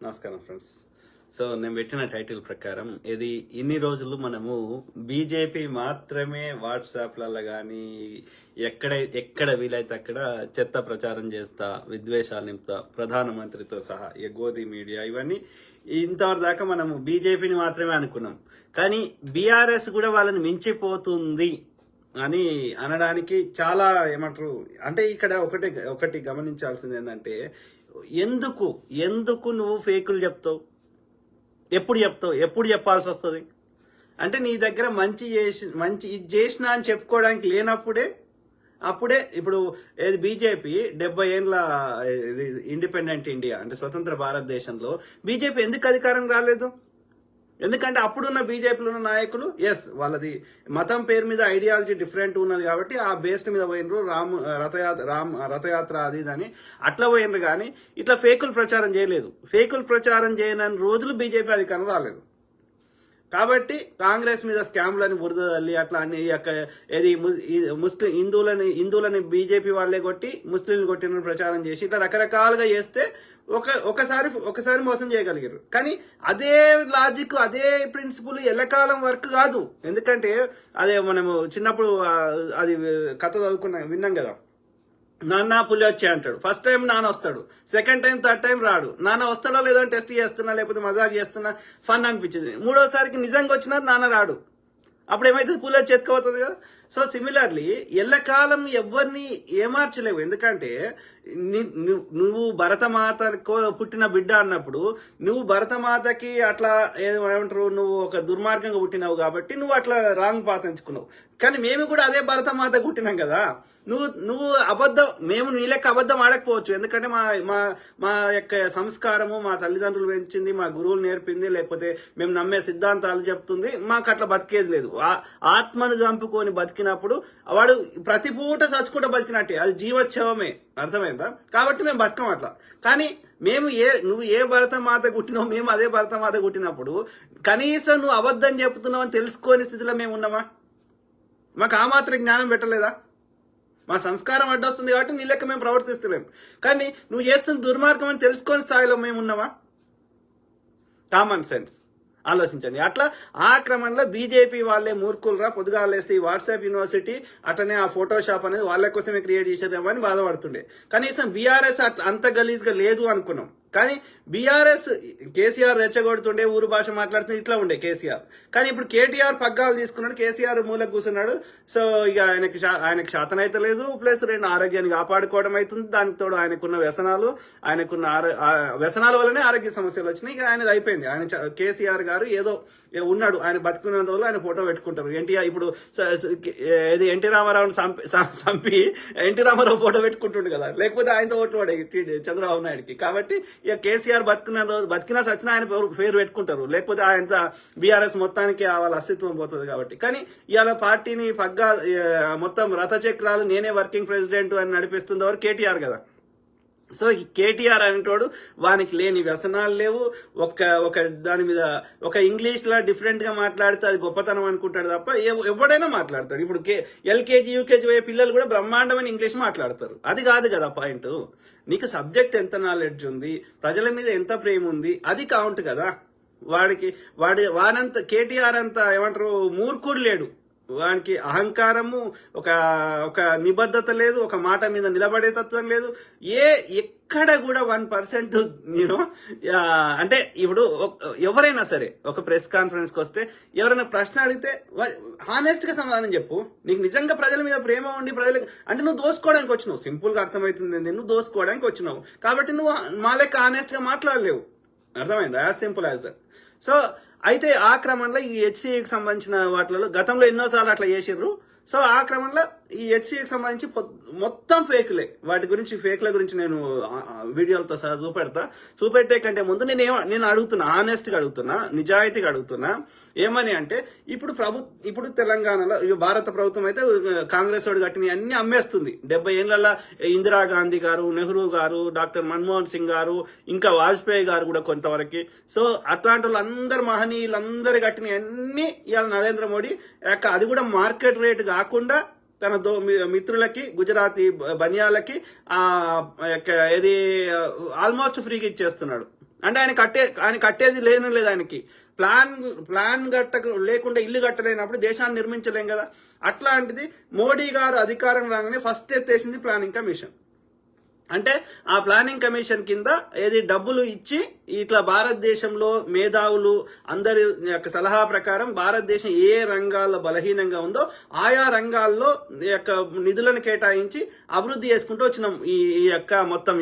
నమస్కారం friends. So నేను పెట్టిన టైటిల్ ప్రకారం ఇది ఇన్ని రోజులు మనము బీజేపీ మాత్రమే వాట్సాప్లలో కానీ ఎక్కడ వీలైతే అక్కడ చెత్త ప్రచారం చేస్తా, విద్వేషాలు నింపుతా, ప్రధానమంత్రితో సహా గోధి మీడియా ఇవన్నీ ఇంతవరకు దాకా మనము బీజేపీని మాత్రమే అనుకున్నాం. కానీ బీఆర్ఎస్ కూడా వాళ్ళని మించిపోతుంది అని అనడానికి చాలా ఏమంటారు అంటే ఇక్కడ ఒకటి గమనించాల్సింది ఏంటంటే ఎందుకు నువ్వు ఫేకులు చెప్తావు, ఎప్పుడు చెప్పాల్సి వస్తుంది అంటే నీ దగ్గర మంచి ఇది చేసినా అని చెప్పుకోవడానికి లేనప్పుడే ఇప్పుడు ఏది బీజేపీ 70 ఏళ్ళ ఇండిపెండెంట్ ఇండియా అంటే స్వతంత్ర భారతదేశంలో బీజేపీ ఎందుకు అధికారం రాలేదు? ఎందుకంటే అప్పుడున్న బీజేపీలో ఉన్న నాయకులు వాళ్ళది మతం పేరు మీద ఐడియాలజీ డిఫరెంట్ ఉన్నది కాబట్టి ఆ బేస్ మీద పోయినరు. రథయాత్ర అది అని అట్లా పోయినరు. కానీ ఇట్లా ఫేకులు ప్రచారం చేయలేదు. ఫేకులు ప్రచారం చేయని రోజులు బీజేపీ అధికారం రాలేదు. కాబట్టి కాంగ్రెస్ మీద స్కామ్లని బురద తల్లి అట్లా అన్ని ఏది ముస్లిం హిందువులని బీజేపీ వాళ్ళే కొట్టి ముస్లింలు కొట్టిన ప్రచారం చేసి ఇట్లా రకరకాలుగా చేస్తే ఒకసారి మోసం చేయగలిగారు. కానీ అదే లాజిక్ అదే ప్రిన్సిపుల్ ఎల్లకాలం వర్క్ కాదు. ఎందుకంటే అదే మనము చిన్నప్పుడు అది కథ విన్నాం కదా, నాన్న పులి వచ్చి అంటాడు. ఫస్ట్ టైం నాన్న వస్తాడు, సెకండ్ టైం థర్డ్ టైం రాడు. నాన్న వస్తాడో లేదో టెస్ట్ చేస్తున్నా లేకపోతే మజాక్ చేస్తున్నా ఫన్ అనిపించింది. మూడోసారికి నిజంగా వచ్చినా నాన్న రాడు. అప్పుడు ఏమైతే పులి వచ్చి ఎత్తుకోవుతుంది కదా. సో సిమిలర్లీ ఎల్లకాలం ఎవరిని ఏమార్చలేవు. ఎందుకంటే నువ్వు భరతమాత పుట్టిన బిడ్డ అన్నప్పుడు నువ్వు భరతమాతకి అట్లా ఏమంటారు నువ్వు ఒక దుర్మార్గంగా పుట్టినావు కాబట్టి నువ్వు అట్లా రాంగ్ పాత ఎంచుకున్నావు. కానీ మేము కూడా అదే భరతమాత పుట్టినాం కదా. నువ్వు అబద్ధం, మేము నీ లెక్క అబద్ధం ఆడకపోవచ్చు. ఎందుకంటే మా యొక్క సంస్కారము మా తల్లిదండ్రులు పెంచింది, మా గురువులు నేర్పింది, లేకపోతే మేము నమ్మే సిద్ధాంతాలు చెప్తుంది. మాకు అట్లా బతికేది లేదు. ఆత్మను చంపుకొని బతికినప్పుడు వాడు ప్రతి పూట చచ్చుకుంటూ బతికినట్టే, అది జీవోత్సవమే. అర్థమైందా? కాబట్టి మేము బతకం అట్లా. కానీ నువ్వు ఏ భరతమాత కుట్టినావు, మేము అదే భరతమాత కుట్టినప్పుడు కనీసం నువ్వు అబద్ధం చెప్తున్నావు అని తెలుసుకోని స్థితిలో మేము ఉన్నామా? మాకు ఆ మాత్రం జ్ఞానం పెట్టలేదా? మా సంస్కారం అడ్డొస్తుంది కాబట్టి నీ లెక్క మేము ప్రవర్తిస్తలేము. కానీ నువ్వు చేస్తున్న దుర్మార్గం అని తెలుసుకొని స్థాయిలో మేము ఉన్నామా? కామన్ సెన్స్ ఆలోచించండి. అట్లా ఆ క్రమంలో బీజేపీ వాళ్ళే మూర్ఖులరా, పొద్దుగాలేస్తే ఈ వాట్సాప్ యూనివర్సిటీ అట్లనే ఆ ఫోటోషాప్ అనేది వాళ్ళ కోసమే క్రియేట్ చేసేదేమో అని బాధపడుతుండే. కనీసం బీఆర్ఎస్ అంత గలీజ్గా లేదు అనుకున్నాం. కానీ బీఆర్ఎస్ కేసీఆర్ రెచ్చగొడుతుండే, ఊరు భాష మాట్లాడుతుండే, ఇట్లా ఉండే కేసీఆర్. కానీ ఇప్పుడు కేటీఆర్ పగ్గాలు తీసుకున్నాడు, కేసీఆర్ మూలకు కూర్చున్నాడు. సో ఇక ఆయనకి శాతం అయితే లేదు, ప్లస్ ఆరోగ్యాన్ని కాపాడుకోవడం అవుతుంది. దానికి తోడు ఆయనకున్న ఆయనకున్న వ్యసనాల వల్లనే ఆరోగ్య సమస్యలు వచ్చినాయి. ఇక ఆయనది అయిపోయింది. కేసీఆర్ గారు ఏదో ఉన్నాడు, ఆయన బతుకున్న రోజులు ఆయన ఫోటో పెట్టుకుంటారు. ఇప్పుడు ఎన్టీ రామారావుని చంపి ఎన్టీ రామారావు ఫోటో పెట్టుకుంటుండు కదా, లేకపోతే ఆయనతో ఓట్లు పడే చంద్రబాబు నాయుడుకి. కాబట్టి ఇక కేసీఆర్ బతికినా సచ్చినా ఆయన పేరు పెట్టుకుంటారు, లేకపోతే ఆయన బీఆర్ఎస్ మొత్తానికి వాళ్ళ అస్తిత్వం పోతుంది. కాబట్టి కానీ ఇవాళ పార్టీని మొత్తం రథచక్రాలు నేనే వర్కింగ్ ప్రెసిడెంట్ అని నడిపిస్తుంది ఎవరు? కేటీఆర్ కదా. సో ఈ కేటీఆర్ అనేటోడు వానికి లేని వ్యసనాలు లేవు. ఒక దాని మీద ఒక ఇంగ్లీష్ లా డిఫరెంట్ గా మాట్లాడితే అది గొప్పతనం అనుకుంటాడు తప్ప ఎవడైనా మాట్లాడతాడు. ఇప్పుడు ఎల్కేజీ యూకేజీ పోయే పిల్లలు కూడా బ్రహ్మాండమైన ఇంగ్లీష్ మాట్లాడతారు. అది కాదు కదా పాయింట్. నీకు సబ్జెక్ట్ ఎంత నాలెడ్జ్ ఉంది, ప్రజల మీద ఎంత ప్రేమ ఉంది, అది కౌంట్ కదా. వాడంత కేటీఆర్ అంత ఏమంటారు మూర్ఖుడు లేడు. వానికి అహంకారము, ఒక నిబద్ధత లేదు, ఒక మాట మీద నిలబడే తత్వం లేదు. ఎక్కడ కూడా 1% అంటే ఇప్పుడు ఎవరైనా సరే ఒక ప్రెస్ కాన్ఫరెన్స్ కి వస్తే ఎవరైనా ప్రశ్న అడిగితే హానెస్ట్ గా సమాధానం చెప్పు. నీకు నిజంగా ప్రజల మీద ప్రేమ ఉండి అంటే నువ్వు దోసుకోవడానికి వచ్చినావు. సింపుల్ గా అర్థమవుతుంది, నువ్వు దోసుకోవడానికి వచ్చినావు కాబట్టి నువ్వు మా లెక్క హానెస్ట్ గా మాట్లాడలేవు. అర్థమైందా? As simple as that. So అయితే ఆ క్రమంలో ఈ హెచ్సిఏకి సంబంధించిన వాటిలో గతంలో ఎన్నోసార్లు అట్లా చేసిర్రు. సో ఆ క్రమంలో ఈ హెచ్సిఏకి సంబంధించి మొత్తం ఫేక్లే. ఫేక్ల గురించి నేను వీడియోలతో సహా చూపెట్టే కంటే ముందు నేను అడుగుతున్నా, ఆనెస్ట్ గా అడుగుతున్నా, నిజాయితీగా అడుగుతున్నా. ఏమని అంటే ఇప్పుడు తెలంగాణలో భారత ప్రభుత్వం అయితే కాంగ్రెస్ వాడు కట్టిన అన్ని అమ్మేస్తుంది. 70 ఏళ్లలో ఇందిరాగాంధీ గారు, నెహ్రూ గారు, డాక్టర్ మన్మోహన్ సింగ్ గారు, ఇంకా వాజ్పేయి గారు కూడా కొంతవరకు. సో అట్లాంటి వాళ్ళందరూ మహనీయులందరూ కట్టిన అన్ని ఇవాళ నరేంద్ర మోడీ అది కూడా మార్కెట్ రేట్ కాకుండా తన మిత్రులకి, గుజరాతీ బనియాలకి ఏది ఆల్మోస్ట్ ఫ్రీగా ఇచ్చేస్తున్నాడు. అంటే ఆయన కట్టేది లేదు ఆయనకి ప్లాన్ లేకుండా ఇల్లు కట్టలేనప్పుడు దేశాన్ని నిర్మించలేం కదా. అట్లాంటిది మోడీ గారు అధికారం రాగానే ఫస్ట్ ఎత్తేసింది ప్లానింగ్ కమిషన్. అంటే ఆ ప్లానింగ్ కమిషన్ కింద ఏది డబ్బులు ఇచ్చి ఇట్లా భారతదేశంలో మేధావులు అందరి యొక్క సలహా ప్రకారం భారతదేశం ఏ రంగాల్లో బలహీనంగా ఉందో ఆయా రంగాల్లో యొక్క నిధులను కేటాయించి అభివృద్ధి చేసుకుంటూ వచ్చినాం. ఈ యొక్క మొత్తం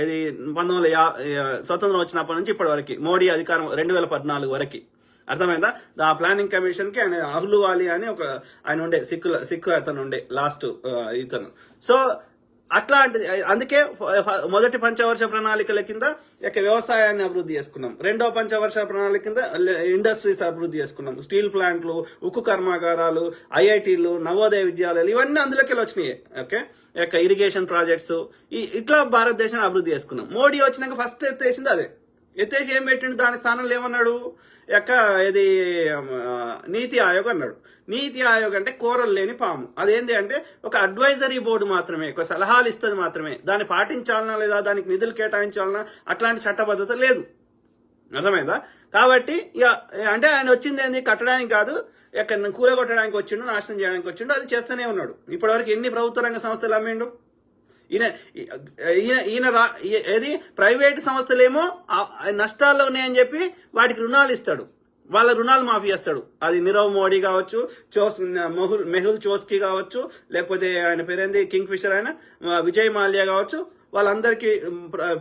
ఇది 1950 స్వతంత్రం వచ్చినప్పటి నుంచి ఇప్పటి వరకు మోడీ అధికారం 2014 వరకు. అర్థమైందా? ఆ ప్లానింగ్ కమిషన్ కి ఆయన అహ్లువాలియా అని ఒక ఆయన ఉండే సిక్కు అతను ఉండే లాస్ట్ ఇతను. సో అట్లాంటిది అందుకే మొదటి పంచవర్ష ప్రణాళికల కింద వ్యవసాయాన్ని అభివృద్ధి చేసుకున్నాం. రెండో పంచవర్ష ప్రణాళిక కింద ఇండస్ట్రీస్ అభివృద్ధి చేసుకున్నాం. స్టీల్ ప్లాంట్లు, ఉక్కు కర్మాగారాలు, ఐఐటీలు, నవోదయ విద్యాలయాలు ఇవన్నీ అందులోకి వచ్చినాయి. ఓకే, ఇరిగేషన్ ప్రాజెక్ట్స్ ఇట్లా భారతదేశాన్ని అభివృద్ధి చేసుకున్నాం. మోడీ వచ్చినాక ఫస్ట్ ఎత్తేసింది అదే. ఎత్తేసి ఏం పెట్టిండు, దాని స్థానంలో ఏమన్నాడు, ఇది నీతి ఆయోగ్ అన్నాడు. నీతి ఆయోగ్ అంటే కూరలు లేని పాము. అదేంటి అంటే ఒక అడ్వైజరీ బోర్డు మాత్రమే, ఒక సలహాలు ఇస్తుంది మాత్రమే. దాన్ని పాటించాలనా లేదా, దానికి నిధులు కేటాయించాలనా అట్లాంటి చట్టబద్ధత లేదు. అర్థమైందా? కాబట్టి ఇక అంటే ఆయన వచ్చింది ఏంది, కట్టడానికి కాదు, కూలగొట్టడానికి వచ్చిండు, నాశనం చేయడానికి వచ్చిండు. అది చేస్తూనే ఉన్నాడు. ఇప్పటివరకు ఎన్ని ప్రభుత్వ రంగ సంస్థలు అమ్మిండు ఏది ప్రైవేట్ సంస్థలేమో నష్టాల్లో ఉన్నాయని చెప్పి వాటికి రుణాలు ఇస్తాడు, వాళ్ళ రుణాలు మాఫీ చేస్తాడు. అది నీరవ్ మోడీ కావచ్చు, మెహుల్ చోస్కీ కావచ్చు, లేకపోతే ఆయన పేరేంది కింగ్ ఫిషర్ ఆయన విజయ్ మాల్యా కావచ్చు. వాళ్ళందరికీ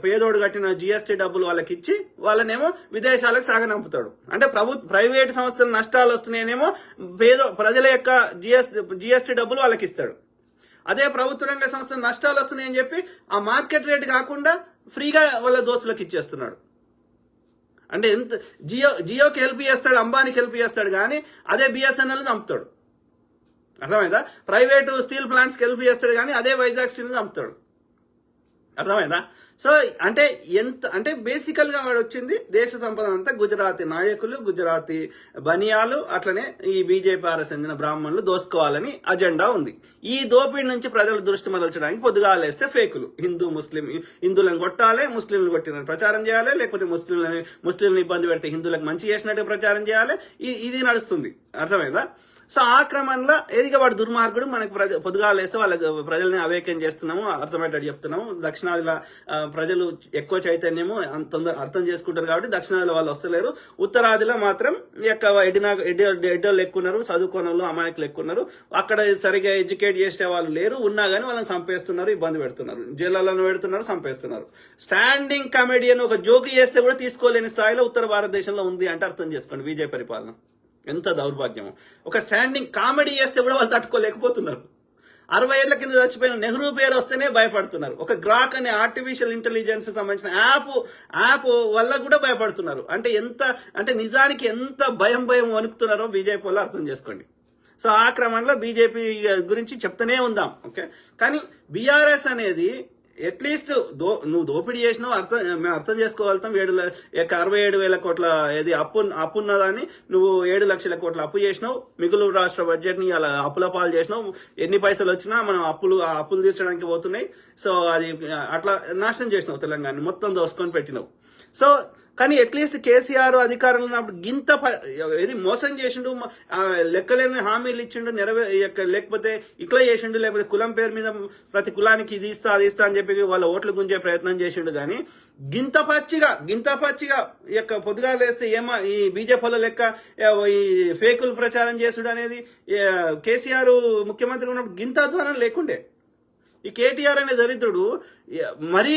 పేదోడు కట్టిన జిఎస్టీ డబ్బులు వాళ్ళకి ఇచ్చి వాళ్ళనేమో విదేశాలకు సాగనంపుతాడు. అంటే ప్రైవేట్ సంస్థలు నష్టాలు వస్తున్నాయనేమో ప్రజల యొక్క జిఎస్టీ డబ్బులు వాళ్ళకి ఇస్తాడు. అదే ప్రభుత్వ రంగ సంస్థలు నష్టాలు వస్తున్నాయని చెప్పి ఆ మార్కెట్ రేట్ కాకుండా ఫ్రీగా వాళ్ళ దోస్తులకు ఇచ్చేస్తున్నాడు. అంటే ఎంత జియోకి హెల్ప్ చేస్తాడు, అంబానీకి హెల్ప్ చేస్తాడు, కానీ అదే బిఎస్ఎన్ఎల్ చంపుతాడు. అర్థమైందా? ప్రైవేటు స్టీల్ ప్లాంట్స్కి హెల్ప్ చేస్తాడు, కానీ అదే వైజాగ్ స్టీల్ చంపుతాడు. అర్థమైందా? సో అంటే బేసికల్ గా వాడు వచ్చింది దేశ సంపద అంతా గుజరాతీ నాయకులు, గుజరాతీ బనియాలు, అట్లనే ఈ బీజేపీ చెందిన బ్రాహ్మణులు దోసుకోవాలని అజెండా ఉంది. ఈ దోపిడీ నుంచి ప్రజల దృష్టి మరల్చడానికి పొద్దుగాలేస్తే ఫేకులు హిందువులను కొట్టాలి, ముస్లింలు కొట్టిన ప్రచారం చేయాలి, లేకపోతే ముస్లింలను ఇబ్బంది పెడితే హిందువులకు మంచి చేసినట్టు ప్రచారం చేయాలి. ఇది నడుస్తుంది. అర్థమైందా? సో ఆ క్రమంలో ఏదిగా వాడు దుర్మార్గుడు, మనకు పొద్దుగాలేస్తే వాళ్ళకి ప్రజల్ని అవేకం చేస్తున్నాము, అర్థమయ్యేటట్టు చెప్తున్నాము. దక్షిణాదిలో ప్రజలు ఎక్కువ చైతన్యము తొందర అర్థం చేసుకుంటారు కాబట్టి దక్షిణాదిలో వాళ్ళు వస్తలేరు. ఉత్తరాదిలో మాత్రం ఎడ్డోళ్ళు ఎక్కున్నారు, చదువుకున్న వాళ్ళు అమాయకులు ఎక్కున్నారు. అక్కడ సరిగా ఎడ్యుకేట్ చేసే వాళ్ళు లేరు, ఉన్నా కానీ వాళ్ళని చంపేస్తున్నారు, ఇబ్బంది పెడుతున్నారు, జైళ్ళలో పెడుతున్నారు, చంపేస్తున్నారు. స్టాండింగ్ కమెడియన్ ఒక జోకి చేస్తే కూడా తీసుకోలేని స్థాయిలో ఉత్తర భారతదేశంలో ఉంది అంటే అర్థం చేసుకోండి బీజేపీ పరిపాలన ఎంత దౌర్భాగ్యమో. ఒక స్టాండింగ్ కామెడీ చేస్తే కూడా వాళ్ళు తట్టుకోలేకపోతున్నారు. 60 ఏళ్ల కింద చచ్చిపోయిన నెహ్రూ పేరు వస్తేనే భయపడుతున్నారు. ఒక గ్రాక్ అనే ఆర్టిఫిషియల్ ఇంటెలిజెన్స్ సంబంధించిన యాప్ వల్ల కూడా భయపడుతున్నారు. అంటే నిజానికి ఎంత భయం వణుకుతున్నారో బీజేపీ వల్ల అర్థం చేసుకోండి. సో ఆ క్రమంలో బీజేపీ గురించి చెప్తూనే ఉందాం. ఓకే, కానీ బీఆర్ఎస్ అనేది అట్లీస్ట్ నువ్వు దోపిడీ చేసినావు మేము అర్థం చేసుకోగలుగుతాం. 67,000 కోట్ల ఏది అప్పున్నదాన్ని నువ్వు 7 లక్షల కోట్ల అప్పు చేసినావు, మిగులు రాష్ట్ర బడ్జెట్ ని అలా అప్పుల పాలు చేసినావు. ఎన్ని పైసలు వచ్చినా మనం అప్పులు తీర్చడానికి పోతున్నాయి. సో అది అట్లా నాశనం చేసినావు, తెలంగాణ మొత్తం దోసుకొని పెట్టినావు. సో కానీ అట్లీస్ట్ కేసీఆర్ అధికారంలో ఉన్నప్పుడు గింత ఏది మోసం చేసిండు, లెక్కలేని హామీలు ఇచ్చిండు, లేకపోతే ఇట్లా చేసిండు, లేకపోతే కులం పేరు మీద ప్రతి కులానికి ఇది ఇస్తా అది ఇస్తా అని చెప్పి వాళ్ళ ఓట్లు గుంజే ప్రయత్నం చేసిండు. కానీ గింత పచ్చిగా పొద్దుగా లేస్తే ఈ బీజేపీలో లెక్క ఈ ఫేకులు ప్రచారం చేసుడు అనేది కేసీఆర్ ముఖ్యమంత్రి ఉన్నప్పుడు గింత అధ్వానం లేకుండే. ఈ కేటీఆర్ అనే దరిద్రుడు మరి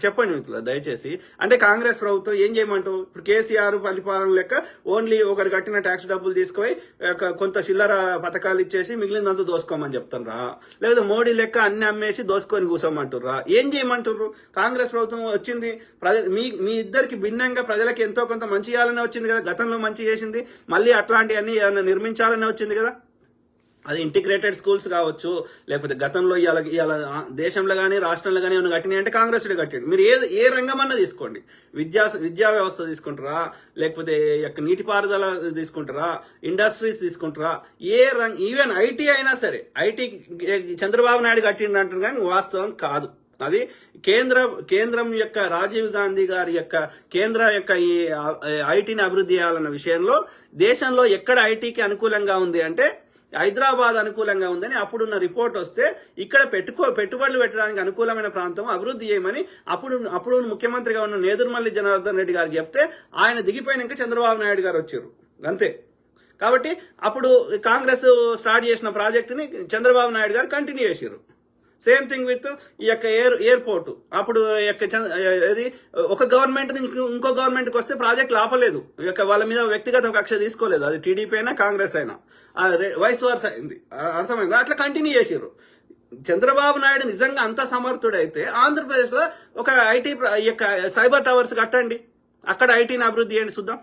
చెప్పండి మిత్రులు దయచేసి. అంటే కాంగ్రెస్ ప్రభుత్వం ఏం చేయమంటావు? ఇప్పుడు కేసీఆర్ పరిపాలన లెక్క ఓన్లీ ఒకరు కట్టిన ట్యాక్స్ డబ్బులు తీసుకుపోయి కొంత చిల్లర పథకాలు ఇచ్చేసి మిగిలినంతా దోసుకోమని చెప్తారా? లేదా మోడీ లెక్క అన్ని అమ్మేసి దోసుకొని కూర్చోమంటుర్రా? ఏం చేయమంటుర్రు? కాంగ్రెస్ ప్రభుత్వం వచ్చింది మీ ఇద్దరికి భిన్నంగా ప్రజలకు ఎంతో కొంత మంచి చేయాలని వచ్చింది కదా. గతంలో మంచి చేసింది, మళ్ళీ అట్లాంటివన్నీ నిర్మించాలని వచ్చింది కదా. అది ఇంటిగ్రేటెడ్ స్కూల్స్ కావచ్చు, లేకపోతే గతంలో ఇవాళ దేశంలో కానీ రాష్ట్రంలో కానీ ఏమైనా కట్టినాయి అంటే కాంగ్రెస్ కట్టాడు. మీరు ఏ రంగమన్నా తీసుకోండి, విద్యా వ్యవస్థ తీసుకుంటారా, లేకపోతే నీటిపారుదల తీసుకుంటారా, ఇండస్ట్రీస్ తీసుకుంటారా, ఈవెన్ ఐటీ అయినా సరే. ఐటీ చంద్రబాబు నాయుడు కట్టిండు అంటారు కానీ వాస్తవం కాదు. అది కేంద్రం యొక్క రాజీవ్ గాంధీ గారి యొక్క కేంద్ర యొక్క ఈ ఐటీని అభివృద్ధి చేయాలన్న విషయంలో దేశంలో ఎక్కడ ఐటీకి అనుకూలంగా ఉంది అంటే హైదరాబాద్ అనుకూలంగా ఉందని అప్పుడున్న రిపోర్ట్ వస్తే ఇక్కడ పెట్టుబడులు పెట్టడానికి అనుకూలమైన ప్రాంతం అభివృద్ధి చేయమని అప్పుడు ముఖ్యమంత్రిగా ఉన్న నేదురుమల్లి జనార్దన్ రెడ్డి గారికి చెప్తే ఆయన దిగిపోయినాక చంద్రబాబు నాయుడు గారు వచ్చారు అంతే. కాబట్టి అప్పుడు కాంగ్రెస్ స్టార్ట్ చేసిన ప్రాజెక్టుని చంద్రబాబు నాయుడు గారు కంటిన్యూ చేశారు. సేమ్ థింగ్ విత్ ఈ యొక్క ఎయిర్పోర్ట్ అప్పుడు ఒక గవర్నమెంట్ నుంచి ఇంకో గవర్నమెంట్కి వస్తే ప్రాజెక్టులు ఆపలేదు, వాళ్ళ మీద వ్యక్తిగత కక్ష తీసుకోలేదు, అది టీడీపీ అయినా కాంగ్రెస్ అయినా, వైస్ వర్స అయింది, అర్థమైంది. అట్లా కంటిన్యూ చేసారు. చంద్రబాబు నాయుడు నిజంగా అంత సమర్థుడైతే ఆంధ్రప్రదేశ్ లో ఒక ఐటీ సైబర్ టవర్స్ కట్టండి, అక్కడ ఐటీని అభివృద్ధి చేయండి చూద్దాం.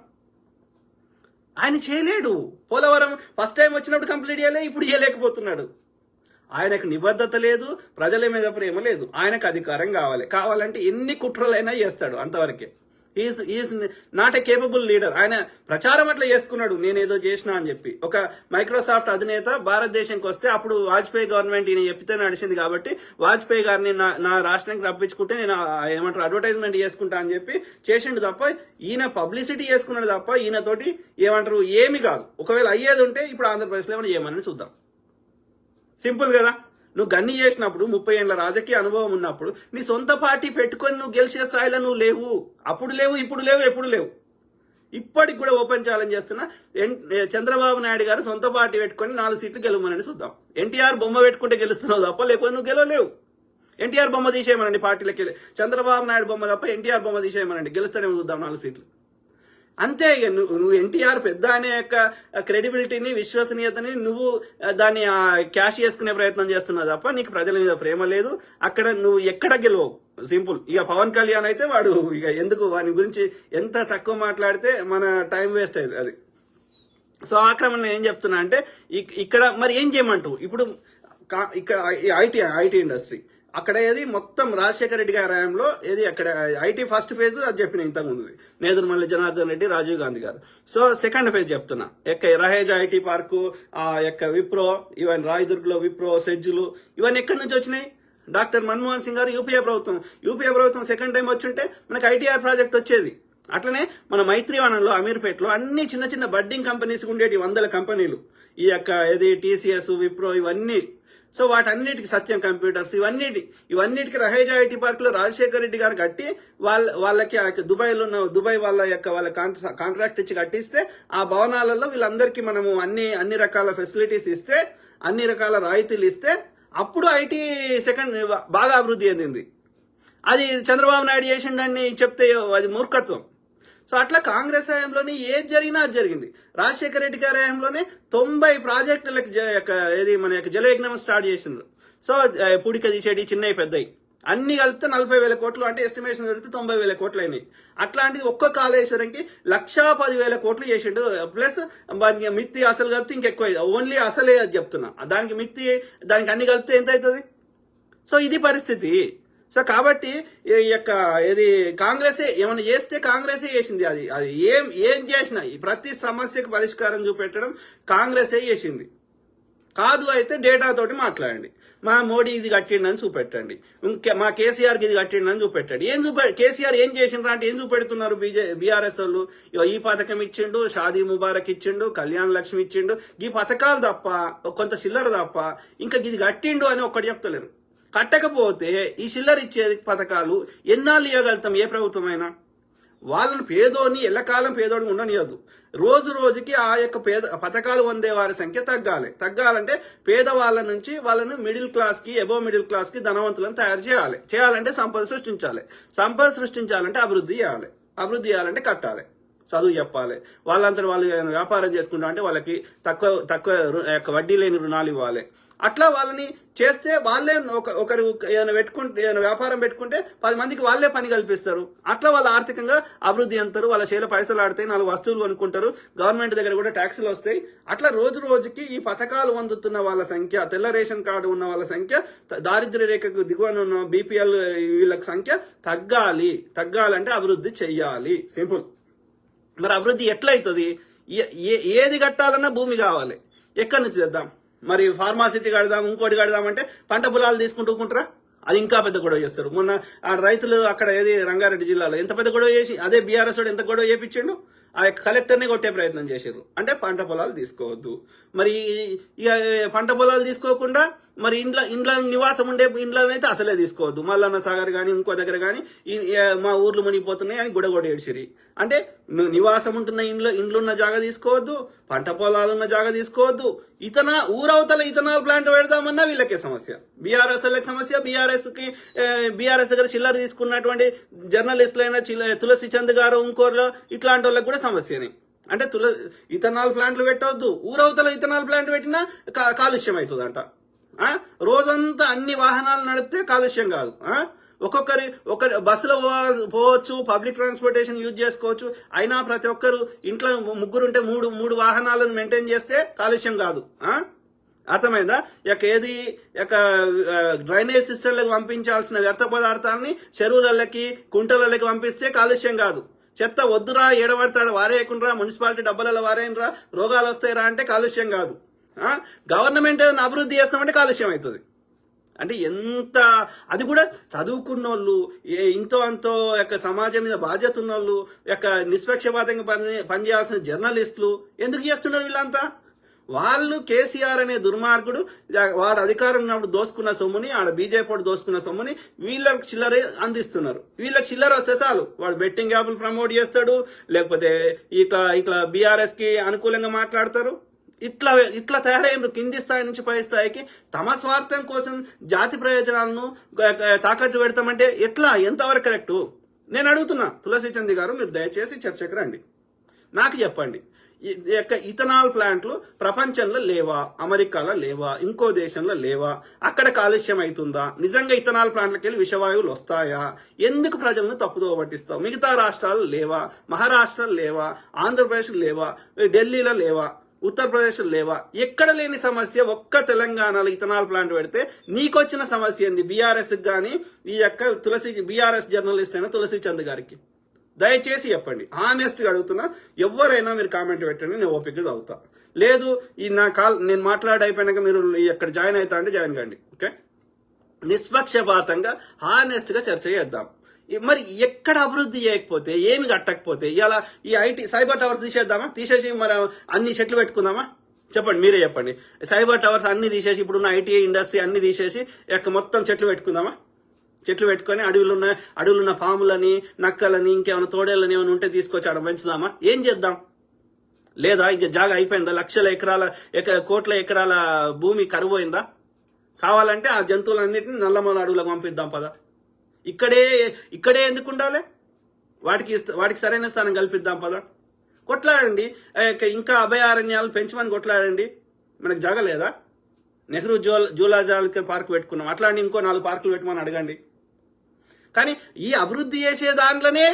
ఆయన చేయలేడు. పోలవరం ఫస్ట్ టైం వచ్చినప్పుడు కంప్లీట్ చేయలే, ఇప్పుడు చేయలేకపోతున్నాడు. ఆయనకు నిబద్ధత లేదు, ప్రజల మీద ప్రేమ లేదు, ఆయనకు అధికారం కావాలంటే ఎన్ని కుట్రలైనా చేస్తాడు, అంతవరకే. Is not a capable leader. ఆయన ప్రచారం అట్లా చేసుకున్నాడు, నేనేదో చేసినా అని చెప్పి. ఒక మైక్రోసాఫ్ట్ అధినేత భారతదేశంకి వస్తే అప్పుడు వాజ్పేయి గవర్నమెంట్ ఈయన చెప్పితే నడిచింది కాబట్టి వాజ్పేయి గారిని నా రాష్ట్రానికి రప్పించుకుంటే నేను ఏమంటారు అడ్వర్టైజ్మెంట్ చేసుకుంటా అని చెప్పి చేసిండు తప్ప ఈయన పబ్లిసిటీ చేసుకున్నాడు తప్ప ఈయనతోటి ఏమంటారు ఏమి కాదు. ఒకవేళ అయ్యేది ఉంటే ఇప్పుడు ఆంధ్రప్రదేశ్లో ఏమైనా ఏమని చూద్దాం. సింపుల్ కదా. నువ్వు గన్ని చేసినప్పుడు 30 ఏళ్ల రాజకీయ అనుభవం ఉన్నప్పుడు నీ సొంత పార్టీ పెట్టుకొని నువ్వు గెలిచే స్థాయిలో నువ్వు లేవు. అప్పుడు లేవు, ఇప్పుడు లేవు, ఎప్పుడు లేవు. ఇప్పటికి కూడా ఓపెన్ ఛాలెంజ్ చేస్తున్నా, చంద్రబాబు నాయుడు గారు సొంత పార్టీ పెట్టుకొని 4 సీట్లు గెలవమని చూద్దాం. ఎన్టీఆర్ బొమ్మ పెట్టుకుంటే గెలుస్తున్నావు తప్ప, లేకపోతే నువ్వు గెలవలేవు. ఎన్టీఆర్ బొమ్మ తీసేయమనండి పార్టీలకి వెళ్ళి, చంద్రబాబు నాయుడు బొమ్మ తప్ప ఎన్టీఆర్ బొమ్మ తీసేయమనండి, గెలుస్తానేమో చూద్దాం 4 సీట్లు. అంతే. నువ్వు ఎన్టీఆర్ పెద్ద అనే యొక్క క్రెడిబిలిటీని విశ్వసనీయతని నువ్వు దాన్ని క్యాష్ చేసుకునే ప్రయత్నం చేస్తున్నావు తప్ప నీకు ప్రజల మీద ప్రేమ లేదు. అక్కడ నువ్వు ఎక్కడ గెలవవు. సింపుల్. ఇక పవన్ కళ్యాణ్ అయితే వాడు ఇక ఎందుకు వాని గురించి ఎంత తక్కువ మాట్లాడితే మన టైం వేస్ట్ అయింది అది. సో ఆక్రమణ నేను ఏం చెప్తున్నా అంటే ఇక్కడ మరి ఏం చేయమంటావు ఇప్పుడు ఇక్కడ ఐటీ ఇండస్ట్రీ అక్కడ ఏది మొత్తం రాజశేఖర రెడ్డి గారి హయాంలో ఏది అక్కడ ఐటీ ఫస్ట్ ఫేజ్ అది చెప్పిన ఇంతకుముందు నేదురుమల్లి జనార్దన్ రెడ్డి, రాజీవ్ గాంధీ గారు. సో సెకండ్ ఫేజ్ చెప్తున్నా, Raheja IT park, Wipro, even Rayadurg లో విప్రో, సెజ్జులు ఇవన్నీ ఎక్కడి నుంచి వచ్చినాయి? డాక్టర్ మన్మోహన్ సింగ్ గారు యూపీఏ ప్రభుత్వం సెకండ్ టైం వచ్చుంటే మనకు ఐటీఆర్ ప్రాజెక్ట్ వచ్చేది. అట్లనే మన మైత్రివనంలో అమీర్పేటలో అన్ని చిన్న చిన్న బడ్డింగ్ కంపెనీస్ ఉండేవి, 100 కంపెనీలు. ఈ టీసీఎస్, విప్రో ఇవన్నీ. సో వాటన్నిటికి సత్యం కంప్యూటర్స్ ఇవన్నిటికి రహేజ్ ఐటీ పార్క్ లో రాజశేఖర రెడ్డి గారు కట్టి వాళ్ళకి దుబాయ్ వాళ్ళ కాంట్రాక్ట్ ఇచ్చి కట్టిస్తే ఆ భవనాలలో వీళ్ళందరికీ మనము అన్ని రకాల ఫెసిలిటీస్ ఇస్తే, అన్ని రకాల రాయితీలు ఇస్తే అప్పుడు ఐటీ సెకండ్ బాగా అభివృద్ధి చెందింది. అది చంద్రబాబు నాయుడు చేసిండని చెప్తే అది మూర్ఖత్వం. సో అట్లా కాంగ్రెస్ హయాంలోనే ఏది జరిగినా అది జరిగింది. రాజశేఖర రెడ్డి గారి హయాంలోనే 90 ప్రాజెక్టులకు మన యొక్క జలయజ్ఞం స్టార్ట్ చేసిండ్రు. సో పుడిక తీసేటి చిన్నవి పెద్దవి అన్ని కలిపితే 40,000 కోట్లు, అంటే ఎస్టిమేషన్ జరిగితే 90,000 కోట్లు అయినాయి. అట్లాంటిది ఒక్క కాళేశ్వరంకి 1,10,000 కోట్లు చేసిండు. ప్లస్ మిత్తి అసలు కలిపితే ఇంకెక్కువ, ఓన్లీ అసలే అది చెప్తున్నా, దానికి మిత్తి దానికి అన్ని కలిపితే ఎంత అవుతుంది? సో ఇది పరిస్థితి. సో కాబట్టి ఈ యొక్క కాంగ్రెసే ఏమైనా చేస్తే కాంగ్రెసే చేసింది. అది ఏం చేసినా ప్రతి సమస్యకు పరిష్కారం చూపెట్టడం కాంగ్రెసే చేసింది. కాదు అయితే డేటాతోటి మాట్లాడండి. మా మోడీ ఇది కట్టిండని చూపెట్టండి, మా కేసీఆర్కి ఇది కట్టిండని చూపెట్టండి. కేసీఆర్ ఏం చేసిండ్రా అంటే ఏం చూపెడుతున్నారు బీఆర్ఎస్ వాళ్ళు? ఈ పథకం ఇచ్చిండు, షాదీ ముబారక్ ఇచ్చిండు, కళ్యాణ లక్ష్మి ఇచ్చిండు, ఈ పథకాలు తప్ప కొంత చిల్లర తప్ప ఇంకా ఇది కట్టిండు అని ఒక్కటి చెప్తలేరు. కట్టకపోతే ఈ చిల్లర ఇచ్చే పథకాలు ఎన్నాళ్ళు ఇవ్వగలుగుతాం ఏ ప్రభుత్వమైనా? వాళ్ళని పేదోని ఎల్లకాలం పేదోడిని ఉండనియద్దు. రోజు రోజుకి ఆ యొక్క పథకాలు పొందే వారి సంఖ్య తగ్గాలంటే పేదవాళ్ళ నుంచి వాళ్ళను మిడిల్ క్లాస్ కి, అబోవ్ మిడిల్ క్లాస్ కి ధనవంతులను తయారు చేయాలంటే సంపద సృష్టించాలంటే అభివృద్ధి చేయాలంటే కట్టాలి, చదువు చెప్పాలి, వాళ్ళంతా వాళ్ళు వ్యాపారం చేసుకుంటా అంటే వాళ్ళకి తక్కువ వడ్డీ లేని రుణాలు ఇవ్వాలి. అట్లా వాళ్ళని చేస్తే వాళ్ళే ఒకరు ఏదైనా వ్యాపారం పెట్టుకుంటే 10 మందికి వాళ్ళే పని కల్పిస్తారు. అట్లా వాళ్ళ ఆర్థికంగా అభివృద్ధి అంటారు, వాళ్ళ చేల పైసలు ఆడతాయి, 4 వస్తువులు కొనుక్కుంటారు, గవర్నమెంట్ దగ్గర కూడా ట్యాక్సులు వస్తాయి. అట్లా రోజు రోజుకి ఈ పథకాలు పొందుతున్న వాళ్ళ సంఖ్య, తెల్ల రేషన్ కార్డు ఉన్న వాళ్ళ సంఖ్య, దారిద్ర్య రేఖకు దిగువన ఉన్న బీపీఎల్ వీళ్ళ సంఖ్య తగ్గాలంటే అభివృద్ధి చెయ్యాలి. సింపుల్. మరి అభివృద్ధి ఎట్లయితుంది? ఏది కట్టాలన్నా భూమి కావాలి. ఎక్కడి నుంచి తెద్దాం? మరి ఫార్మాసిటీ కడదాం, ఇంకోటి కడదామంటే పంట పొలాలు తీసుకుంటూకుంటారా? అది ఇంకా పెద్ద గొడవ చేస్తారు. మొన్న ఆ రైతులు అక్కడ ఏది రంగారెడ్డి జిల్లాలో ఎంత పెద్ద గొడవ చేసి అదే బీఆర్ఎస్ వాడు ఎంత గొడవ చేపించిండు, ఆ యొక్క కలెక్టర్ని కొట్టే ప్రయత్నం చేశారు. అంటే పంట పొలాలు తీసుకోవద్దు. మరి ఇక పంట పొలాలు తీసుకోకుండా మరి ఇండ్ల నివాసం ఉండే ఇండ్లనైతే అసలే తీసుకోవద్దు. మల్లన్న సాగర్ కానీ ఇంకో దగ్గర కానీ మా ఊర్లు మునిగిపోతున్నాయి అని గుడగొడ ఏడ్చిరి. అంటే నివాసం ఉంటున్న ఇండ్లున్న జాగా తీసుకోవద్దు, పంట పొలాలున్న జాగా తీసుకోవద్దు. ఊరవతల ఇథనాల్ ప్లాంట్ పెడదామన్నా వీళ్ళకే సమస్య, బీఆర్ఎస్ వాళ్ళకి సమస్య. బీఆర్ఎస్ దగ్గర చిల్లర తీసుకున్నటువంటి జర్నలిస్టులైన తులసి చంద్ గారు ఇంకోరు ఇట్లాంటి వాళ్ళకి కూడా సమస్యనే. అంటే ఇథనాల్ ప్లాంట్లు పెట్టవద్దు, ఊరవతల ఇథనాల్ ప్లాంట్ పెట్టినా కాలుష్యం అవుతుందంట. రోజంతా అన్ని వాహనాలు నడిపితే కాలుష్యం కాదు. ఒకరి బస్సులో పోవచ్చు, పబ్లిక్ ట్రాన్స్పోర్టేషన్ యూజ్ చేసుకోవచ్చు. అయినా ప్రతి ఒక్కరు ఇంట్లో ముగ్గురుంటే మూడు వాహనాలను మెయింటైన్ చేస్తే కాలుష్యం కాదు. అర్థమైందా? డ్రైనేజ్ సిస్టంలకు పంపించాల్సిన వ్యర్థ పదార్థాలని చెరువులకి కుంటలకి పంపిస్తే కాలుష్యం కాదు. చెత్త వద్దురా, ఏడబడతాడు వారేయకుండా మున్సిపాలిటీ డబ్బలలో వారేయనరా, రోగాలు వస్తాయిరా అంటే కాలుష్యం కాదు. గవర్నమెంట్ ఏదైనా అభివృద్ధి చేస్తామంటే కాలుష్యం అవుతుంది. అంటే ఎంత, అది కూడా చదువుకున్న వాళ్ళు, ఇంతో అంతో సమాజం మీద బాధ్యత ఉన్న వాళ్ళు, నిష్పక్షపాతంగా పనిచేయాల్సిన జర్నలిస్టులు ఎందుకు చేస్తున్నారు వీళ్ళంతా? వాళ్ళు కేసీఆర్ అనే దుర్మార్గుడు వాడు అధికారం ఉన్నప్పుడు దోసుకున్న సొమ్ముని, ఆడ బీజేపీ వాడు దోసుకున్న సొమ్ముని వీళ్ళకి చిల్లర అందిస్తున్నారు. వీళ్ళకి చిల్లర వస్తే చాలు వాడు బెట్టింగ్ యాప్లు ప్రమోట్ చేస్తాడు, లేకపోతే ఇట్లా బీఆర్ఎస్ కి అనుకూలంగా మాట్లాడతారు. ఇట్లా తయారైన కింది స్థాయి నుంచి పై స్థాయికి తమ స్వార్థం కోసం జాతి ప్రయోజనాలను తాకట్టు పెడతామంటే ఎట్లా, ఎంతవరకు కరెక్టు? నేను అడుగుతున్నా తులసి చంద్ గారు, మీరు దయచేసి చర్చకు రండి, నాకు చెప్పండి. ఇథనాల్ ప్లాంట్లు ప్రపంచంలో లేవా? అమెరికాలో లేవా? ఇంకో దేశంలో లేవా? అక్కడ కాలుష్యం అవుతుందా? నిజంగా ఇథనాల్ ప్లాంట్లకి వెళ్ళి విషవాయువులు వస్తాయా? ఎందుకు ప్రజలను తప్పుదో పట్టిస్తావు? మిగతా రాష్ట్రాలు లేవా? మహారాష్ట్రలో లేవా? ఆంధ్రప్రదేశ్ లేవా? ఢిల్లీలో లేవా? ఉత్తరప్రదేశ్ లేవా? ఎక్కడ లేని సమస్య ఒక్క తెలంగాణలో ఇథనాల్ ప్లాంట్ పెడితే నీకొచ్చిన సమస్య ఏంది? బీఆర్ఎస్ కానీ బీఆర్ఎస్ జర్నలిస్ట్ అయిన తులసి చంద్ గారికి దయచేసి చెప్పండి. హానెస్ట్గా అడుగుతున్నా. ఎవరైనా మీరు కామెంట్ పెట్టండి, నేను ఓపిక చదువుతా. లేదు నేను మాట్లాడి అయిపోయినాక మీరు ఎక్కడ జాయిన్ అవుతా అంటే జాయిన్ కండి. ఓకే, నిష్పక్షపాతంగా హానెస్ట్గా చర్చ చేద్దాం. మరి ఎక్కడ అభివృద్ధి చేయకపోతే, ఏమి కట్టకపోతే ఇలా ఈ సైబర్ టవర్స్ తీసేద్దామా? తీసేసి మరి అన్ని చెట్లు పెట్టుకుందామా? చెప్పండి, మీరే చెప్పండి. సైబర్ టవర్స్ అన్ని తీసేసి ఇప్పుడున్న ఐటీ ఇండస్ట్రీ అన్ని తీసేసి మొత్తం చెట్లు పెట్టుకుందామా? చెట్లు పెట్టుకొని అడవులున్న పాములని, నక్కలని, ఇంకేమైనా తోడేళ్ళని ఏమైనా ఉంటే తీసుకొచ్చి ఆడ పెంచుదామా? ఏం చేద్దాం? లేదా ఇక జాగా అయిపోయిందా? లక్షల కోట్ల ఎకరాల భూమి కరువైందా? కావాలంటే ఆ జంతువులన్నింటినీ నల్లమల అడవులకు పంపిద్దాం పదా. ఇక్కడే ఎందుకు ఉండాలి? వాటికి సరైన స్థానం కల్పిద్దాం పదా. కొట్లాడండి, ఇంకా అభయారణ్యాలు పెంచమని కొట్లాడండి. మనకు జాగా లేదా? నెహ్రూ జూలాజికల్ పార్క్ పెట్టుకున్నాం, అట్లాంటి ఇంకో 4 పార్కులు పెట్టమని అడగండి. కానీ ఈ అభివృద్ధి చేసే దాంట్లోనే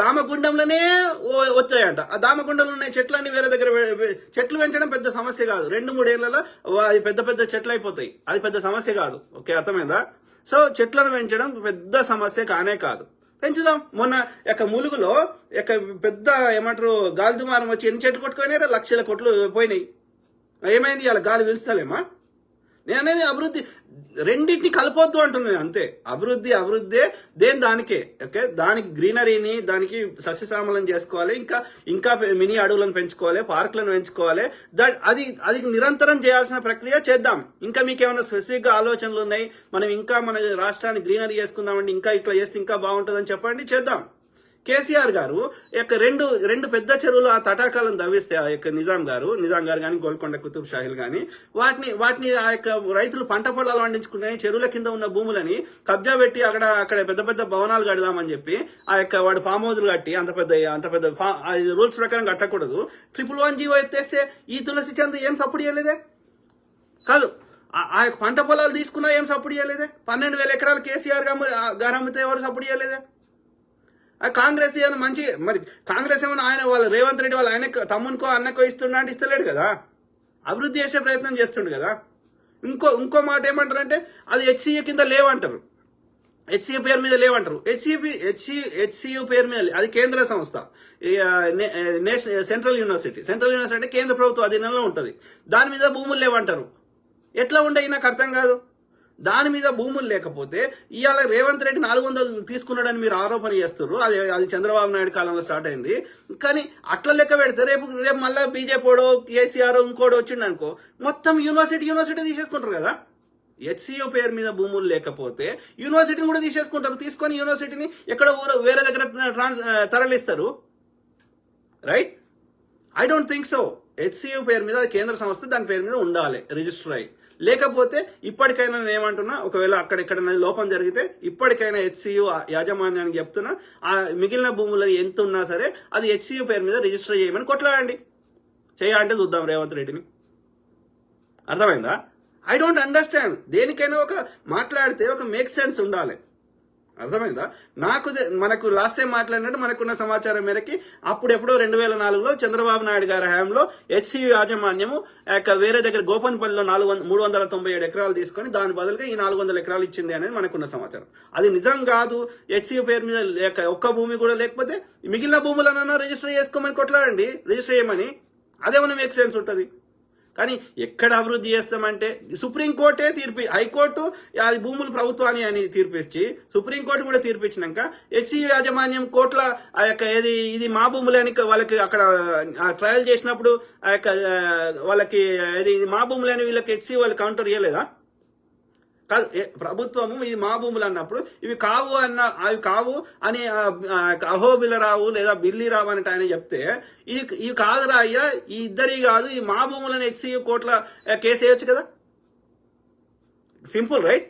దామగుండంలోనే వచ్చాయంట. ఆ దామగుండంలో ఉన్న చెట్లన్నీ వేరే దగ్గర చెట్లు పెంచడం పెద్ద సమస్య కాదు. 2-3 ఏళ్లలో పెద్ద పెద్ద చెట్లు అయిపోతాయి, అది పెద్ద సమస్య కాదు. ఓకే, అర్థమైందా? సో చెట్లను పెంచడం పెద్ద సమస్య కానే కాదు, పెంచుదాం. మొన్న ములుగులో పెద్ద ఏమంటారు గాలి దుమారం వచ్చి ఎన్ని చెట్లు కొట్టుకుపోయినాయి? లక్షల కోట్లు పోయినాయి. ఏమైంది? ఇలా గాలి పిలుస్తలేమా? నేను అనేది అభివృద్ధి రెండింటిని కలపొద్దు అంటున్నాను, అంతే. అభివృద్ధే దేని దానికే. ఓకే, దానికి గ్రీనరీని, దానికి సస్యశ్యామలం చేసుకోవాలి, ఇంకా మినీ అడవులను పెంచుకోవాలి, పార్కులను పెంచుకోవాలి. అది నిరంతరం చేయాల్సిన ప్రక్రియ చేద్దాం. ఇంకా మీకు ఏమైనా స్పెసిఫిక్ గా ఆలోచనలు ఉన్నాయి, మనం ఇంకా మన రాష్ట్రాన్ని గ్రీనరీ చేసుకుందామండి, ఇంకా ఇట్లా చేస్తే ఇంకా బాగుంటుందని చెప్పండి, చేద్దాం. కేసీఆర్ గారు రెండు పెద్ద చెరువులు ఆ తటాకాలను దవ్విస్తే నిజాం గారు కానీ గోల్కొండ కుతుబ్ షాహిల్ కానీ వాటిని ఆ రైతులు పంట పొలాలు పండించుకునే చెరువుల కింద ఉన్న భూములని కబ్జా పెట్టి అక్కడ పెద్ద పెద్ద భవనాలు కడదామని చెప్పి వాడు ఫామ్ హౌస్లు కట్టి అంత పెద్ద రూల్స్ ప్రకారం కట్టకూడదు. 111 జీవో ఎత్తేస్తే ఈ తులసి చంద్ ఏం సపోర్ట్ చేయలేదే? కాదు, ఆ పంట పొలాలు తీసుకున్నా ఏం సపోర్ట్ చేయలేదే? 12,000 ఎకరాలు కేసీఆర్ గారు అమ్మితే ఎవరు సపోర్ట్ చేయలేదే? కాంగ్రెస్ ఏమైనా మంచి, మరి కాంగ్రెస్ ఏమైనా వాళ్ళ రేవంత్ రెడ్డి ఆయన తమ్మునికో అన్నకో ఇస్తున్నా అంటే ఇస్తలేడు కదా, అభివృద్ధి చేసే ప్రయత్నం చేస్తుండు కదా. ఇంకో మాట ఏమంటారంటే అది హెచ్సియు కింద లేవంటారు, హెచ్సియు పేరు మీద లేవంటారు. హెచ్సియు పేరు మీద, అది కేంద్ర సంస్థ, సెంట్రల్ యూనివర్సిటీ అంటే కేంద్ర ప్రభుత్వం అధీనంలో ఉంటుంది, దాని మీద భూములు లేవంటారు. ఎట్లా ఉండే నాకు అర్థం కాదు. దాని మీద భూములు లేకపోతే ఇవాళ రేవంత్ రెడ్డి 400 తీసుకున్నాడని మీరు ఆరోపణ చేస్తున్నారు. అది చంద్రబాబు నాయుడు కాలంలో స్టార్ట్ అయింది. కానీ అట్లా లెక్క పెడితే రేపు మళ్ళీ బీజేపీడో కేసీఆర్ ఇంకోటి వచ్చిండు అనుకో, మొత్తం యూనివర్సిటీ తీసేసుకుంటారు కదా. హెచ్సియు పేరు మీద భూములు లేకపోతే యూనివర్సిటీని కూడా తీసేసుకుంటారు. తీసుకొని యూనివర్సిటీని ఎక్కడ వేరే దగ్గర తరలిస్తారు. Right? I don't think so. HCU పేరు మీద కేంద్ర సంస్థ దాని పేరు మీద ఉండాలి రిజిస్టర్ అయ్యి. లేకపోతే ఇప్పటికైనా నేను ఏమంటున్నా, ఒకవేళ అక్కడెక్కడ లోపం జరిగితే ఇప్పటికైనా హెచ్సియు యాజమాన్యానికి చెప్తున్నా, ఆ మిగిలిన భూములు ఎంత ఉన్నా సరే అది హెచ్సియు పేరు మీద రిజిస్టర్ చేయమని కొట్లాడండి. చేయాలంటే చూద్దాం రేవంత్ రెడ్డిని. అర్థమైందా? I don't understand. దేనికైనా ఒక మాట్లాడితే ఒక మేక్ సెన్స్ ఉండాలి. అర్థమైందా? మనకు లాస్ట్ టైం మాట్లాడినట్టు మనకున్న సమాచారం మేరకి అప్పుడెప్పుడో 2004లో చంద్రబాబు నాయుడు గారి హయాంలో హెచ్సియు యాజమాన్యము వేరే దగ్గర గోపన్పల్లిలో 397 ఎకరాలు తీసుకొని దాని బదులుగా ఈ 400 ఎకరాలు ఇచ్చింది అనేది మనకున్న సమాచారం. అది నిజం కాదు. హెచ్సియు పేరు మీద ఒక్క భూమి కూడా లేకపోతే మిగిలిన భూములనన్నా రిజిస్టర్ చేసుకోమని కొట్లాడండి, రిజిస్టర్ చేయమని. అదేమన్నా మేక్ సెన్స్ ఉంటుంది. కానీ ఎక్కడ అభివృద్ధి చేస్తామంటే సుప్రీంకోర్టే హైకోర్టు అది భూములు ప్రభుత్వాన్ని అని తీర్పిచ్చి సుప్రీంకోర్టు కూడా తీర్పిచ్చినాక హెచ్సియు యాజమాన్యం కోట్ల ఆ యొక్క ఇది మా భూములే అని వాళ్ళకి అక్కడ ట్రయల్ చేసినప్పుడు ఆ యొక్క వాళ్ళకి ఇది మా భూములే అని వీళ్ళకి హెచ్సియు వాళ్ళు కౌంటర్ ఇవ్వలేదా? కాదు, ప్రభుత్వము ఇది మా భూములు అన్నప్పుడు అవి కావు అని అహోబిలరావు లేదా బిల్లీరావు అని ఆయన చెప్తే ఇవి కాదురా అయ్యా, ఈ ఇద్దరి కాదు, ఈ మా భూములని హెచ్సియు కోట్ల కేసు వేయొచ్చు కదా. Simple, right?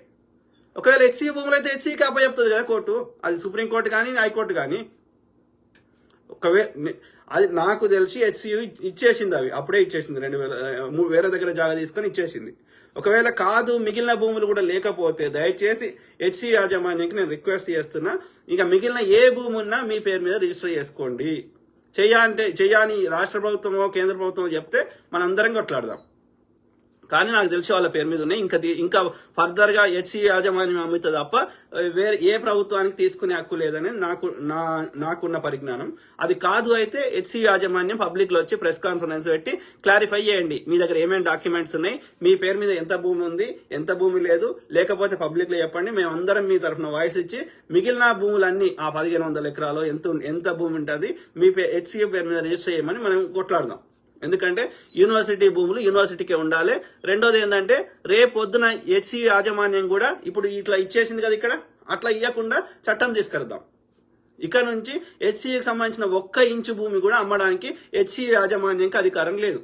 ఒకవేళ హెచ్సియు భూములు అయితే హెచ్సియుకి అప్పచెప్తుంది కదా కోర్టు, అది సుప్రీంకోర్టు కానీ హైకోర్టు కానీ. అది నాకు తెలిసి హెచ్సియు ఇచ్చేసింది, అవి అప్పుడే ఇచ్చేసింది. 2000 వేరే దగ్గర జాగా తీసుకొని ఇచ్చేసింది. ఒకవేళ కాదు మిగిలిన భూములు కూడా లేకపోతే దయచేసి హెచ్సియు యాజమాన్యానికి నేను రిక్వెస్ట్ చేస్తున్నా, ఇక మిగిలిన ఏ భూమి ఉన్నా మీ పేరు మీద రిజిస్టర్ చేసుకోండి. చెయ్యాని రాష్ట్ర ప్రభుత్వమో కేంద్ర ప్రభుత్వమో చెప్తే మనందరం కొట్లాడదాం. కానీ నాకు తెలిసి వాళ్ళ పేరు మీద ఉన్నాయి. ఇంకా ఫర్దర్ గా హెచ్సియు యాజమాన్యం అమ్ముతుంది తప్ప వేరే ఏ ప్రభుత్వానికి తీసుకునే హక్కు లేదని నాకున్న పరిజ్ఞానం. అది కాదు అయితే హెచ్సియు యాజమాన్యం పబ్లిక్ లో వచ్చి ప్రెస్ కాన్ఫరెన్స్ పెట్టి క్లారిఫై చేయండి, మీ దగ్గర ఏమేమి డాక్యుమెంట్స్ ఉన్నాయి, మీ పేరు మీద ఎంత భూమి ఉంది, ఎంత భూమి లేదు, లేకపోతే పబ్లిక్ లో చెప్పండి. మేమందరం మీ తరఫున వాయిస్ ఇచ్చి మిగిలిన భూములన్నీ ఆ 1500 ఎకరాలు ఎంత భూమి ఉంటుంది మీ హెచ్సియు పేరు మీద రిజిస్టర్ చేయమని మనం కొట్లాడదాం. ఎందుకంటే యూనివర్సిటీ భూములు యూనివర్సిటీకే ఉండాలి. రెండోది ఏంటంటే రేపు పొద్దున హెచ్సియు యాజమాన్యం కూడా ఇప్పుడు ఇట్లా ఇచ్చేసింది కదా, ఇక్కడ అట్లా ఇవ్వకుండా చట్టం తీసుకెళ్దాం. ఇక నుంచి హెచ్సియుకి సంబంధించిన 1 ఇంచు భూమి కూడా అమ్మడానికి హెచ్సియు యాజమాన్యానికి అధికారం లేదు.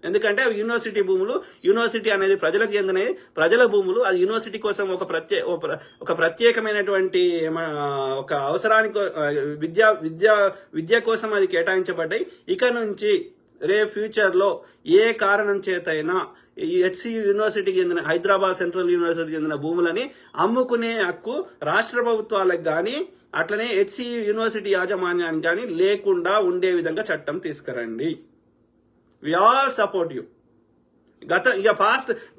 ఎందుకంటే అవి యూనివర్సిటీ భూములు. యూనివర్సిటీ అనేది ప్రజలకు చెందినవి, ప్రజల భూములు. అది యూనివర్సిటీ కోసం ఒక ప్రత్యేకమైనటువంటి ఒక అవసరానికి విద్య కోసం అది కేటాయించబడ్డాయి. ఇక నుంచి రేపు ఫ్యూచర్ లో ఏ కారణం చేతైనా ఈ హెచ్సియు యూనివర్సిటీకి చెందిన హైదరాబాద్ సెంట్రల్ యూనివర్సిటీకి చెందిన భూములని అమ్ముకునే హక్కు రాష్ట్ర ప్రభుత్వాలకు కానీ అట్లనే హెచ్సియు యూనివర్సిటీ యాజమాన్యానికి కానీ లేకుండా ఉండే విధంగా చట్టం తీసుకురండి. We all support you.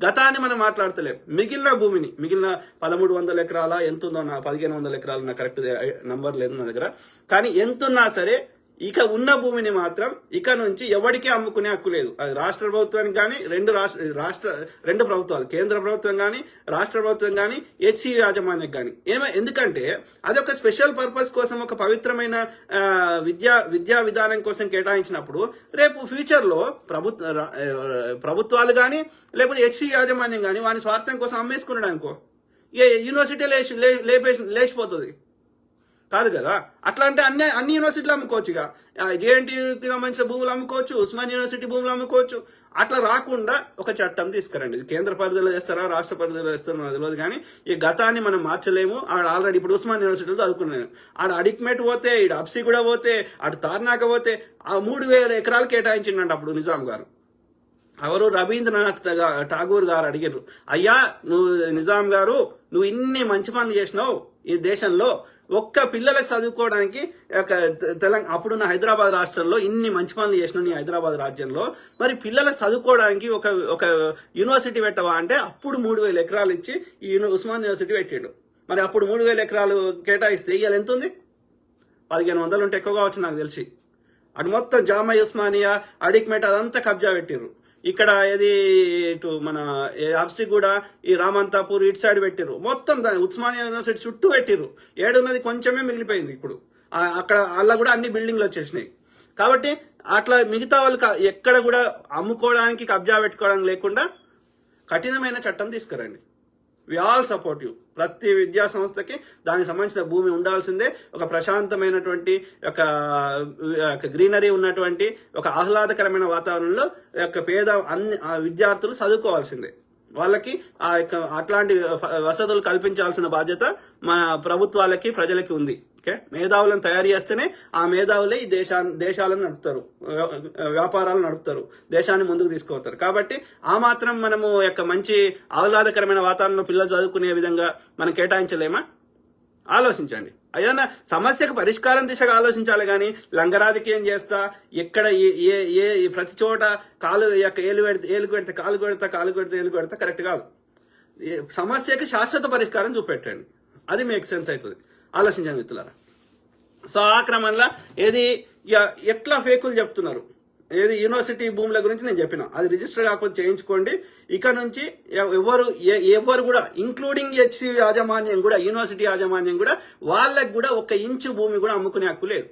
గతాన్ని మనం మాట్లాడతలేం. మిగిలిన భూమిని, మిగిలిన 1300 ఎకరాల ఎంత ఉందో, 1500 ఎకరాలు నా కరెక్ట్ నంబర్ లేదు నా దగ్గర, కానీ ఎంతున్నా సరే ఇక ఉన్న భూమిని మాత్రం ఇక నుంచి ఎవరికీ అమ్ముకునే హక్కు లేదు. అది రాష్ట్ర ప్రభుత్వానికి కానీ రెండు ప్రభుత్వాలు, కేంద్ర ప్రభుత్వం కానీ రాష్ట్ర ప్రభుత్వం కానీ హెచ్సియు యాజమాన్యం కానీ ఎందుకంటే అది ఒక స్పెషల్ పర్పస్ కోసం, ఒక పవిత్రమైన విద్యా విధానం కోసం కేటాయించినప్పుడు రేపు ఫ్యూచర్ లో ప్రభుత్వాలు కానీ లేకపోతే హెచ్సియు యాజమాన్యం కానీ వాని స్వార్థం కోసం అమ్మేసుకున్నాడు అనుకో, యూనివర్సిటీ లేచిపోతుంది. కాదు కదా. అట్లా అంటే అన్ని యూనివర్సిటీలు అమ్ముకోవచ్చుగా. జేఎన్టీయూకి సంబంధించిన భూములు అమ్ముకోవచ్చు, ఉస్మాన్ యూనివర్సిటీ భూములు అమ్ముకోవచ్చు. అట్లా రాకుండా ఒక చట్టం తీసుకురండి. ఇది కేంద్ర పరిధిలో చేస్తారా రాష్ట్ర పరిధిలో చేస్తారో నాకు తెలియదు, కానీ ఈ గతాన్ని మనం మార్చలేము. ఆల్రెడీ ఇప్పుడు ఉస్మాన్ యూనివర్సిటీలో చదువుకున్నాను. ఆడ అడిక్మెట్ పోతే, ఈడ అప్సీ కూడా పోతే, అటు తార్నాక పోతే ఆ 3000 ఎకరాలు కేటాయించిండంట అప్పుడు నిజాం గారు. ఎవరు రవీంద్రనాథ్ ఠాగూర్ గారు అడిగారు, అయ్యా నిజాం గారు నువ్వు ఇన్ని మంచి పనులు చేసినావు ఈ దేశంలో, ఒక్క పిల్లలకు చదువుకోవడానికి అప్పుడున్న హైదరాబాద్ రాష్ట్రంలో ఇన్ని మంచి పనులు చేసిన నీ హైదరాబాద్ రాజ్యంలో, మరి పిల్లలకు చదువుకోవడానికి ఒక యూనివర్సిటీ పెట్టవా అంటే అప్పుడు 3000 ఎకరాలు ఇచ్చి ఈ ఉస్మాన్ యూనివర్సిటీ పెట్టాడు. మరి అప్పుడు 3000 ఎకరాలు కేటాయిస్తే ఇవాళ ఎంత ఉంది? 1500 ఉంటే ఎక్కువ కావచ్చు నాకు తెలిసి. అటు మొత్తం జామా ఉస్మానియా అడిక్మెట్ అదంతా కబ్జా పెట్టిర్రు. ఇక్కడ ఏది ఇటు మన హబ్సిగూడ, ఈ రామంతాపూర్ ఇటు సైడ్ పెట్టిరు, మొత్తం దాని ఉస్మానియా యూనివర్సిటీ చుట్టూ పెట్టిరు. ఏడున్నది కొంచెమే మిగిలిపోయింది. ఇప్పుడు అక్కడ అలా కూడా అన్ని బిల్డింగ్లు వచ్చేసినాయి. కాబట్టి అట్లా మిగతా వాళ్ళు ఎక్కడ కూడా అమ్ముకోవడానికి, కబ్జా పెట్టుకోవడానికి లేకుండా కఠినమైన చట్టం తీసుకురండి. We all support you. ప్రతి విద్యా సంస్థకి దానికి సంబంధించిన భూమి ఉండాల్సిందే. ఒక ప్రశాంతమైనటువంటి ఒక గ్రీనరీ ఉన్నటువంటి ఒక ఆహ్లాదకరమైన వాతావరణంలో పేద అన్ని విద్యార్థులు చదువుకోవాల్సిందే. వాళ్ళకి అట్లాంటి వసతులు కల్పించాల్సిన బాధ్యత మన ప్రభుత్వాలకి, ప్రజలకి ఉంది. ఓకే, మేధావులను తయారు చేస్తేనే ఆ మేధావులే ఈ దేశాలను నడుపుతారు, వ్యాపారాలు నడుపుతారు, దేశాన్ని ముందుకు తీసుకుపోతారు. కాబట్టి ఆ మాత్రం మనము మంచి ఆహ్లాదకరమైన వాతావరణంలో పిల్లలు చదువుకునే విధంగా మనం కేటాయించలేమా? ఆలోచించండి. ఏదైనా సమస్యకు పరిష్కారం దిశగా ఆలోచించాలి కానీ లంగరాజకీయం చేస్తా ఎక్కడ ఏ ప్రతి చోట ఏలు పెడితే కాలు పెడితే కరెక్ట్ కాదు. సమస్యకి శాశ్వత పరిష్కారం చూపెట్టండి. అది మేక్ సెన్స్ అవుతుంది. ఆలోచించండి మిత్రులారా. సో ఆ క్రమంలో ఏది ఎట్లా ఫేకులు చెప్తున్నారు, ఏది యూనివర్సిటీ భూముల గురించి నేను చెప్పిన, అది రిజిస్టర్ కాకపోతే చేయించుకోండి. ఇక నుంచి ఎవరు కూడా ఇంక్లూడింగ్ హెచ్సి యాజమాన్యం కూడా, యూనివర్సిటీ యాజమాన్యం కూడా, వాళ్ళకి కూడా 1 ఇంచు భూమి కూడా అమ్ముకునే హక్కు లేదు.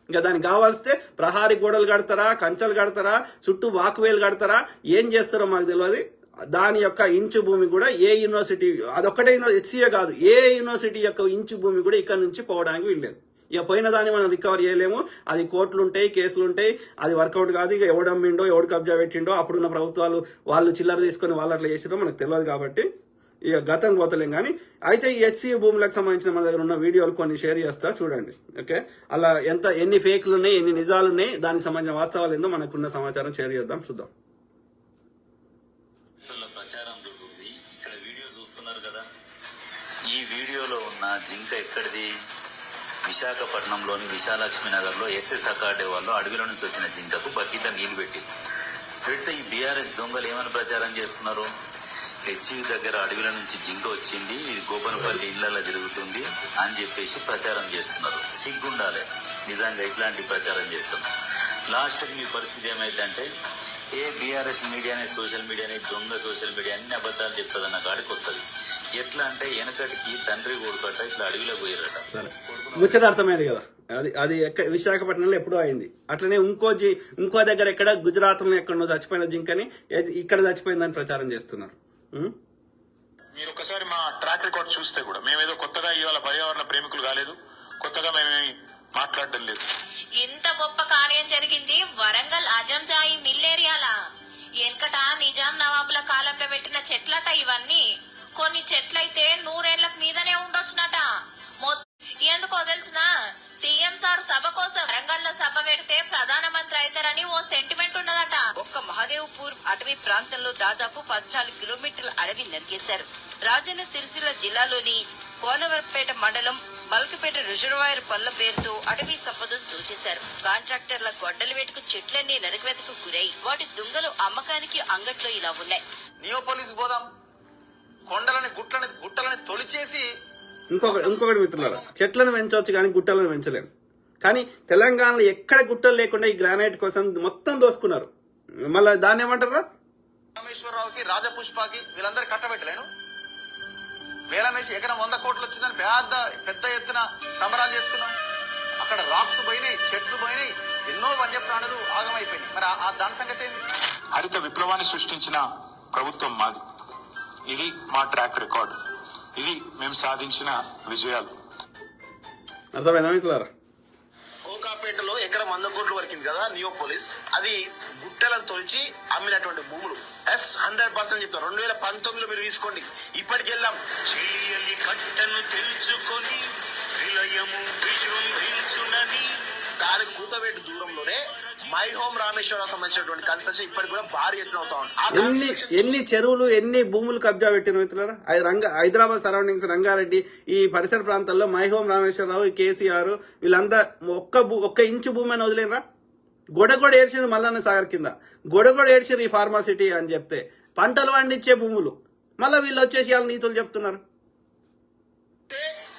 ఇంకా దానికి కావాల్స్తే ప్రహారీ గోడలు కడతారా, కంచెలు కడతారా, చుట్టూ వాకువేలు కడతారా, ఏం చేస్తారో మాకు తెలియదు. దాని యొక్క ఇంచు భూమి కూడా ఏ యూనివర్సిటీ, అదొక్కటే హెచ్సిఏ కాదు, ఏ యూనివర్సిటీ యొక్క ఇంచు భూమి కూడా ఇక్కడ నుంచి పోవడానికి వీల్లేదు. ఇక పోయిన దాన్ని మనం రికవర్ చేయలేము. అది కోర్టులు ఉంటాయి, కేసులు ఉంటాయి, అది వర్కౌట్ కాదు. ఇక ఎవడు అమ్మిండో, ఎవడు కబ్జా పెట్టిండో, అప్పుడున్న ప్రభుత్వాలు వాళ్ళు చిల్లర తీసుకొని వాళ్ళు అట్లా చేసిరో మనకు తెలియదు. కాబట్టి ఇక గతం పోతలేం. కానీ అయితే ఈ హెచ్సిఏ భూములకు సంబంధించిన మన దగ్గర ఉన్న వీడియోలు కొన్ని షేర్ చేస్తా, చూడండి. ఓకే, అలా ఎన్ని ఫేక్లు ఉన్నాయి, ఎన్ని నిజాలు ఉన్నాయి, దానికి సంబంధించిన వాస్తవాలు ఏందో మనకున్న సమాచారం షేర్ చేద్దాం, చూద్దాం. ప్రచారం దొరుకుతుంది. ఇక్కడ వీడియో చూస్తున్నారు కదా, ఈ వీడియోలో ఉన్న జింక ఎక్కడిది? విశాఖపట్నంలోని విశాలక్ష్మి నగర్ లో ఎస్ఎస్ అకార్డే వాళ్ళు అడవిలో నుంచి వచ్చిన జింకకు బకెట్ల నీళ్లు పెడితే ఈ బీఆర్ఎస్ దొంగలు ఏమని ప్రచారం చేస్తున్నారు? హెచ్సియు దగ్గర అడవిల నుంచి జింక వచ్చింది, గోపనపల్లి ఇళ్లలో జరుగుతుంది అని చెప్పేసి ప్రచారం చేస్తున్నారు. సిగ్గుండాలి నిజంగా ఇట్లాంటి ప్రచారం చేస్తున్నారు. లాస్ట్కి మీ పరిస్థితి ఏమైందంటే ఏ బీఆర్ఎస్ మీడియానే, సోషల్ మీడియానే, దొంగ సోషల్ మీడియా అన్ని అబద్ధాలు చెప్తుందన్న కాడికి వస్తుంది. ఎట్లా అంటే వెనకటికి తండ్రి కొడుకట ఇట్లా అడవిలో పోయారట. ముచ్చట అర్థమైంది కదా. అది విశాఖపట్నంలో ఎప్పుడో అయింది. అట్లనే ఇంకో దగ్గర ఎక్కడ గుజరాత్ లో ఎక్కడో చచ్చిపోయిన జింకని ఇక్కడ చచ్చిపోయిందని ప్రచారం చేస్తున్నారు. మీరు ఒకసారి మా ట్రాక్ రికార్డ్ చూస్తే కూడా మేమేదో కొత్తగా ఇవాళ పర్యావరణ ప్రేమికులు కాలేదు, కొత్తగా మేమేమి మాట్లాడడం లేదు. ఇంత గొప్ప కార్యం జరిగింది వరంగల్ అజంజాయి మిల్ ఏరియాలా. వెనకట నిజాం నవాబుల కాలంలో పెట్టిన చెట్లట ఇవన్నీ. కొన్ని చెట్లయితే 100 ఏళ్లకు మీదనే ఉండొచ్చునట. ఎందుకో తెలుసునా, సీఎం సార్ సభ కోసం వరంగల్లో సభ పెడితే ప్రధానమంత్రి అవుతారని ఓ సెంటిమెంట్ ఉన్నదట. ఒక్క మహదేవ్పూర్ అటవీ ప్రాంతంలో దాదాపు 14 కిలోమీటర్ల అడవి నరికేశారు. రాజన్న సిరిసిల్ల జిల్లాలోని కోనవరపేట మండలం బల్కపేట రిజర్వాయర్ పనుల పేరుతో అటవీ సంపదను దోచేశారు. కాంట్రాక్టర్ల గొడ్డలి వేటుకు చెట్లన్నీ నరికివేతకు గురై వాటి దుంగలు అమ్మకానికి అంగట్లో ఇలా ఉన్నాయి. నియోపోలిస్ పోదాం, కొండలని గుట్టలని తొలిచేసి. ఇంకొకటి మిత్రులారా, చెట్లను పెంచవచ్చు కానీ గుట్టలను పెంచలేము. కానీ తెలంగాణలో ఎక్కడ గుట్టలు లేకుండా ఈ గ్రానైట్ కోసం మొత్తం దోసుకున్నారు. మళ్ళీ దాన్ని ఏమంటారా? రామేశ్వరరావుకి, రాజపుష్పకి వీళ్ళందరూ కట్టబెట్టలేను. వేలమేసి ఎకరం 100 కోట్లు వచ్చిందని పెద్ద ఎత్తున సంబరాలు చేసుకున్నాం. అక్కడ రాక్స్ పోయినాయి, చెట్లు పోయినాయి, ఎన్నో వన్యప్రాణులు ఆగమైపోయినాయి. మరి దాని సంగతి ఏంది? హరిత విప్లవాన్ని సృష్టించిన ప్రభుత్వం మాది. ఇది మా ట్రాక్ రికార్డ్, ఇది మేము సాధించిన విజయాలు. అర్థమైందా మిత్రులారా? కోకాపేటలో ఎకరం 100 కోట్లు వరకింది కదా నియోపోలిస్. అది గుట్టలను తొలిచి అమ్మినటువంటి భూములు. 100% చెప్తారు. 2019లో మీరు తీసుకోండి. ఇప్పటికెళ్ళాం చెయ్యలి కట్టను తెలుసుకొని విలయము విజృంభించునని దానికి కూతవేటు దూరంలోనే మై హోమ్ రామేశ్వరం సంబంధించినటువంటి కన్స్ట్రక్షన్ ఇప్పటికి కూడా భారీ ఎత్తున అవుతా ఉంది. ఎన్ని చెరువులు, ఎన్ని భూములు కబ్జా పెట్టిన మిత్రులారా? హైదరాబాద్ సరౌండింగ్స్, రంగారెడ్డి ఈ పరిసర ప్రాంతాల్లో మై హోమ్ రామేశ్వరరావు, కేసీఆర్ వీళ్ళంతా ఒక్క ఇంచు భూమి అని వదిలేరా? గొడగొడ ఏడ్చిరు మల్లన్న సాగర్ కింద, గొడగొడ ఏడ్చిరు ఈ ఫార్మాసిటీ అని చెప్తే పంటలు పండించే భూములు. మళ్ళీ వీళ్ళు వచ్చేసి వాళ్ళ నీతులు చెప్తున్నారు.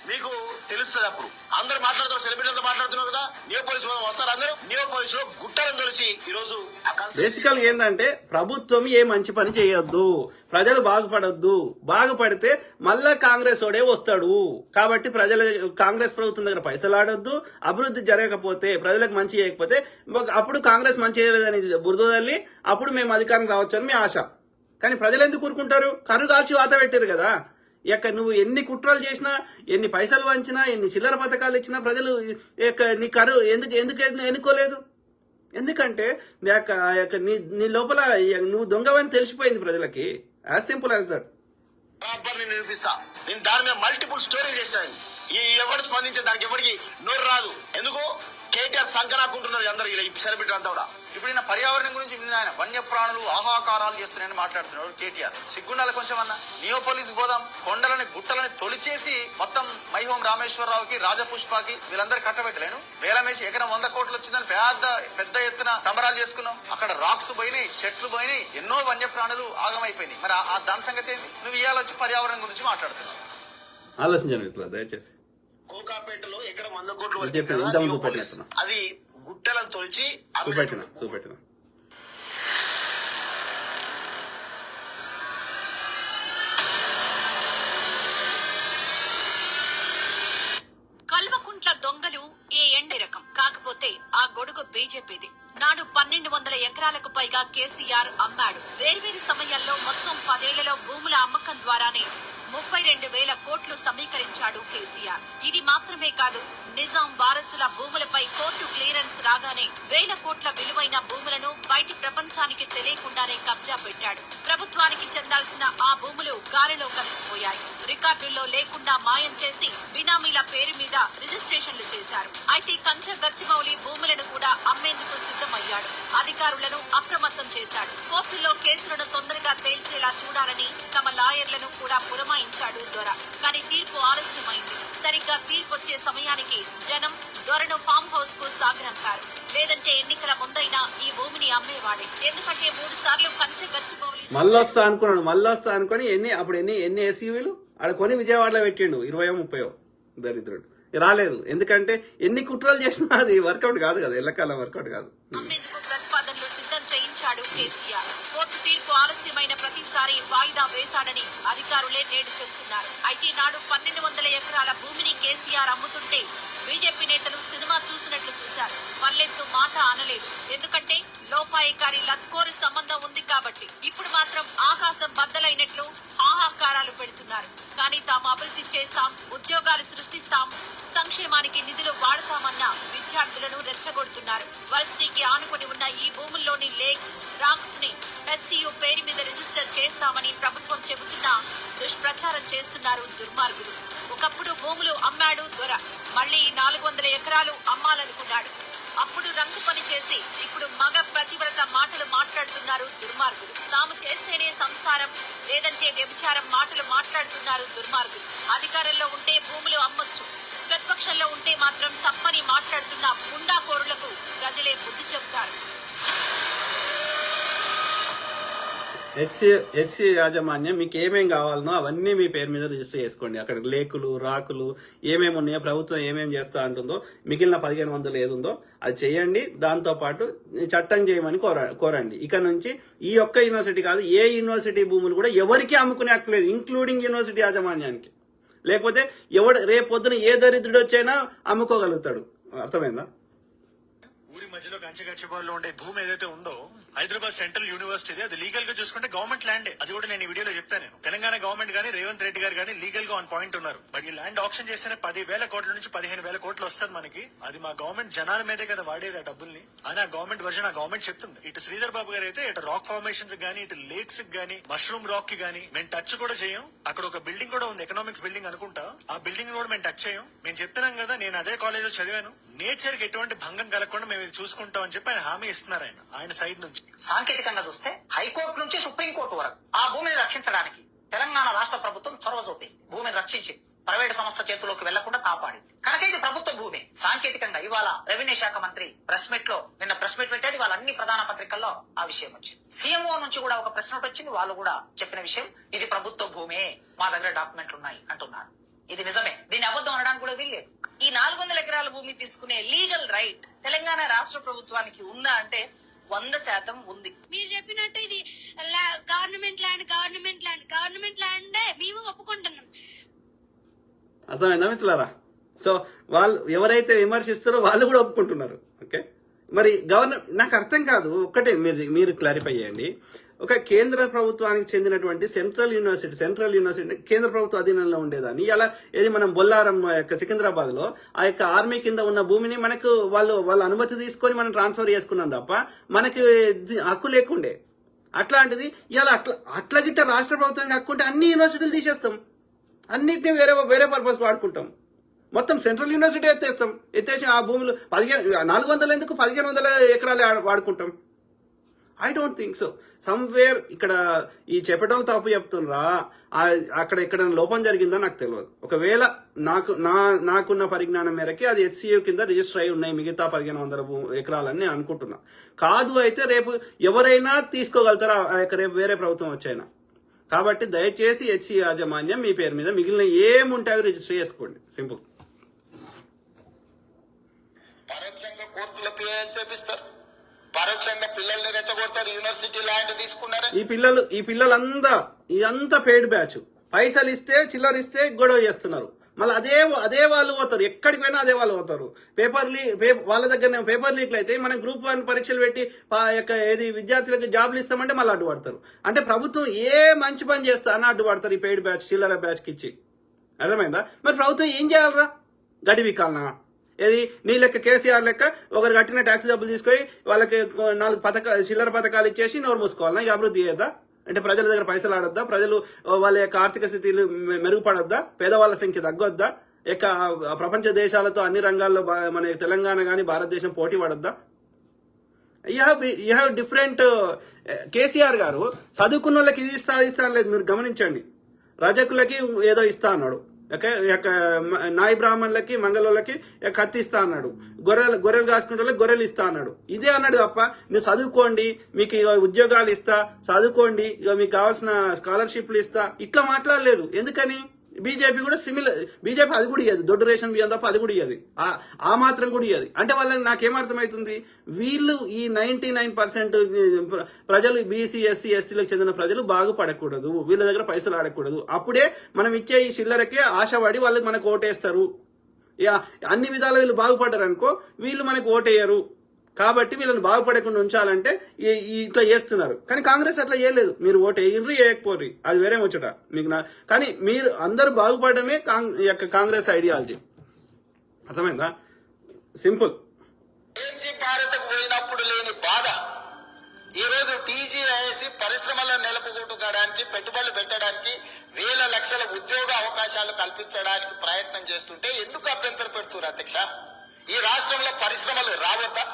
మీకు తెలుస్తుంది. అప్పుడు అందరు మాట్లాడుతున్నారు, సెలబ్రిటీలతో మాట్లాడుతున్నారు కదా. నియో పోలీసు వస్తారు, అందరూ నియో పోలీసులో గుట్టలను తొలిచి ఈ రోజు బేసికల్ ఏంటంటే ప్రభుత్వం ఏ మంచి పని చేయొద్దు, ప్రజలు బాగుపడొద్దు. బాగుపడితే మళ్ళా కాంగ్రెస్ ఓడే వస్తాడు. కాబట్టి ప్రజలు కాంగ్రెస్ ప్రభుత్వం దగ్గర పైసలు ఆడొద్దు. అభివృద్ధి జరగకపోతే, ప్రజలకు మంచి చేయకపోతే అప్పుడు కాంగ్రెస్ మంచి చేయలేదని బురద తల్లి అప్పుడు మేము అధికారం రావచ్చు అని మీ ఆశ. కానీ ప్రజలు ఎందుకు కూరుకుంటారు? కర్రు కాల్చి వాత పెట్టారు కదా. ఇక నువ్వు ఎన్ని కుట్రలు చేసినా, ఎన్ని పైసలు వంచినా, ఎన్ని చిల్లర పథకాలు ఇచ్చినా ప్రజలు నీ కర్రు ఎందుకు ఎన్నుకోలేదు? ఎందుకంటే నీ లోపల నువ్వు దొంగవని తెలిసిపోయింది ప్రజలకి. As simple as that. నేను నిరూపిస్తా. నేను దాని మీద మల్టిపుల్ స్టోరీ చేస్తాను. ఎవరు స్పందించే దానికి ఎవరికి నోరు రాదు. ఎందుకు? కేటీఆర్ సంకనాకుంటున్నారు అందరూ ఈ సెలబ్రిటీ అంతా కూడా. ఇప్పుడు ఈయన పర్యావరణం గురించి ఆయన వన్యప్రాణులు ఆహాకారాలు చేస్తున్నాయని మాట్లాడుతున్నాడు కేటీఆర్. సిగ్గుండాలి కొంచెం అన్న. నియోపోలిస్ పోదాం, కొండలని గుట్టలని తొలిచేసి మొత్తం మైహోం రామేశ్వరరావుకి, రాజపుష్పకి వీళ్ళందరూ కట్టబెట్టలేను. వేలమేసి ఎకరం 100 కోట్లు వచ్చిందని పెద్ద ఎత్తున సంబరాలు చేసుకున్నాం. అక్కడ రాక్స్ పోయినాయి, చెట్లు పోయినాయి, ఎన్నో వన్యప్రాణులు ఆగమైపోయినాయి. మరి ఆ దాని సంగతి ఏంటి? నువ్వు ఇవాళ వచ్చి పర్యావరణం గురించి మాట్లాడుతున్నావు. ఆలోచించండి దయచేసి. కోకాపేటలో ఎకరం 100 కోట్లు అది గుట్టలను తొలిచి చూపెట్టిన కల్వకుంట్ల దొంగలు ఏ ఎండి రకం కాకపోతే ఆ గొడుగు బీజేపీది. నాడు 1200 ఎకరాలకు పైగా కేసీఆర్ అమ్మాడు. వేర్వేరు సమయాల్లో మొత్తం 10 ఏళ్లలో భూముల అమ్మకం ద్వారానే 32,000 కోట్లు సమీకరించాడు కేసీఆర్. ఇది మాత్రమే కాదు, నిజాం వారసుల భూములపై కోర్టు క్లియరెన్స్ రాగానే 1,000 కోట్ల విలువైన భూములను బయటి ప్రపంచానికి తెలియకుండానే కబ్జా పెట్టాడు. ప్రభుత్వానికి చెందాల్సిన ఆ భూములు గాలిలో కలిసిపోయాయి. రికార్డుల్లో లేకుండా మాయం చేసి బినామీల పేరు మీద రిజిస్ట్రేషన్లు చేశారు. అయితే కంచ గచ్చిమౌలి భూములను కూడా అమ్మేందుకు సిద్ధమయ్యాడు. అధికారులను అప్రమత్తం చేశాడు. కోర్టులో కేసులను తొందరగా తేల్చేలా చూడాలని తమ లాయర్లను కూడా పురమాయించాడు దొర. కానీ తీర్పు ఆలస్యమైంది. సరిగ్గా తీర్పు వచ్చే సమయానికి జనం దొరను ఫామ్ హౌస్ కు సాగనంపారు. లేదంటే ఎన్నికల ముందైనా ఈ భూమిని అమ్మేవాడే. ఎందుకంటే 3 సార్లు కంచ గచ్చిమౌలి మళ్ళొస్తా అనుకుని ఎన్ని ఎస్యూవీలు ఆడ కొని విజయవాడలో పెట్టిండు. 20-30 దరిద్రుడు రాలేదు. ఎందుకంటే ఎన్ని కుట్రలు చేసినా అది వర్కౌట్ కాదు కదా, ఎల్లకాలం వర్కౌట్ కాదు. అమ్మేందుకు ప్రతిపాదనలు సిద్ధం చేయించాడు కేసీఆర్. కోర్టు తీర్పు ఆలస్యమైన ప్రతిసారి వాయిదా వేశాడని అధికారులే నేడు చెబుతున్నారు. అయితే నాడు 1200 ఎకరాల భూమిని కేసీఆర్ అమ్ముతుంటే బీజేపీ నేతలు సినిమా చూసినట్లు చూశారు. పల్లెత్తు మాట అనలేదు. ఎందుకంటే లోపాయికారి లత్కోరు సంబంధం ఉంది కాబట్టి. ఇప్పుడు మాత్రం ఆకాశం బద్దలైనట్లు ఆహాకారాలు పెడుతున్నారు. కానీ తాము అభివృద్ధి చేస్తాం, ఉద్యోగాలు సృష్టిస్తాం, సంక్షేమానికి నిధులు వాడతామన్న విద్యార్థులను రెచ్చగొడుతున్నారు. వర్సిటీకి ఆనుకుని ఉన్న ఈ భూముల్లోని లేక్స్, రాక్స్ ని హెచ్సియు పేరు మీద రిజిస్టర్ చేస్తామని ప్రభుత్వం చెబుతున్నా దుష్ప్రచారం చేస్తున్నారు దుర్మార్గులు. ఒకప్పుడు భూములు అమ్మాడు దొర, మళ్లీ 400 ఎకరాలు అమ్మాలనుకున్నాడు. అప్పుడు రంగు పని చేసి ఇప్పుడు మగ ప్రతివ్రత మాటలు మాట్లాడుతున్నారు దుర్మార్గులు. తాము చేస్తేనే సంసారం, లేదంటే వ్యభిచారం మాటలు మాట్లాడుతున్నారు దుర్మార్గులు. అధికారంలో ఉంటే భూములు అమ్మొచ్చు, ప్రతిపక్షంలో ఉంటే మాత్రం తప్పని మాట్లాడుతున్న గుండాకోరులకు ప్రజలే బుద్ధి చెబుతారు. హెచ్సి యాజమాన్యం మీకు ఏమేం కావాలనో అవన్నీ మీ పేరు మీద రిజిస్టర్ చేసుకోండి. అక్కడ లేకులు, రాకులు ఏమేమి ఉన్నాయో, ప్రభుత్వం ఏమేమి చేస్తా అంటుందో, మిగిలిన 1500 ఏదుందో అది చేయండి. దాంతో పాటు చట్టం చేయమని కోరండి. ఇక నుంచి ఈ ఒక్క యూనివర్సిటీ కాదు, ఏ యూనివర్సిటీ భూములు కూడా ఎవరికి అమ్ముకునే హక్కు లేదు, ఇంక్లూడింగ్ యూనివర్సిటీ యాజమాన్యానికి. లేకపోతే రేపు పొద్దున ఏ దరిద్రుడు వచ్చైనా అమ్ముకోగలుగుతాడు. అర్థమైందా? ఊరి మధ్యలో కంచగచ్చిబాల్లో ఉండే భూమి ఏదైతే ఉందో హైదరాబాద్ సెంట్రల్ యూనివర్సిటీ, అది లీగల్ గా చూసుకుంటే గవర్నమెంట్ ల్యాండ్. అది కూడా నేను ఈ వీడియోలో చెప్తాను. నేను తెలంగాణ గవర్నమెంట్ గానీ రేవంత్ రెడ్డి గారు గానీ లీగల్ గా ఆన్ పాయింట్ ఉన్నారు. బట్ ఈ ల్యాండ్ ఆప్షన్ చేస్తేనే 10,000 కోట్ల నుంచి 15,000 కోట్లు వస్తుంది మనకి. అది మా గవర్నమెంట్ జనాల మీదే కదా వాడేది ఆ డబ్బుల్ని అని ఆ గవర్నమెంట్ వర్షన్ ఆ గవర్నమెంట్ చెప్తుంది. ఇటు శ్రీధర్ బాబు గారు అయితే ఇటు రాక్ ఫార్మేషన్స్ గానీ, ఇటు లేక్స్ గానీ, మష్రూమ్ రాక్ కి గానీ మేము టచ్ కూడా చేయం. అక్కడ ఒక బిల్డింగ్ కూడా ఉంది, ఎకనామిక్స్ బిల్డింగ్ అనుకుంటా. ఆ బిల్డింగ్ కూడా మేము టచ్ చేయం. మేము చెప్తున్నాం కదా, నేను అదే కాలేజ్ లో చదివాను. నేచర్ కి ఎటువంటి భంగం కలగకుండా మేము ఇది చూసుకుంటాం అని చెప్పి ఆయన హామీ ఇస్తున్నారు ఆయన సైడ్ నుంచి. సాంకేతికంగా చూస్తే హైకోర్టు నుంచి సుప్రీంకోర్టు వరకు ఆ భూమిని రక్షించడానికి తెలంగాణ రాష్ట్ర ప్రభుత్వం చొరవ చూపింది. భూమిని రక్షించింది, ప్రైవేట్ సంస్థ చేతుల్లోకి వెళ్లకుండా కాపాడింది. కనుక ఇది ప్రభుత్వ భూమి. సాంకేతికంగా ఇవాళ రెవెన్యూ శాఖ మంత్రి నిన్న ప్రెస్ మీట్ పెట్టాడు. ఇవాళ అన్ని ప్రధాన పత్రికల్లో ఆ విషయం వచ్చింది. సీఎంఓ నుంచి కూడా ఒక ప్రెస్ నోట్ వచ్చింది. వాళ్ళు కూడా చెప్పిన విషయం ఇది ప్రభుత్వ భూమే, మా దగ్గర డాక్యుమెంట్లు ఉన్నాయి అంటున్నారు. ఇది నిజమే, దీన్ని అబద్ధం అనడానికి కూడా వీల్లేదు. ఈ 400 ఎకరాల భూమి తీసుకునే లీగల్ రైట్ తెలంగాణ రాష్ట్ర ప్రభుత్వానికి ఉందా అంటే 100% ఉంది. మీరు చెప్పినట్టు ఇది గవర్నమెంట్ ల్యాండ్ మేము ఒప్పుకుంటున్నాం. అర్థమైందా మిత్రులారా? సో వాళ్ళు ఎవరైతే విమర్శిస్తారో వాళ్ళు కూడా ఒప్పుకుంటున్నారు. ఓకే, మరి నాకు అర్థం కాదు. ఒక్కటే మీరు క్లారిఫై చేయండి. ఒక కేంద్ర ప్రభుత్వానికి చెందినటువంటి సెంట్రల్ యూనివర్సిటీ కేంద్ర ప్రభుత్వ అధీనంలో ఉండేదాన్ని ఇలా ఏది మనం బొల్లారం సికింద్రాబాద్ లో ఆ యొక్క ఆర్మీ కింద ఉన్న భూమిని మనకు వాళ్ళ అనుమతి తీసుకొని మనం ట్రాన్స్ఫర్ చేసుకున్నాం తప్ప మనకి హక్కు లేకుండే. అట్లాంటిది ఇలా అట్లా గిట్ట రాష్ట్ర ప్రభుత్వానికి హక్కు ఉంటే అన్ని యూనివర్సిటీలు తీసేస్తాం, అన్నిటిని వేరే పర్పస్ వాడుకుంటాం. మొత్తం సెంట్రల్ యూనివర్సిటీ ఎత్తేసి ఆ భూములు 400 ఎందుకు 1500 ఎకరాలు వాడుకుంటాం. I don't think so. Somewhere ఇక్కడ ఈ చెప్పడం తప్పు చెప్తున్నరా, అక్కడ ఇక్కడ లోపం జరిగిందో నాకు తెలియదు. ఒకవేళ నాకున్న పరిజ్ఞానం మేరకి అది HCU కింద రిజిస్టర్ అయి ఉన్నాయి మిగతా 1500 ఎకరాలని నేను అనుకుంటున్నా. కాదు అయితే రేపు ఎవరైనా తీసుకోగలుగుతారా రేపు వేరే ప్రభుత్వం వచ్చైనా. కాబట్టి దయచేసి HCU యాజమాన్యం మీ పేరు మీద మిగిలిన ఏముంటాయో రిజిస్టర్ చేసుకోండి. సింపుల్. పరోక్షంగా కోర్టుల పిఐఎన్ చేపిస్తారు, పరోక్షంగా పిల్లల్ని రెచ్చగొడతారు. యూనివర్సిటీ ల్యాండ్ తీసుకున్నారు. ఈ పిల్లలంతా పెయిడ్ బ్యాచ్. పైసలు ఇస్తే చిల్లరిస్తే గొడవ చేస్తున్నారు. మళ్ళీ అదే వాళ్ళు పోతారు, ఎక్కడికి పోయినా అదే వాళ్ళు పోతారు. వాళ్ళ దగ్గర పేపర్ లీక్లు అయితే మనం గ్రూప్ 1 పరీక్షలు పెట్టి ఏది విద్యార్థులకు జాబ్లు ఇస్తామంటే మళ్ళీ అడ్డుపడతారు. అంటే ప్రభుత్వం ఏ మంచి పని చేస్తా అని అడ్డుపడతారు ఈ పెయిడ్ బ్యాచ్ చిల్లర బ్యాచ్కి ఇచ్చి. అర్థమైందా? మరి ప్రభుత్వం ఏం చేయాలరా? గడివికాలనా? ఏది నీ లెక్క కేసీఆర్ లెక్క ఒకరు కట్టిన ట్యాక్స్ డబ్బులు తీసుకొని వాళ్ళకి 4 చిల్లర పథకాలు ఇచ్చేసి నోరు మూసుకోవాలన్నా? ఈ అభివృద్ధి చేయొద్దా? అంటే ప్రజల దగ్గర పైసలు ఆడొద్దా? ప్రజలు వాళ్ళ యొక్క ఆర్థిక స్థితిలు మెరుగుపడొద్దా? పేదవాళ్ళ సంఖ్య తగ్గొద్దా? ప్రపంచ దేశాలతో అన్ని రంగాల్లో మన తెలంగాణ కానీ భారతదేశం పోటీ పడొద్దా? You have different. కేసీఆర్ గారు చదువుకున్న వాళ్ళకి ఇది ఇస్తా లేదు, మీరు గమనించండి. రజకులకి ఏదో ఇస్తా అన్నాడు, నాయి బ్రాహ్మణులకి మంగళోళ్ళకి కత్తి ఇస్తా అన్నాడు, గొర్రెలు కాసుకునే వాళ్ళకి గొర్రెలు ఇస్తా అన్నాడు. ఇదే అన్నాడు తప్ప నువ్వు చదువుకోండి, మీకు ఉద్యోగాలు ఇస్తా, చదువుకోండి, మీకు కావాల్సిన స్కాలర్షిప్లు ఇస్తా, ఇట్లా మాట్లాడలేదు. ఎందుకని? బీజేపీ కూడా బీజేపీ అది కూడా ఇయ్యదు, దొడ్డు రేషన్ బియ్యం తప్ప అది కూడా ఇయ్యదు, ఆ మాత్రం కూడా ఇయ్యదు. అంటే వాళ్ళని నాకేమర్థమవుతుంది, వీళ్ళు ఈ 99% ప్రజలు బీసీ ఎస్సీ ఎస్టీలకు చెందిన ప్రజలు బాగుపడకూడదు, వీళ్ళ దగ్గర పైసలు ఆడకూడదు. అప్పుడే మనం ఇచ్చే ఈ చిల్లరకే ఆశపడి వాళ్ళకి మనకు ఓటేస్తారు. అన్ని విధాలు వీళ్ళు బాగుపడ్డారు అనుకో, వీళ్ళు మనకు ఓటేయరు. కాబట్టి వీళ్ళని బాగుపడకుండా ఉంచాలంటే ఇట్లా చేస్తున్నారు. కానీ కాంగ్రెస్ అట్లా చేయలేదు. మీరు ఓటు వేయండి వేయకపోర్రి, అది వేరే ముచ్చట మీకు. కానీ మీరు అందరూ బాగుపడమే కాంగ్రెస్ ఐడియాలజీ. అర్థమైందా? సింపుల్. భారత్కు పోయినప్పుడు లేని బాధ ఈ రోజు TGIS పరిశ్రమలను నెలకొల్పడానికి, పెట్టుబడులు పెట్టడానికి, వేల లక్షల ఉద్యోగ అవకాశాలు కల్పించడానికి ప్రయత్నం చేస్తుంటే ఎందుకు అభ్యంతరం పెడుతున్నారు అధ్యక్ష? ఈ రాష్ట్రంలో పరిశ్రమలు రావద్దా?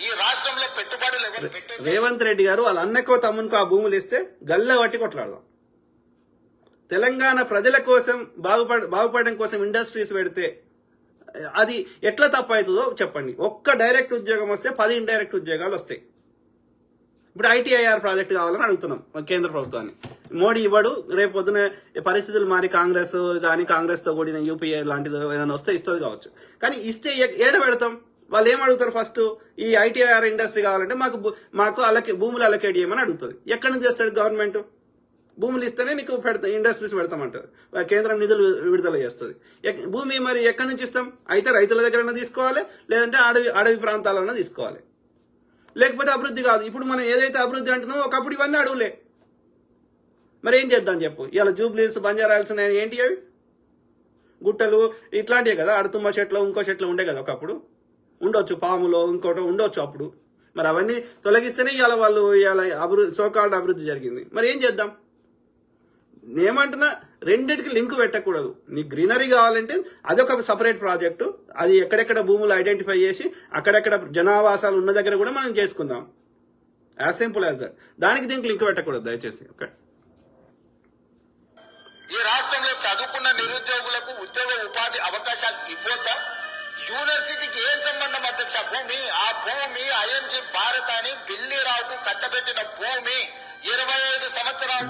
ఈ రాష్ట్రంలో పెట్టుబడులు ఎవరు పెట్టారు? రేవంత్ రెడ్డి గారు వాళ్ళ అన్నకో తమ్మునికో ఆ భూములు ఇస్తే గల్ల పట్టి కొట్లాడదాం. తెలంగాణ ప్రజల కోసం బాగుపడడం కోసం ఇండస్ట్రీస్ పెడితే అది ఎట్లా తప్పవుతుందో చెప్పండి. ఒక్క డైరెక్ట్ ఉద్యోగం వస్తే 10 ఇండైరెక్ట్ ఉద్యోగాలు వస్తాయి. ఇప్పుడు ITIR ప్రాజెక్ట్ కావాలని అడుగుతున్నాం కేంద్ర ప్రభుత్వాన్ని. మోడీ ఇవ్వడు, రేపు పొద్దున పరిస్థితులు మారి కాంగ్రెస్ తో కూడిన UPA లాంటిది ఏదైనా వస్తే ఇస్తుంది కావచ్చు. కానీ ఇస్తే ఏడ పెడతాం? వాళ్ళు ఏం అడుగుతారు? ఫస్ట్ ఈ ITIR ఇండస్ట్రీ కావాలంటే మాకు భూములు అలకేట్ చేయమని అడుగుతుంది. ఎక్కడి నుంచి చేస్తాడు గవర్నమెంట్? భూములు ఇస్తేనే నీకు ఇండస్ట్రీస్ పెడతామంటది, కేంద్రం నిధులు విడుదల చేస్తుంది. భూమి మరి ఎక్కడి నుంచి ఇస్తాం? అయితే రైతుల దగ్గర తీసుకోవాలి, లేదంటే అడవి ప్రాంతాలన్నా తీసుకోవాలి, లేకపోతే అభివృద్ధి కాదు. ఇప్పుడు మనం ఏదైతే అభివృద్ధి అంటున్నామో ఒకప్పుడు ఇవన్నీ అడుగులే. మరి ఏం చేద్దాం చెప్పు? ఇలా జూబ్లీస్, బంజారాల్స్ ఏంటి అవి? గుట్టలు ఇట్లాంటివి కదా, అడుతుమ్మ చెట్లు ఇంకో చెట్లు ఉండే కదా ఒకప్పుడు. ఉండొచ్చు పాములో ఇంకోటో ఉండొచ్చు అప్పుడు. మరి అవన్నీ తొలగిస్తేనే ఇవాళ సోకాల్డ్ అభివృద్ధి జరిగింది. మరి ఏం చేద్దాం? నేమంటున్నా, రెండిటికి లింక్ పెట్టకూడదు. నీ గ్రీనరీ కావాలంటే అదొక సపరేట్ ప్రాజెక్టు, అది ఎక్కడెక్కడ భూములు ఐడెంటిఫై చేసి అక్కడెక్కడ జనావాసాలు ఉన్న దగ్గర కూడా మనం చేసుకుందాం. As simple as that. దానికి దీనికి లింక్ పెట్టకూడదు దయచేసి. ఓకే. ఈ రాష్ట్రంలో చదువుకున్న నిరుద్యోగులకు ఉద్యోగ ఉపాధి అవకాశాలు ఇవ్వద్దా? యూనివర్సిటీకి ఏం సంబంధం అధ్యక్ష? ఆ భూమి IMG భారత్ అని బిల్లీరావుకు కట్టబెట్టిన భూమి 25 సంవత్సరాలు.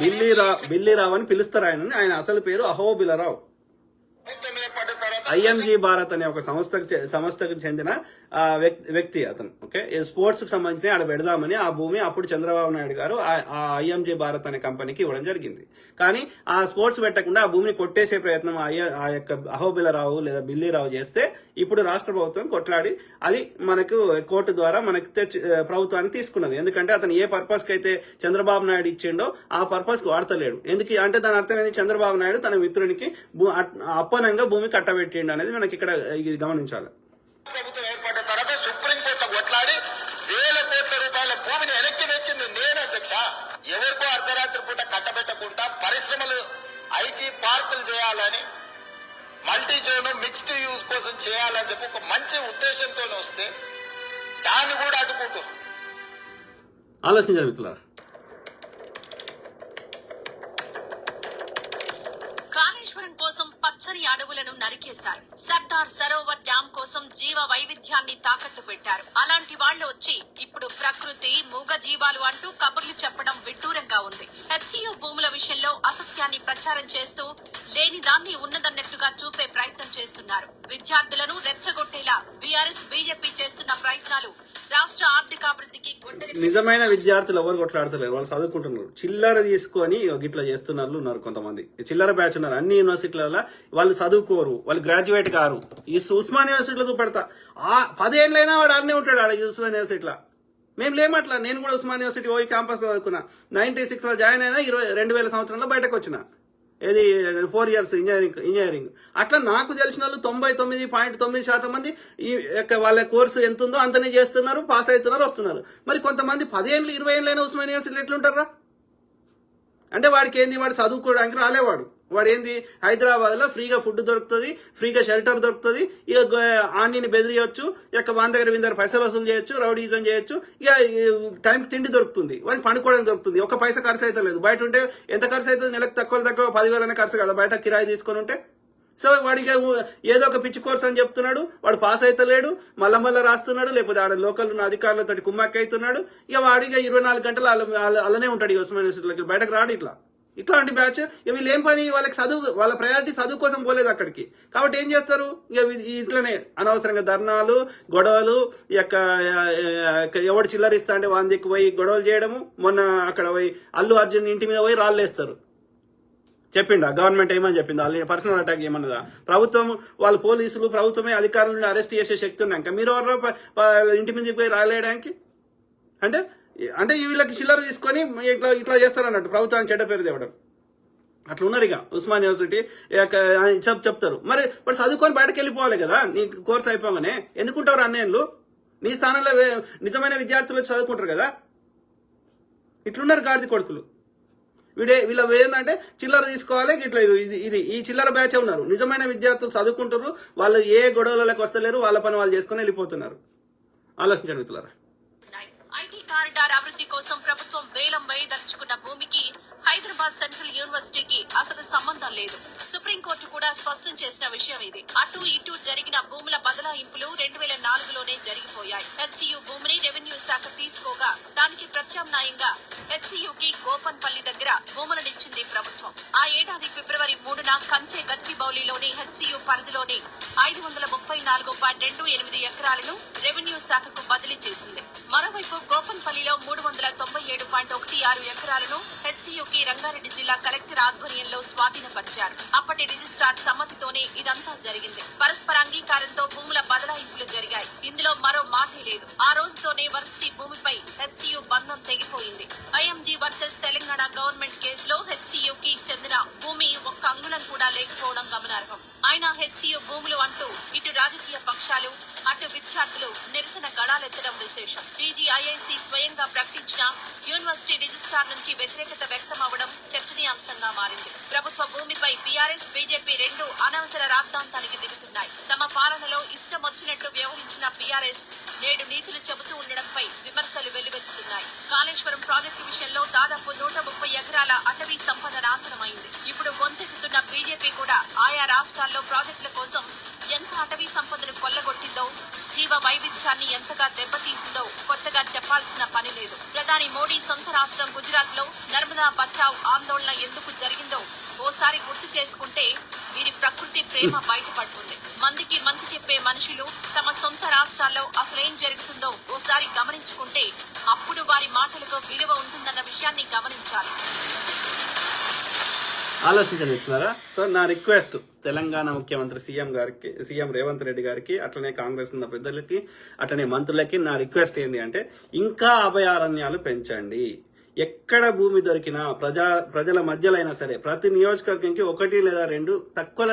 బిల్లీరావు అని పిలుస్తారు ఆయన అసలు పేరు అహోబిలరావు. ఐఎంజీ భారత్ అనే ఒక సంస్థకు చెందిన వ్యక్తి అతను. ఓకే, స్పోర్ట్స్ కు సంబంధించిన ఆడ పెడదామని ఆ భూమి అప్పుడు చంద్రబాబు నాయుడు గారు ఆ ఐఎంజీ భారత్ అనే కంపెనీకి ఇవ్వడం జరిగింది. కానీ ఆ స్పోర్ట్స్ పెట్టకుండా ఆ భూమిని కొట్టేసే ప్రయత్నం ఆ యొక్క అహోబిలరావు లేదా బిల్లీరావు చేస్తే ఇప్పుడు రాష్ట్ర ప్రభుత్వం కొట్లాడి అది మనకు కోర్టు ద్వారా మనకు ప్రభుత్వానికి తీసుకున్నది. ఎందుకంటే అతను ఏ పర్పస్ కి అయితే చంద్రబాబు నాయుడు ఇచ్చిండో ఆ పర్పస్ కు వాడతలేడు. ఎందుకు అంటే దాని అర్థం ఏంటి, చంద్రబాబు నాయుడు తన మిత్రునికి అప్పనంగా భూమి కట్టబెట్టిండు అనేది మనకి ఇక్కడ ఇది గమనించాలి. ప్రభుత్వం ఏర్పడిన తర్వాత సుప్రీంకోర్టులో కొట్లాడి వేల కోట్ల రూపాయల భూమిని వెనక్కి తెచ్చింది నేను అధ్యక్ష. ఎవరికో అర్ధరాత్రి పూట కట్టబెట్టకుండా పరిశ్రమలు ఐటీ పార్కులు చేయాలని, మల్టీ జోన్ మిక్స్డ్ యూజ్ కోసం చేయాలని చెప్పి ఒక మంచి ఉద్దేశంతో వస్తే దాన్ని కూడా అడ్డుకుంటున్నారు. ఆలోచించాలి మిత్రులారా. కాళేశ్వరం కోసం పచ్చని అడవులను నరికేశారు. సర్దార్ సరోవర్ డ్యామ్ కోసం జీవ వైవిధ్యాన్ని తాకట్టు పెట్టారు. అలాంటి వాళ్లు వచ్చి ఇప్పుడు ప్రకృతి మూగ జీవాలు అంటూ కబుర్లు చెప్పడం విడ్డూరంగా ఉంది. హెచ్సియు భూముల విషయంలో అసత్యాన్ని ప్రచారం చేస్తూ లేని దాన్ని ఉన్నదన్నట్టుగా చూపే ప్రయత్నం చేస్తున్నారు. విద్యార్థులను రెచ్చగొట్టేలా బీఆర్ఎస్ బీజేపీ చేస్తున్న ప్రయత్నాలు రాష్ట్ర ఆర్థికాభివృద్ధికి నిజమైన విద్యార్థులు ఎవరు కొట్లాడతలేరు, వాళ్ళు చదువుకుంటున్నారు. చిల్లర తీసుకొని గిట్లా చేస్తున్నారు ఉన్నారు కొంతమంది. చిల్లర బ్యాచ్ ఉన్నారు అన్ని యూనివర్సిటీలలో. వాళ్ళు చదువుకోరు, వాళ్ళు గ్రాడ్యుయేట్ కారు. ఈ ఉస్మాన్ యూనివర్సిటీలో చూపెడతా 10 ఏళ్ళైనా వాడు అన్నీ ఉంటాడు ఆడ ఉస్మాన్ యూనివర్సిటీలో. మేము లేమట్లా. నేను కూడా ఉస్మాన్ యూనివర్సిటీ పోయి క్యాంపస్ చదువుకున్నా. 96 లో జాయిన్ అయినా 2000 సంవత్సరంలో బయటకు వచ్చిన. ఏది 4 years ఇంజనీరింగ్. అట్లా నాకు తెలిసిన వాళ్ళు 99.9% మంది ఈ వాళ్ళ కోర్సు ఎంత ఉందో అంతనే చేస్తున్నారు, పాస్ అవుతున్నారు, వస్తున్నారు. మరి కొంతమంది 10 ఏళ్ళు 20 ఏళ్ళైనా ఉస్మాన్ యూనివర్సిటీలో ఎట్లుంటారా? అంటే వాడికి ఏంది, వాడు చదువుకోవడానికి రాలేవాడు. వాడు ఏంది, హైదరాబాద్ లో ఫ్రీగా ఫుడ్ దొరుకుతుంది, ఫ్రీగా షెల్టర్ దొరుకుతుంది, ఇక ఆన్నీని బెదిరియొచ్చు, ఇక వాని దగ్గర పైసలు వసూలు చేయొచ్చు, రౌడీజం చేయొచ్చు, ఇక టైంకి తిండి దొరుకుతుంది, వాడికి పండుకోవడానికి దొరుకుతుంది. ఒక పైసా ఖర్చు అయితే లేదు. బయట ఉంటే ఎంత ఖర్చు అవుతుంది, నెలకు తక్కువ 10,000 ఖర్చు కదా బయట కిరాయి తీసుకొని ఉంటే. సో వాడికి ఏదో ఒక పిచ్చి కోర్స్ అని చెప్తున్నాడు, వాడు పాస్ అవుతలేడు, మళ్ళా రాస్తున్నాడు, లేకపోతే ఆడ లోకల్ ఉన్న అధికారులతో కుమ్మక్క అవుతున్నాడు. ఇక వాడిగా 24 గంటలు అలానే ఉంటాడు. ఇక ఉస్మాన్ యూనివర్సిటీలోకి బయటకు రాడు. ఇట్లాంటి బ్యాచ్ వీళ్ళు ఏం పని, వాళ్ళకి చదువు, వాళ్ళ ప్రయారిటీ చదువు కోసం పోలేదు అక్కడికి. కాబట్టి ఏం చేస్తారు, ఇక ఇట్లనే అనవసరంగా ధర్నాలు, గొడవలు, ఎవడు చిల్లరిస్తా అంటే వాని దిక్కు పోయి గొడవలు చేయడము. మొన్న అక్కడ పోయి అల్లు అర్జున్ ఇంటి మీద పోయి రాళ్ళేస్తారు. చెప్పిండా గవర్నమెంట్ ఏమని చెప్పింది? వాళ్ళు పర్సనల్ అటాక్ ఏమన్నదా? ప్రభుత్వం వాళ్ళ పోలీసులు ప్రభుత్వమే అధికారులను అరెస్ట్ చేసే శక్తి ఉన్నాక మీరు ఎవరో ఇంటి మీద పోయి రాలేయడానికి? అంటే వీళ్ళకి చిల్లర తీసుకొని ఇట్లా చేస్తారన్నట్టు ప్రభుత్వానికి చెడ్డ పేరు తేవడం. అట్లా ఉన్నారు. ఇక ఉస్మాన్ యూనివర్సిటీ చెప్తారు. మరి వాడు చదువుకొని బయటకు వెళ్ళిపోవాలి కదా, నీ కోర్స్ అయిపోగానే. ఎందుకుంటారు అన్నేళ్ళు? నీ స్థానంలో నిజమైన విద్యార్థులు చదువుకుంటారు కదా. ఇట్లున్నారు గాడిద కొడుకులు. వీళ్ళ ఏంటంటే చిల్లర తీసుకోవాలి ఇట్లా. ఇది ఈ చిల్లర బ్యాచ్ ఉన్నారు. నిజమైన విద్యార్థులు చదువుకుంటారు, వాళ్ళు ఏ గొడవలకు వస్తలేరు, వాళ్ళ పని వాళ్ళు చేసుకుని వెళ్ళిపోతున్నారు. ఆలోచించండి మిత్రులారా. ఐటీ కారిడార్ అభివృద్ధి కోసం ప్రభుత్వం వేలం వేయదలుచుకున్న భూమికి హైదరాబాద్ సెంట్రల్ యూనివర్సిటీకి అసలు సంబంధం లేదు. సుప్రీంకోర్టు కూడా స్పష్టం చేసిన విషయం ఇది. అటు ఇటు జరిగిన భూముల బదలాయింపులు 2004లోనే జరిగిపోయాయి. హెచ్సియు భూమిని రెవెన్యూ శాఖ తీసుకోగా దానికి ప్రత్యామ్నాయంగా హెచ్సియుకి గోపన్పల్లి దగ్గర భూములనిచ్చింది ప్రభుత్వం. ఆ ఏడాది ఫిబ్రవరి 3న కంచె గచ్చిబౌలిలోని హెచ్సియు పరిధిలోని 534.28 ఎకరాలను రెవెన్యూ శాఖకు బదిలీ చేసింది. మరోవైపు గోపన్పల్లిలో 397.16 ఎకరాలను హెచ్సియుకి రంగారెడ్డి జిల్లా కలెక్టర్ ఆధ్వర్యంలో స్వాధీనపరిచారు. అప్పటి రిజిస్ట్రార్ సమ్మతితోనే ఇదంతా జరిగింది. పరస్పర అంగీకారంతో భూముల బదలాయింపులు జరిగాయి. ఇందులో మరో మాటే లేదు. ఆ రోజుతోనే వర్సిటీ భూమిపై హెచ్సియు బంధం తెగిపోయింది. ఐఎంజీ వర్సెస్ తెలంగాణ గవర్నమెంట్ కేసులో హెచ్సియుకి చెందిన భూమి ఒక్క అంగుళం కూడా లేకపోవడం గమనార్హం. అయినా హెచ్సియు భూములు అంటూ ఇటు రాజకీయ పక్షాలు, అటు విద్యార్థులు నిరసన గళాలెత్తడం విశేషం. టీజీఐఐసి స్వయంగా ప్రకటించిన యూనివర్సిటీ రిజిస్ట్రార్ నుంచి వ్యతిరేకత వ్యక్తమవడం చర్చనీయాంశంగా మారింది. ప్రభుత్వ భూమిపై బీఆర్ఎస్ బీజేపీ రెండు అనవసర రాద్ధాంతానికి దిగుతున్నాయి. తమ పాలనలో ఇష్టం వచ్చినట్టు వ్యవహరించిన బీఆర్ఎస్ నేడు నీతులు చెబుతూ ఉండడంపై విమర్శలు వెల్లువెత్తుతున్నాయి. కాళేశ్వరం ప్రాజెక్టు విషయంలో దాదాపు 130 ఎకరాల అటవీ సంపద నాశనమైంది. ఇప్పుడు గొంతెత్తుతున్న బీజేపీ కూడా ఆయా రాష్ట్రాల్లో ప్రాజెక్టుల కోసం ఎంత అటవీ సంపదను కొల్లగొట్టిందో, జీవ వైవిధ్యాన్ని ఎంతగా దెబ్బతీసిందో కొత్తగా చెప్పాల్సిన పని లేదు. ప్రధాని మోడీ సొంత రాష్ట్రం గుజరాత్ లో నర్మదా బచావ్ ఆందోళన ఎందుకు జరిగిందో ఓసారి గుర్తు చేసుకుంటే వీరి ప్రకృతి ప్రేమ బయటపడుతుంది. మందికి మంచి చెప్పే మనుషులు తమ సొంత రాష్ట్రాల్లో అసలేం జరుగుతుందో ఓసారి గమనించుకుంటే అప్పుడు వారి మాటలకు విలువ ఉంటుందన్న విషయాన్ని గమనించాలి. ఆలోచించండి మిత్రులారా. సో నా రిక్వెస్ట్ తెలంగాణ ముఖ్యమంత్రి సీఎం రేవంత్ రెడ్డి గారికి, అట్లనే కాంగ్రెస్ ఉన్న పెద్దలకి, అట్లనే మంత్రులకి నా రిక్వెస్ట్ ఏంటి అంటే ఇంకా అభయారణ్యాలు పెంచండి. ఎక్కడ భూమి దొరికినా ప్రజల మధ్యలో అయినా సరే ప్రతి నియోజకవర్గంకి 1 లేదా 2 తక్కువ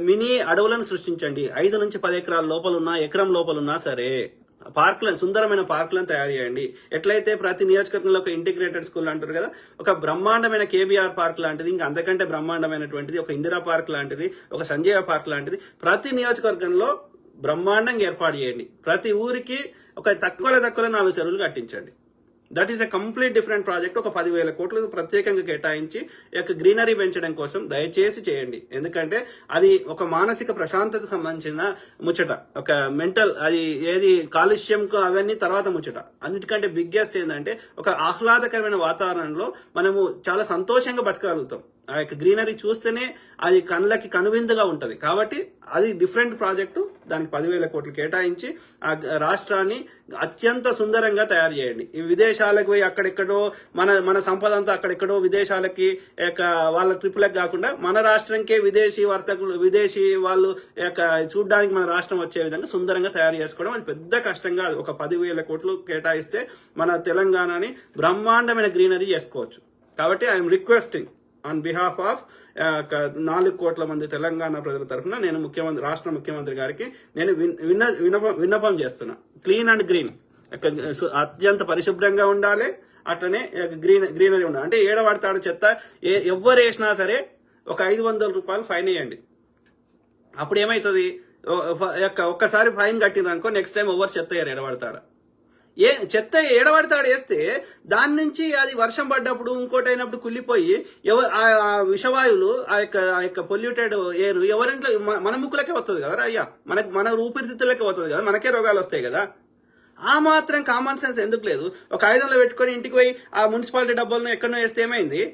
మినీ అడవులను సృష్టించండి. 5 నుంచి 10 ఎకరాల లోపలున్నా, ఎకరం లోపలున్నా సరే పార్కులను, సుందరమైన పార్కులను తయారు చేయండి. ఎట్లయితే ప్రతి నియోజకవర్గంలో ఒక ఇంటిగ్రేటెడ్ స్కూల్ అంటారు కదా, ఒక బ్రహ్మాండమైన కేబీఆర్ పార్క్ లాంటిది, ఇంకా అంతకంటే బ్రహ్మాండమైనటువంటిది ఒక ఇందిరా పార్క్ లాంటిది, ఒక సంజీవ పార్క్ లాంటిది ప్రతి నియోజకవర్గంలో బ్రహ్మాండంగా ఏర్పాటు చేయండి. ప్రతి ఊరికి ఒక తక్కువ 4 చెరువులు కట్టించండి. That is a complete different project. ఒక 10,000 కోట్లు ప్రత్యేకంగా కేటాయించి గ్రీనరీ పెంచడం కోసం దయచేసి చేయండి. ఎందుకంటే అది ఒక మానసిక ప్రశాంతత సంబంధించిన ముచ్చట, ఒక మెంటల్, అది ఏది కాలుష్యంకు అవన్నీ తర్వాత ముచ్చట. అన్నిటికంటే బిగ్గెస్ట్ ఏంటంటే ఒక ఆహ్లాదకరమైన వాతావరణంలో మనము చాలా సంతోషంగా బతకగలుగుతాం. ఆ గ్రీనరీ చూస్తేనే అది కళ్ళకి కనువిందుగా ఉంటది. కాబట్టి అది డిఫరెంట్ ప్రాజెక్టు. దానికి 10,000 కోట్లు కేటాయించి ఆ రాష్ట్రాన్ని అత్యంత సుందరంగా తయారు చేయండి. ఈ విదేశాలకు పోయి అక్కడెక్కడో మన సంపద అంతా అక్కడెక్కడో విదేశాలకి వాళ్ళ ట్రిప్పులకు కాకుండా మన రాష్ట్రంకే విదేశీ వాళ్ళు చూడడానికి మన రాష్ట్రం వచ్చే విధంగా సుందరంగా తయారు చేసుకోవడం అది పెద్ద కష్టంగా. ఒక 10,000 కోట్లు కేటాయిస్తే మన తెలంగాణని బ్రహ్మాండమైన గ్రీనరీ చేసుకోవచ్చు. కాబట్టి I'm requesting on behalf of 4 కోట్ల మంది తెలంగాణ ప్రజల తరఫున నేను రాష్ట్ర ముఖ్యమంత్రి గారికి నేను విన్నపం చేస్తున్నా. క్లీన్ అండ్ గ్రీన్, అత్యంత పరిశుభ్రంగా ఉండాలి. అట్లనే గ్రీనరీ ఉండాలి. అంటే ఏడవాడతాడు చెత్త ఎవరు వేసినా సరే ఒక 500 రూపాయలు ఫైన్ వేయండి. అప్పుడు ఏమవుతుంది, ఒక్కసారి ఫైన్ కట్టిననుకో నెక్స్ట్ టైం ఎవరు చెత్త ఏడవాడతాడు. చెత్త ఏడబడతాడు వేస్తే దాని నుంచి అది వర్షం పడ్డప్పుడు ఇంకోటి అయినప్పుడు కుళ్ళిపోయి ఆ విషవాయువులు ఆ యొక్క పొల్యూటెడ్ ఎయిర్ ఎవరింట్లో మన ముక్కులకే వస్తుంది కదా అయ్యా, మన ఊపిరితిత్తులకే వస్తుంది కదా, మనకే రోగాలు వస్తాయి కదా. ఆ మాత్రం కామన్ సెన్స్ ఎందుకు లేదు? ఒక 500 పెట్టుకొని ఇంటికి పోయి ఆ మున్సిపాలిటీ డబ్బాలను ఎక్కడో వేస్తే ఏమైంది?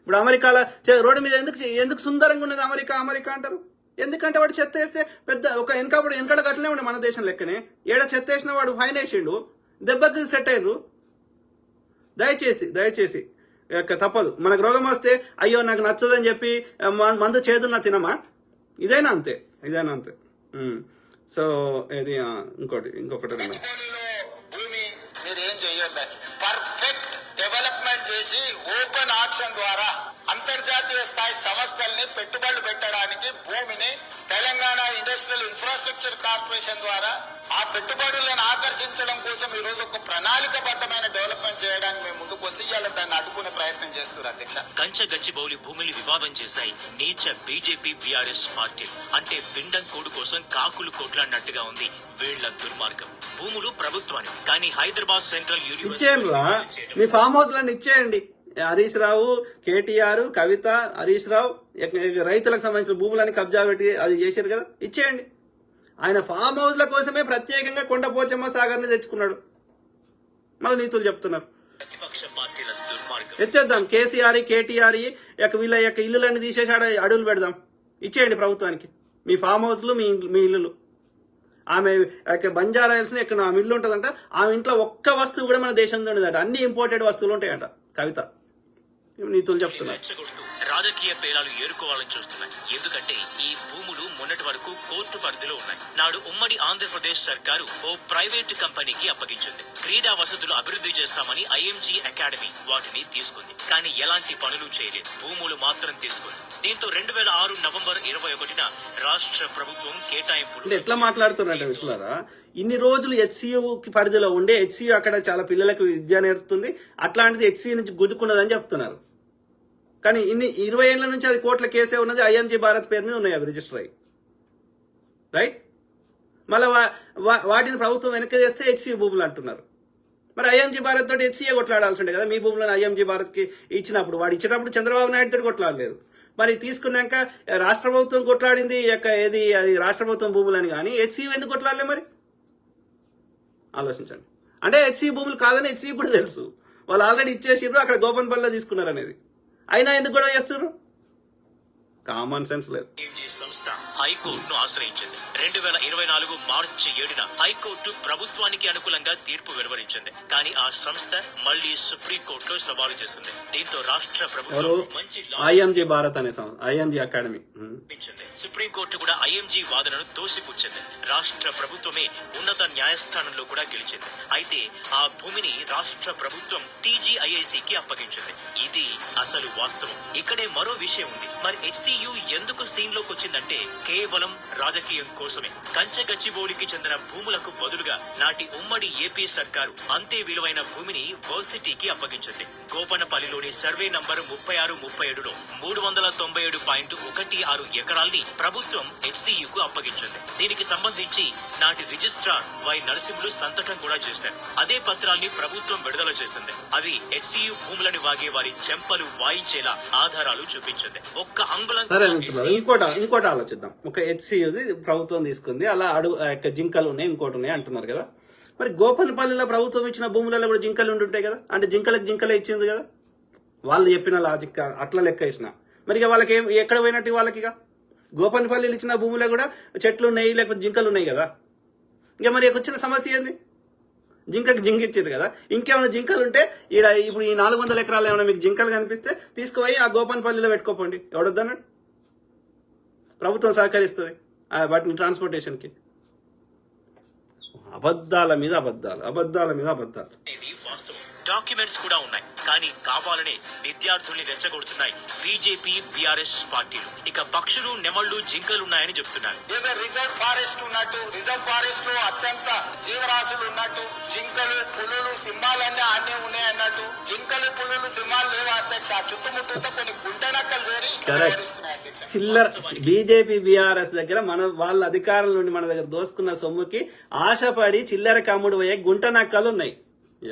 ఇప్పుడు అమెరికాలో రోడ్డు మీద ఎందుకు సుందరంగా ఉన్నది అమెరికా అంటారు? ఎందుకంటే వాడు చెత్త వేస్తే పెద్ద ఒక వెనకడ గట్లనే ఉండే మన దేశం లెక్కనే. ఏడ చెత్త వేసిన వాడు ఫైన్ వేసిండు, దెబ్బకి సెట్ అయ్యారు. దయచేసి తప్పదు. మనకు రోగం వస్తే అయ్యో నాకు నచ్చదని చెప్పి మందు చేదున్నా తినమా? ఇదైనా అంతే. సో ఇది ఇంకొకటి భూమి మీరు ఏం చెయ్యొద్దని పర్ఫెక్ట్ డెవలప్మెంట్ చేసి ఓపెన్ ఆక్షన్ ద్వారా అంతర్జాతీయ స్థాయి సంస్థల్ని పెట్టుబడులు పెట్టడానికి భూమిని తెలంగాణ ఇండస్ట్రియల్ ఇన్ఫ్రాస్ట్రక్చర్ కార్పొరేషన్ ద్వారా ఆ పెట్టుబడులను ఆకర్షించడం కోసం ఈ రోజు ఒక ప్రణాళికబద్ధమైన డెవలప్మెంట్ చేయడానికి మేము ముందుకు వస్తే ఇవాళ దాన్ని అడ్డుకునే ప్రయత్నం చేస్తున్నారు అధ్యక్ష. గచ్చిబౌలి భూములు వివాదం చేశాయి నీచ బీజేపీ బీఆర్ఎస్ పార్టీ. అంటే పిండం కోడు కోసం కాకులు కొట్లాడినట్టుగా ఉంది వీళ్ల దుర్మార్గం. భూములు ప్రభుత్వానికి, కానీ హైదరాబాద్ సెంట్రల్ యూనివర్సిటీ మీ ఫామ్ హౌస్ లను ఇచ్చేయండి. హరీష్ రావు, కేటీఆర్, కవిత, హరీష్ రావు రైతులకు సంబంధించిన భూములని కబ్జా పెట్టి అది చేశారు కదా, ఇచ్చేయండి. ఆయన ఫామ్ హౌస్ల కోసమే ప్రత్యేకంగా కొండపోచమ్మ సాగర్ ని తెచ్చుకున్నాడు. మళ్ళీ నీతులు చెప్తున్నారు. ఎత్తేద్దాం కేసీఆర్, కేటీఆర్ వీళ్ళ యొక్క ఇల్లులన్నీ తీసేసి అడవులు పెడదాం. ఇచ్చేయండి ప్రభుత్వానికి మీ ఫామ్ హౌస్లు, మీ ఇల్లులు. ఆమె బంజారా హిల్స్ ఎక్కడ ఆమె ఇల్లు ఉంటుందంట, ఆమె ఇంట్లో ఒక్క వస్తువు కూడా మన దేశంలో ఉండదట, అన్ని ఇంపోర్టెడ్ వస్తువులు ఉంటాయంట. కవిత నీతులు చెప్తున్నారు. రాజకీయ పేరాలు ఏరుకోవాలని చూస్తున్నాయి. ఎందుకంటే ఈ భూములు మొన్నటి వరకు కోర్టు పరిధిలో ఉన్నాయి. నాడు ఉమ్మడి ఆంధ్రప్రదేశ్ సర్కారు ఓ ప్రైవేట్ కంపెనీకి అప్పగించింది. క్రీడా వసతులు అభివృద్ధి చేస్తామని ఐఎంజీ అకాడమీ వాటిని తీసుకుంది. కానీ ఎలాంటి పనులు చేయలేదు, భూములు మాత్రం తీసుకుంది. దీంతో 2006 నవంబర్ 21న రాష్ట్ర ప్రభుత్వం కేటాయింపులు. ఎట్లా మాట్లాడుతున్నారంటే మిత్రులారా, ఇన్ని రోజులు హెచ్సియు పరిధిలో ఉండే హెచ్సియు అక్కడ చాలా పిల్లలకు విద్య నేర్పుతుంది, అట్లాంటిది హెచ్సియు నుంచి గుద్దుకున్నదని చెప్తున్నారు. కానీ 20 ఏళ్ల నుంచి అది కోర్టుల కేసే ఉన్నది. ఐఎంజీ భారత్ పేరు మీద ఉన్నాయి అవి రిజిస్టర్ అయ్యి, రైట్? మళ్ళీ వాటిని ప్రభుత్వం వెనక్కి చేస్తే హెచ్సియు భూములు అంటున్నారు. మరి ఐఎంజీ భారత్ తోటి హెచ్సిఏ కొట్లాడాల్సి ఉండే కదా. మీ భూములను ఐఎంజీ భారత్ కి ఇచ్చినప్పుడు, వాడు ఇచ్చేటప్పుడు చంద్రబాబు నాయుడు తోటి కొట్లాడలేదు. మరి తీసుకున్నాక రాష్ట్ర ప్రభుత్వం కొట్లాడింది అది రాష్ట్ర ప్రభుత్వం భూములని, కానీ హెచ్సియు ఎందుకు కొట్లాడలే? మరి ఆలోచించండి. అంటే హెచ్సియు భూములు కాదని హెచ్సియు కూడా తెలుసు, వాళ్ళు ఆల్రెడీ ఇచ్చేసిర్రు, అక్కడ గోపన్పల్లిలో తీసుకున్నారు అనేది. అయినా ఎందుకు గొడవ చేస్తున్నారు? కామన్ సెన్స్ లేదు. AMG సంస్థ హైకోర్టును ఆశ్రయించింది. 2024 మార్చి 7న హైకోర్టు ప్రభుత్వానికి అనుకూలంగా తీర్పు వెలువరించింది. కానీ ఆ సంస్థ మళ్లీ సుప్రీంకోర్టులో సవాలు చేసింది. దీంతో రాష్ట్ర ప్రభుత్వం మంచి IMG భారత్ అనే సంస్థ, IMG అకాడమీ సుప్రీంకోర్టు కూడా IMG వాదనను తోసిపుచ్చింది. రాష్ట్ర ప్రభుత్వమే ఉన్నత న్యాయస్థానంలో కూడా గెలిచింది. అయితే ఆ భూమిని రాష్ట్ర ప్రభుత్వం TGIACకి అప్పగించింది. ఇది అసలు వాస్తవం. ఇక్కడే మరో విషయం ఉంది. మరి HCU ఎందుకు సీన్ లోకి వచ్చిందంటే కేవలం రాజకీయం కోసమే. కంచగచ్చిబౌలికి చెందిన భూములకు బదులుగా నాటి ఉమ్మడి ఏపీ సర్కారు అంతే విలువైన భూమిని వర్సిటీకి అప్పగించింది. గోపనపల్లిలోని సర్వే నంబర్ 36-37లో 397.16 ఎకరాల్ని ప్రభుత్వం HCUకు అప్పగించింది. దీనికి సంబంధించి నాటి రిజిస్ట్రార్ వై నరసింహులు సంతకం కూడా చేశారు. అదే పత్రాల్ని ప్రభుత్వం విడుదల చేసింది. అవి HCU భూములని వాగే వారి చెంపలు వాయించేలా ఆధారాలు చూపించింది. ఒక్క అంగుళం సరే, ఇంకోటి ఆలోచిద్దాం. ఒక HCU ప్రభుత్వం తీసుకుంది, అలా జింకలు ఉన్నాయి, ఇంకోటి ఉన్నాయి అంటున్నారు కదా. మరి గోపనపల్లిలో ప్రభుత్వం ఇచ్చిన భూములలో కూడా జింకలు ఉంటుంటాయి కదా. అంటే జింకలే ఇచ్చింది కదా, వాళ్ళు చెప్పిన లాజిక్ అట్లా లెక్క వేసిన. మరి ఇక వాళ్ళకి ఎక్కడ పోయినట్టు వాళ్ళకి? ఇక గోపనపల్లిలో ఇచ్చిన భూములో కూడా చెట్లు ఉన్నాయి, లేకపోతే జింకలు ఉన్నాయి కదా. ఇక మరి వచ్చిన సమస్య ఏంది? జింక ఇచ్చారు కదా. ఇంకేమైనా జింకలు ఉంటే ఇప్పుడు ఈ 400 ఎకరాలు ఏమైనా మీకు జింకలు కనిపిస్తే తీసుకుపోయి ఆ గోపనపల్లిలో పెట్టుకోపోండి. ఎవడొద్దన్నాడు? ప్రభుత్వం సహకరిస్తుంది వాటిని ట్రాన్స్పోర్టేషన్కి. అబద్ధాల మీద అబద్ధాలు. డాక్యుమెంట్స్ కూడా ఉన్నాయి. కానీ కావాలనే విద్యార్థుల్ని రెచ్చగొడుతున్నాయి బీజేపీ, బీఆర్ఎస్ పార్టీలు. ఇక పక్షులు, నెమళ్లు, జింకలున్నాయని చెప్తున్నారు. రిజర్వ్ ఫారెస్ట్ ఉన్నట్టు, రిజర్వ్ ఫారెస్ట్ లో అత్యంత జీవరాశులు ఉన్నట్టు, జింకలు, పులులు, సింహాలన్నీ అన్నీ ఉన్నాయి అన్నట్టు. జింకలు, పులులు, సింహాలు లేవు అధ్యక్ష. చుట్టుముట్టుతో కొన్ని గుంటనక్కలు వేరి చిల్లర బీజేపీ, బీఆర్ఎస్ దగ్గర వాళ్ళ అధికారం నుండి మన దగ్గర దోసుకున్న సొమ్ముకి ఆశపడి చిల్లర కమ్ముడు పోయే గుంట నక్కలు ఉన్నాయి.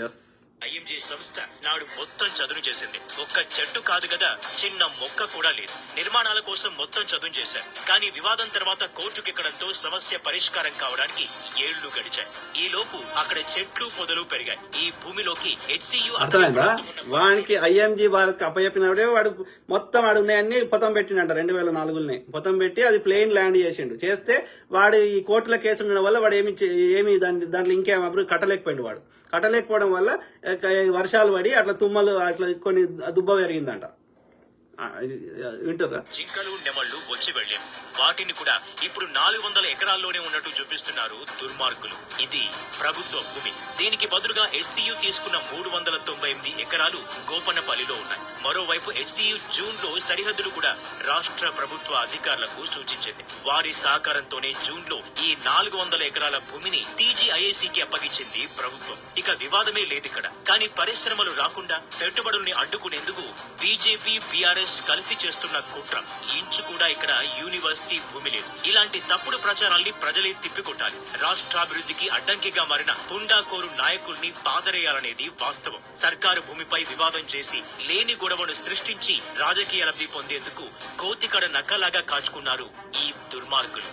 ఎస్, IMG సంస్థ నాడు మొత్తం చదును చేసింది. ఒక్క చెట్టు కాదు కదా, చిన్న మొక్క కూడా లేదు. నిర్మాణాల కోసం మొత్తం చదును చేశారు. కానీ వివాదం తర్వాత కోర్టుకెక్కడంతో సమస్య పరిష్కారం కావడానికి ఏళ్లు గడిచాయి. ఈ లోపు అక్కడ చెట్లు, పొదలు పెరిగాయి. ఈ భూమిలోకి HCU అర్థమైందా? వానికి IMG భారత్ అప్పచెప్పినప్పుడే వాడు మొత్తం ఉన్నాయన్ని పొతం పెట్టిండంట. 2004 పొతం పెట్టి అది ప్లెయిన్ ల్యాండ్ చేస్తే వాడు ఈ కోర్టుల కేసు ఉండడం వల్ల వాడు ఏమి దాంట్లో ఇంకేం అభివృద్ధి కట్టలేకపోవడం వల్ల వర్షాలు పడి అట్లా తుమ్మలు, అట్లా కొన్ని దుబ్బ పెరిగిందంట. వింటారా? జింకలు, నెమళ్లు వచ్చి వెళ్లేం. వాటిని కూడా ఇప్పుడు 400 ఎకరాల్లోనే ఉన్నట్టు చూపిస్తున్నారు దుర్మార్గులు. ఇది ప్రభుత్వ భూమి. దీనికి బదులుగా HCU తీసుకున్న 398 ఎకరాలు గోపనపల్లిలో ఉన్నాయి. మరోవైపు HCU జూన్ లో సరిహద్దులు కూడా రాష్ట్ర ప్రభుత్వ అధికారులకు సూచించింది. వారి సహకారంతోనే జూన్ లో ఈ 400 ఎకరాల భూమిని TGIACకి అప్పగించింది ప్రభుత్వం. ఇక వివాదమే లేదిక్కడ. కానీ పరిశ్రమలు రాకుండా పెట్టుబడుల్ని అడ్డుకునేందుకు బీజేపీ, బీఆర్ఎస్ కలిసి చేస్తున్న కుట్ర. ఇంచు కూడా ఇక్కడ యూనివర్సిటీ భూమి లేదు. ఇలాంటి తప్పుడు ప్రచారాల్ని ప్రజలే తిప్పికొట్టాలి. రాష్ట్రాభివృద్ధికి అడ్డంకిగా మారిన పుండాకోరు నాయకుల్ని పాదరేయాలనేది వాస్తవం. సర్కారు భూమిపై వివాదం చేసి లేని గొడవను సృష్టించి రాజకీయ లబ్ధి పొందేందుకు కోతికడ నక్కలాగా కాచుకున్నారు ఈ దుర్మార్గులు.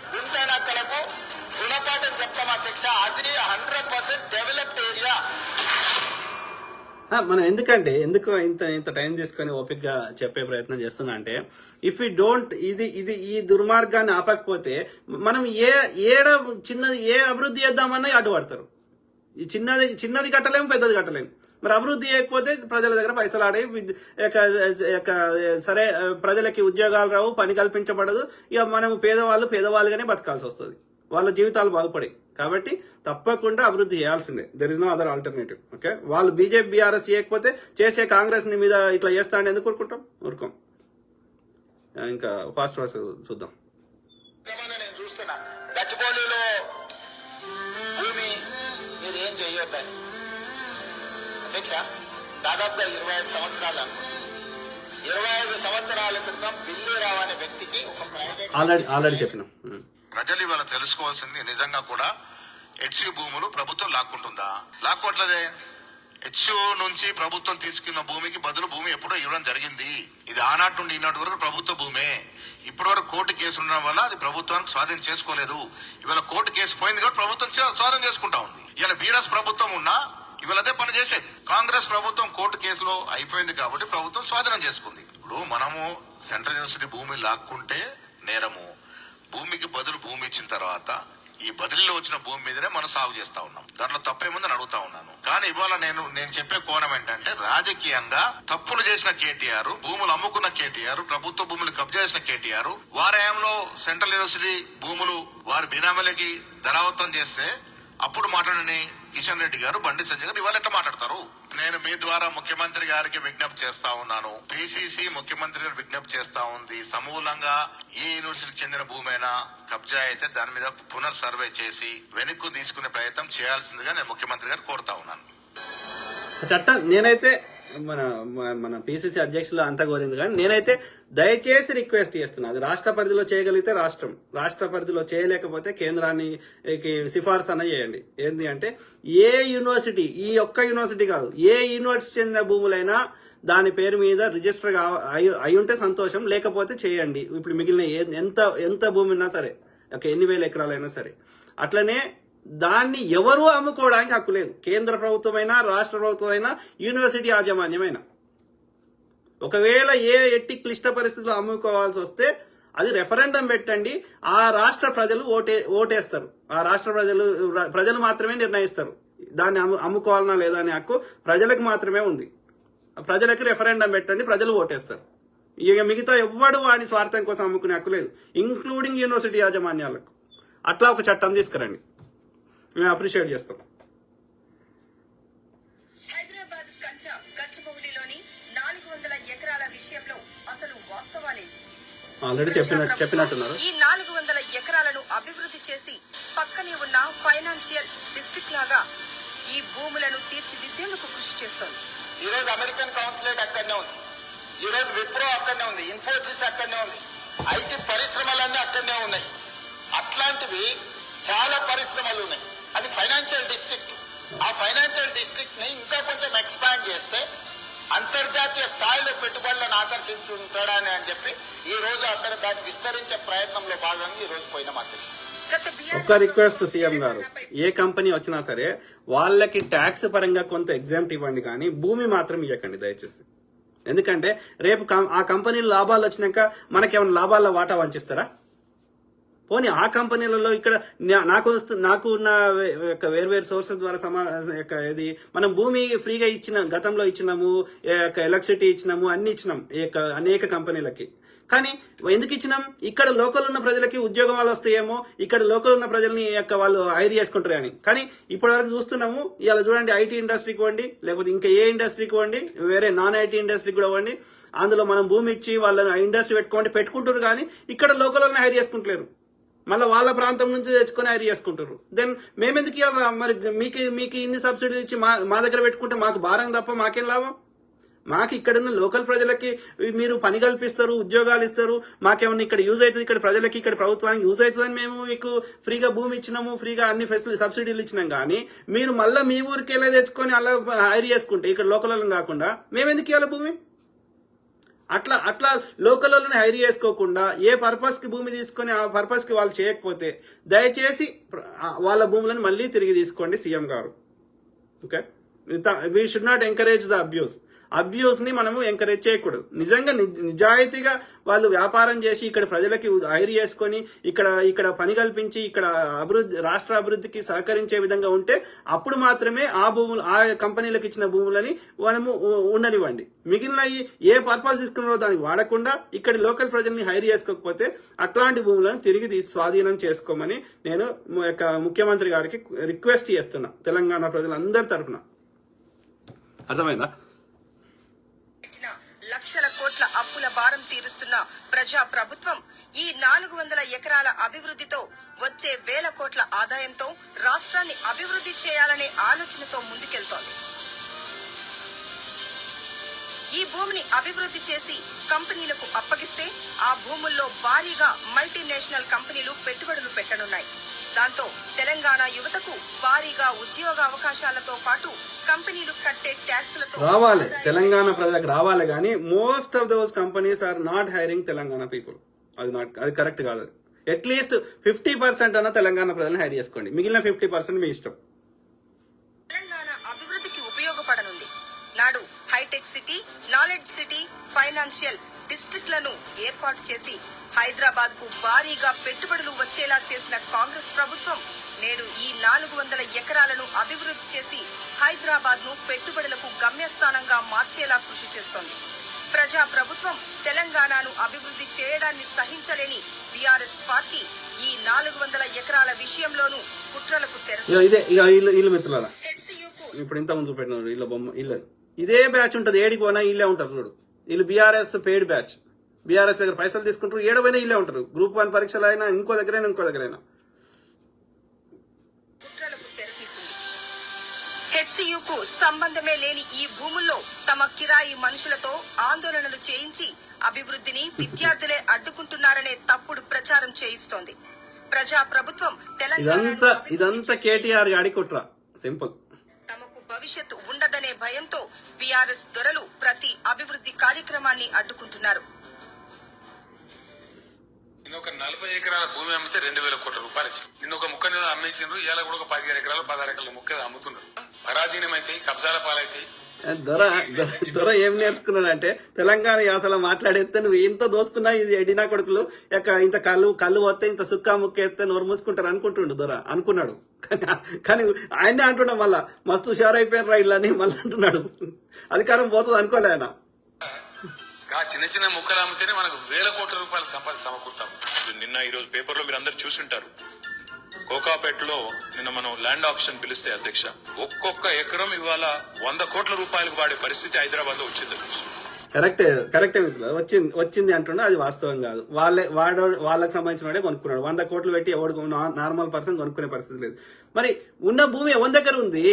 మనం ఎందుకు ఇంత టైం తీసుకొని ఓపిక్ గా చెప్పే ప్రయత్నం చేస్తున్నా అంటే, ఇఫ్ యూ డోంట్ ఈ దుర్మార్గాన్ని ఆపకపోతే మనం ఏ అభివృద్ధి చేద్దామన్నా అడ్డుపడతారు. ఈ చిన్నది కట్టలేము, పెద్దది కట్టలేము. మరి అభివృద్ధి చేయకపోతే ప్రజల దగ్గర పైసలు ఆడే, సరే ప్రజలకి ఉద్యోగాలు రావు, పని కల్పించబడదు. ఇక మనం పేదవాళ్ళుగానే బతకాల్సి వస్తుంది. వాళ్ళ జీవితాలు బాగుపడాయి. కాబట్టి తప్పకుండా అభివృద్ధి చేయాల్సిందే. There is no other alternative. Okay, వాళ్ళు బీజేపీ, బీఆర్ఎస్ చేయకపోతే చేసే కాంగ్రెస్ ని మీద ఇట్లా చేస్తా అంటే ఎందుకు ఊరుకోం. ఇంకా ఫాస్ట్ చూద్దాం. నేను చూస్తున్నా గచ్చిబౌలిలో భూమి మీరు ఏం చెయ్యొద్దని అధ్యక్ష. దాదాపుగా 25 సంవత్సరాలు 25 సంవత్సరాల క్రితం బిల్లురావు అనే వ్యక్తికి ఒక ప్రైవేట్ ఆల్రెడీ చెప్పినాం. ప్రజలు ఇవాళ తెలుసుకోవాల్సింది నిజంగా కూడా HCU భూములు ప్రభుత్వం లాక్కుంటుందా? లాక్కోవట్లేదే. HCU నుంచి ప్రభుత్వం తీసుకున్న భూమికి బదులు భూమి ఎప్పుడో ఇవ్వడం జరిగింది. ఇది ఆనాటి నుండి ఈనాటి వరకు ప్రభుత్వ భూమే. ఇప్పటి వరకు కోర్టు కేసు ఉండడం వల్ల అది ప్రభుత్వానికి స్వాధీనం చేసుకోలేదు. ఇవాళ కోర్టు కేసు పోయింది కాబట్టి ప్రభుత్వం స్వాధీనం చేసుకుంటా ఉంది. ఇవాళ బీఆర్ఎస్ ప్రభుత్వం ఉన్నా ఇవాళ అదే పని చేసేది. కాంగ్రెస్ ప్రభుత్వం కోర్టు కేసులో అయిపోయింది కాబట్టి ప్రభుత్వం స్వాధీనం చేసుకుంది. ఇప్పుడు మనము సెంట్రల్ యూనివర్సిటీ భూమి లాక్కుంటే నేరము. భూమికి బదులు భూమి ఇచ్చిన తర్వాత ఈ బదిలీలో వచ్చిన భూమి మీదనే మనం సాగు చేస్తా ఉన్నాం. దాంట్లో తప్పేముందని అడుగుతా ఉన్నాను. కానీ ఇవాళ నేను చెప్పే కోణం ఏంటంటే, రాజకీయంగా తప్పులు చేసిన కేటీఆర్, భూములు అమ్ముకున్న కేటీఆర్, ప్రభుత్వ భూములు కబ్జా చేసిన కేటీఆర్, వారయంలో సెంట్రల్ యూనివర్సిటీ భూములు వారి బినామీలకి ధరావత్తం చేస్తే అప్పుడు మాట్లాడని కిషన్ రెడ్డి గారు, బండి సంజయ్ గారు ఇవాళ ఎట్లా మాట్లాడతారు? నేను మీ ద్వారా ముఖ్యమంత్రి గారికి విజ్ఞప్తి చేస్తా ఉన్నాను. పిసిసి ముఖ్యమంత్రి గారు విజ్ఞప్తి చేస్తా ఉంది. సమూలంగా ఏ యూనివర్సిటీకి చెందిన భూమైనా కబ్జా అయితే దాని మీద పునర్ సర్వే చేసి వెనక్కు తీసుకునే ప్రయత్నం చేయాల్సిందిగా నేను ముఖ్యమంత్రి గారు కోరుతా ఉన్నాను. చట్టం నేనైతే మన పిసిసి అధ్యక్షులు అంతా కోరింది, కానీ నేనైతే దయచేసి రిక్వెస్ట్ చేస్తున్నా, అది రాష్ట్ర పరిధిలో చేయగలిగితే రాష్ట్ర పరిధిలో చేయలేకపోతే కేంద్రాన్ని సిఫార్సు అన్న చేయండి. ఏంటి అంటే, ఏ యూనివర్సిటీ, ఈ ఒక్క యూనివర్సిటీ కాదు, ఏ యూనివర్సిటీ చెందిన భూములైనా దాని పేరు మీద రిజిస్టర్ అయి ఉంటే సంతోషం, లేకపోతే చేయండి. ఇప్పుడు మిగిలిన ఎంత భూమి ఉన్నా సరే, ఎన్ని వేల ఎకరాలైనా సరే. అట్లనే దాన్ని ఎవరూ అమ్ముకోవడానికి హక్కు లేదు. కేంద్ర ప్రభుత్వమైనా, రాష్ట్ర ప్రభుత్వమైనా, యూనివర్సిటీ యాజమాన్యమైనా. ఒకవేళ ఎట్టి క్లిష్ట పరిస్థితుల్లో అమ్ముకోవాల్సి వస్తే అది రెఫరెండం పెట్టండి. ఆ రాష్ట్ర ప్రజలు ఓటేస్తారు. ఆ రాష్ట్ర ప్రజలు మాత్రమే నిర్ణయిస్తారు దాన్ని అమ్ముకోవాలన్నా లేదా అనే హక్కు ప్రజలకు మాత్రమే ఉంది. ప్రజలకు రెఫరెండం పెట్టండి, ప్రజలు ఓటేస్తారు. ఇక మిగతా ఎవ్వడు వాడి స్వార్థం కోసం అమ్ముకునే హక్కు లేదు, ఇంక్లూడింగ్ యూనివర్సిటీ యాజమాన్యాలకు. అట్లా ఒక చట్టం తీసుకురండి, మేము అప్రిషియేట్ చేస్తాం. హైదరాబాద్ గచ్చిబౌలిలోని 400 ఎకరాల విషయంలో అసలు వాస్తవాలేంటి? ఆల్రెడీ చెప్పినట్టున్నారు. ఈ 400 ఎకరాలను అభివృద్ధి చేసి పక్కనే ఉన్న ఫైనాన్షియల్ డిస్ట్రిక్ట్ లాగా ఈ భూములను తీర్చిదిద్దేందుకు కృషి చేస్తోంది. ఈ రోజు అమెరికన్ కౌన్సిలేట్ అక్కడనే ఉంది, ఈ రోజు విప్రో అక్కడనే ఉంది, ఇన్ఫోసిస్ అక్కడనే ఉంది, ఐటీ పరిశ్రమలన్నీ అక్కడనే ఉన్నాయి. అట్లాంటివి చాలా పరిశ్రమలు ఉన్నాయి. అది ఫైనాన్షియల్ డిస్ట్రిక్ట్. ఆ ఫైనాన్షియల్ డిస్ట్రిక్ట్ ని ఇంకా కొంచెం ఎక్స్పాండ్ చేస్తే అంతర్జాతీయ స్థాయిలో పెట్టుబడులను ఆకర్షించుంటాడని అని చెప్పి ఈ రోజు అక్కడ దాన్ని విస్తరించే ప్రయత్నంలో భాగంగా ఈ రోజు పోయిన మాట్లాడు. ఒక్క రిక్వెస్ట్ సీఎం గారు, ఏ కంపెనీ వచ్చినా సరే వాళ్ళకి ట్యాక్స్ పరంగా కొంత ఎగ్జామ్ట్ ఇవ్వండి, కానీ భూమి మాత్రం ఇవ్వకండి దయచేసి. ఎందుకంటే రేపు ఆ కంపెనీలు లాభాలు వచ్చినాక మనకేమైనా లాభాల్లో వాటా వంచిస్తారా? పోనీ ఆ కంపెనీలలో ఇక్కడ నాకు ఉన్న వేర్వేరు సోర్సెస్ ద్వారా ఇది మనం భూమి ఫ్రీగా గతంలో ఇచ్చినాము, ఎలక్ట్రిసిటీ ఇచ్చినాము, అన్ని ఇచ్చినాం అనేక కంపెనీలకి. కానీ ఎందుకు ఇచ్చినాం? ఇక్కడ లోకల్ ఉన్న ప్రజలకి ఉద్యోగాలు వస్తాయేమో, ఇక్కడ లోకల్ ఉన్న ప్రజల్ని వాళ్ళు హైర్ చేసుకుంటారు అని. కానీ ఇప్పటి వరకు చూస్తున్నాము, ఇలా చూడండి, ఐటీ ఇండస్ట్రీకి ఇవ్వండి, లేకపోతే ఇంకా ఏ ఇండస్ట్రీకి ఇవ్వండి, వేరే నాన్ ఐటీ ఇండస్ట్రీకి కూడా ఇవ్వండి, అందులో మనం భూమి ఇచ్చి వాళ్ళని ఇండస్ట్రీ పెట్టుకుంటారు, కానీ ఇక్కడ లోకల్ వాళ్ళని హైర్ చేసుకుంటలేరు. మళ్ళీ వాళ్ళ ప్రాంతం నుంచి తెచ్చుకొని హైర్ చేసుకుంటారు. దెన్ మేమెందుకు ఇవ్వాలి? మరి మీకు ఇన్ని సబ్సిడీలు ఇచ్చి మా దగ్గర పెట్టుకుంటే మాకు భారం తప్ప మాకేం లాభం? మాకు ఇక్కడున్న లోకల్ ప్రజలకి మీరు పని కల్పిస్తారు, ఉద్యోగాలు ఇస్తారు, మాకేమన్నా ఇక్కడ యూజ్ అవుతుంది, ఇక్కడ ప్రజలకి, ఇక్కడ ప్రభుత్వానికి యూజ్ అవుతుందని మేము మీకు ఫ్రీగా భూమి ఇచ్చినాము, ఫ్రీగా అన్ని సబ్సిడీలు ఇచ్చినాం. కానీ మీరు మళ్ళీ మీ ఊరికి వెళ్ళి తెచ్చుకొని అలా హైర్ చేసుకుంటే ఇక్కడ లోకల్ వాళ్ళని కాకుండా మేమెందుకు ఇవ్వాలి భూమి? అట్లా లోకల్ వాళ్ళని హైర్ చేసుకోకుండా ఏ పర్పస్ కి భూమి తీసుకొని ఆ పర్పస్ కి వాళ్ళు చేయకపోతే దయచేసి వాళ్ళ భూములను మళ్ళీ తిరిగి తీసుకోండి సీఎం గారు. Okay, we should not encourage the abuse ని మనము ఎంకరేజ్ చేయకూడదు. నిజంగా నిజాయితీగా వాళ్ళు వ్యాపారం చేసి ఇక్కడ ప్రజలకి హైర్ చేసుకొని ఇక్కడ పని కల్పించి ఇక్కడ రాష్ట్ర అభివృద్ధికి సహకరించే విధంగా ఉంటే అప్పుడు మాత్రమే ఆ కంపెనీలకు ఇచ్చిన భూములని మనము ఉండనివ్వండి. మిగిలిన ఏ పర్పస్ తీసుకున్నారో దానికి వాడకుండా ఇక్కడ లోకల్ ప్రజల్ని హైర్ చేసుకోకపోతే అట్లాంటి భూములను తిరిగి స్వాధీనం చేసుకోమని నేను ముఖ్యమంత్రి గారికి రిక్వెస్ట్ చేస్తున్నా, తెలంగాణ ప్రజలందరి తరఫున. అర్థమైందా? లక్షల కోట్ల అప్పుల భారం తీరుస్తున్న ప్రజా ప్రభుత్వం ఈ 400 ఎకరాల అభివృద్ధితో వచ్చే వేల కోట్ల ఆదాయంతో రాష్ట్రాన్ని అభివృద్ధి చేయాలనే ఆలోచనతో ముందుకెళ్తోంది. ఈ భూమిని అభివృద్ధి చేసి కంపెనీలకు అప్పగిస్తే ఆ భూముల్లో భారీగా మల్టీనేషనల్ కంపెనీలు పెట్టుబడులు పెట్టనున్నాయి. దాంతో తెలంగాణ యువతకు భారీగా ఉద్యోగ అవకాశాలతో పాటు కంపెనీలు కట్టే ట్యాక్సులతో రావాలి, తెలంగాణ ప్రజలకు రావాలి. కానీ most of those companies are not hiring Telangana people. అది కరెక్ట్ కాదు. అట్లీస్ట్ 50% అన్న తెలంగాణ ప్రజలను హైర్ చేసుకోండి, మిగిలిన 50% మీ ఇష్టం. తెలంగాణ అభివృద్ధికి ఉపయోగపడనుంది. నాడు hi-tech city, knowledge city, financial డిస్ట్రిక్ట్లను ఏర్పాటు చేసి హైదరాబాద్ కు భారీగా పెట్టుబడులు వచ్చేలా చేసిన కాంగ్రెస్ ప్రభుత్వం నేడు ఈ 400 ఎకరాలను అభివృద్ధి చేసి హైదరాబాద్ ను పెట్టుబడులకు గమ్యస్థానంగా మార్చేలా కృషి చేస్తోంది. ప్రజా ప్రభుత్వం తెలంగాణను అభివృద్ధి చేయడాన్ని సహించలేని బీఆర్ఎస్ పార్టీ ఈ 400 ఎకరాల విషయంలోనూ కుట్రలకు ఇదే ఇల్లు మిత్రులారా, ఇప్పుడు ఇంత ముందు పెట్టినారు ఇళ్ళ బొమ్మ ఇల్లు ఇదే బ్యాచ్ ఉంటది. ఏడికి పోయినా ఇల్లే ఉంటారు చూడు. వీళ్ళు బీఆర్ఎస్ పెయిడ్ బ్యాచ్. బీఆర్ఎస్ దగ్గర పైసలు తీసుకుంటారు, ఏడవైనా ఇల్లే ఉంటారు. గ్రూప్ 1 పరీక్షలు అయినా ఇంకో దగ్గరైనా హెచ్సియుకు సంబంధమే లేని ఈ భూముల్లో తమ కిరాయి మనుషులతో ఆందోళనలు చేయించి అభివృద్ధిని విద్యార్థులే అడ్డుకుంటున్నారనే తప్పుడు ప్రచారం చేయిస్తోంది. ప్రజా ప్రభుత్వం ఇదంతా కేటీఆర్ గాడి కుట్ర. సింపుల్. తమకు భవిష్యత్తు ఉండదనే భయంతో బీఆర్ఎస్ దొరలు ప్రతి అభివృద్ధి కార్యక్రమాన్ని అడ్డుకుంటున్నారు. నిన్న ఒక 40 ఎకరాల భూమి అమ్మితే 2000 కోట్ల రూపాయలు ఇచ్చింది. నిన్న ఒక ముక్క మీద అమ్మేసిండ్రు. ఇవాళ కూడా ఒక 15 ఎకరాలు 16 ఎకరాల ముక్క అమ్ముతున్నారు. పరాధీనమైతే కబ్జాల పాలైతే. దొర ఏం నేర్చుకున్నాడంటే తెలంగాణ యాసలో మాట్లాడేస్తే నువ్వు ఇంత దోసుకున్నా ఇది ఎడినా కొడుకులు ఇంత కళ్ళు వస్తే ఇంత సుక్కా ముక్క ఎత్తే నోరు మూసుకుంటారు అనుకుంటుండు. దొర అనుకున్నాడు, కానీ ఆయనే అంటున్నాడు మళ్ళా మస్తు షేర్ అయిపోయారు రా ఇళ్ళని మళ్ళీ అంటున్నాడు. అధికారం పోతుంది అనుకోలే ఆయన. చిన్న చిన్న ముక్కలు అమ్మితేనే మనకు 1000 కోట్ల రూపాయల సంపద సమకూరుతాం. నిన్న ఈ రోజు పేపర్లో మీరు అందరు చూసుంటారు. కోకాపేటలో నిన్న మనం ల్యాండ్ ఆప్షన్ పిలిస్తే అధ్యక్ష, ఒక్కొక్క ఎకరం ఇవాళ 100 కోట్ల రూపాయలకు వాడే పరిస్థితి హైదరాబాద్ లో వచ్చింది. కరెక్టే వచ్చింది అంటున్నా. అది వాస్తవం కాదు. వాళ్ళకి సంబంధించిన వాడే కొనుక్కున్నాడు. 100 కోట్లు పెట్టి ఎవడు నార్మల్ పర్సన్ కొనుక్కునే పరిస్థితి లేదు. మరి ఉన్న భూమి ఎవరి దగ్గర ఉంది?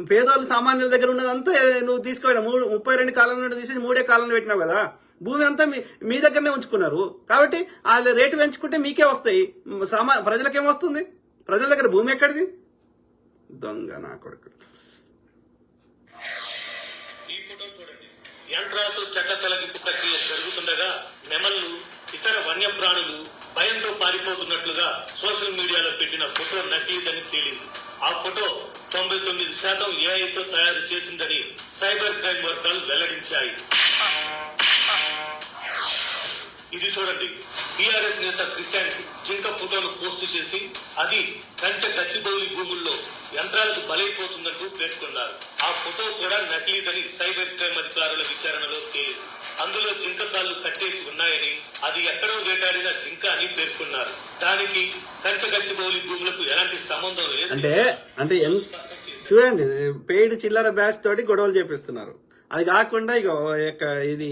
పేదోళ్ళు సామాన్యుల దగ్గర ఉన్నదంతా నువ్వు తీసుకోవాలి. 32 కాలం నుండి తీసి 3 కాలంలో పెట్టినావు కదా. భూమి అంతా మీ దగ్గరనే ఉంచుకున్నారు కాబట్టి వాళ్ళ రేటు పెంచుకుంటే మీకే వస్తాయి. ప్రజలకేమొస్తుంది? ప్రజల దగ్గర భూమి ఎక్కడిది? దొంగ నా కొడుకు. ఈ ఫోటో చూడండి. యంత్రాలతో చెట్ల తొలగింపు ప్రక్రియ జరుగుతుండగా నెమళ్ళు, ఇతర వన్యప్రాణులు భయంతో పారిపోతున్నట్లుగా సోషల్ మీడియాలో పెట్టిన ఫోటో నకిలీదని తేలింది. ఆ ఫోటో 99% ఏఐతో తయారు చేసిందని సైబర్ క్రైమ్ వర్గాలు వెల్లడించాయి. ఇది చూడండి. టీఆర్ఎస్ నేత క్రిస్టియానిటీ జింక ఫోటోను పోస్టు చేసి అది కంచె గచ్చిబౌలి భూముల్లో యంత్రాలకు బలైపోతుందంటూ పేర్కొన్నారు. ఆ ఫోటో కూడా నకిలీదని సైబర్ క్రైమ్ అధికారుల విచారణలో తేలింది. అందులో జింక కాళ్ళు కట్టేసి ఉన్నాయని, అది ఎక్కడో వేటాడిన జింక అని పేర్కొన్నారు. దానికి కంచె గచ్చిబౌలి భూములకు ఎలాంటి సంబంధం లేదు. అంటే చూడండి, పెయిడ్ చిల్లర బ్యాచ్ తోటి గొడవలు చేపిస్తున్నారు. అది కాకుండా ఇది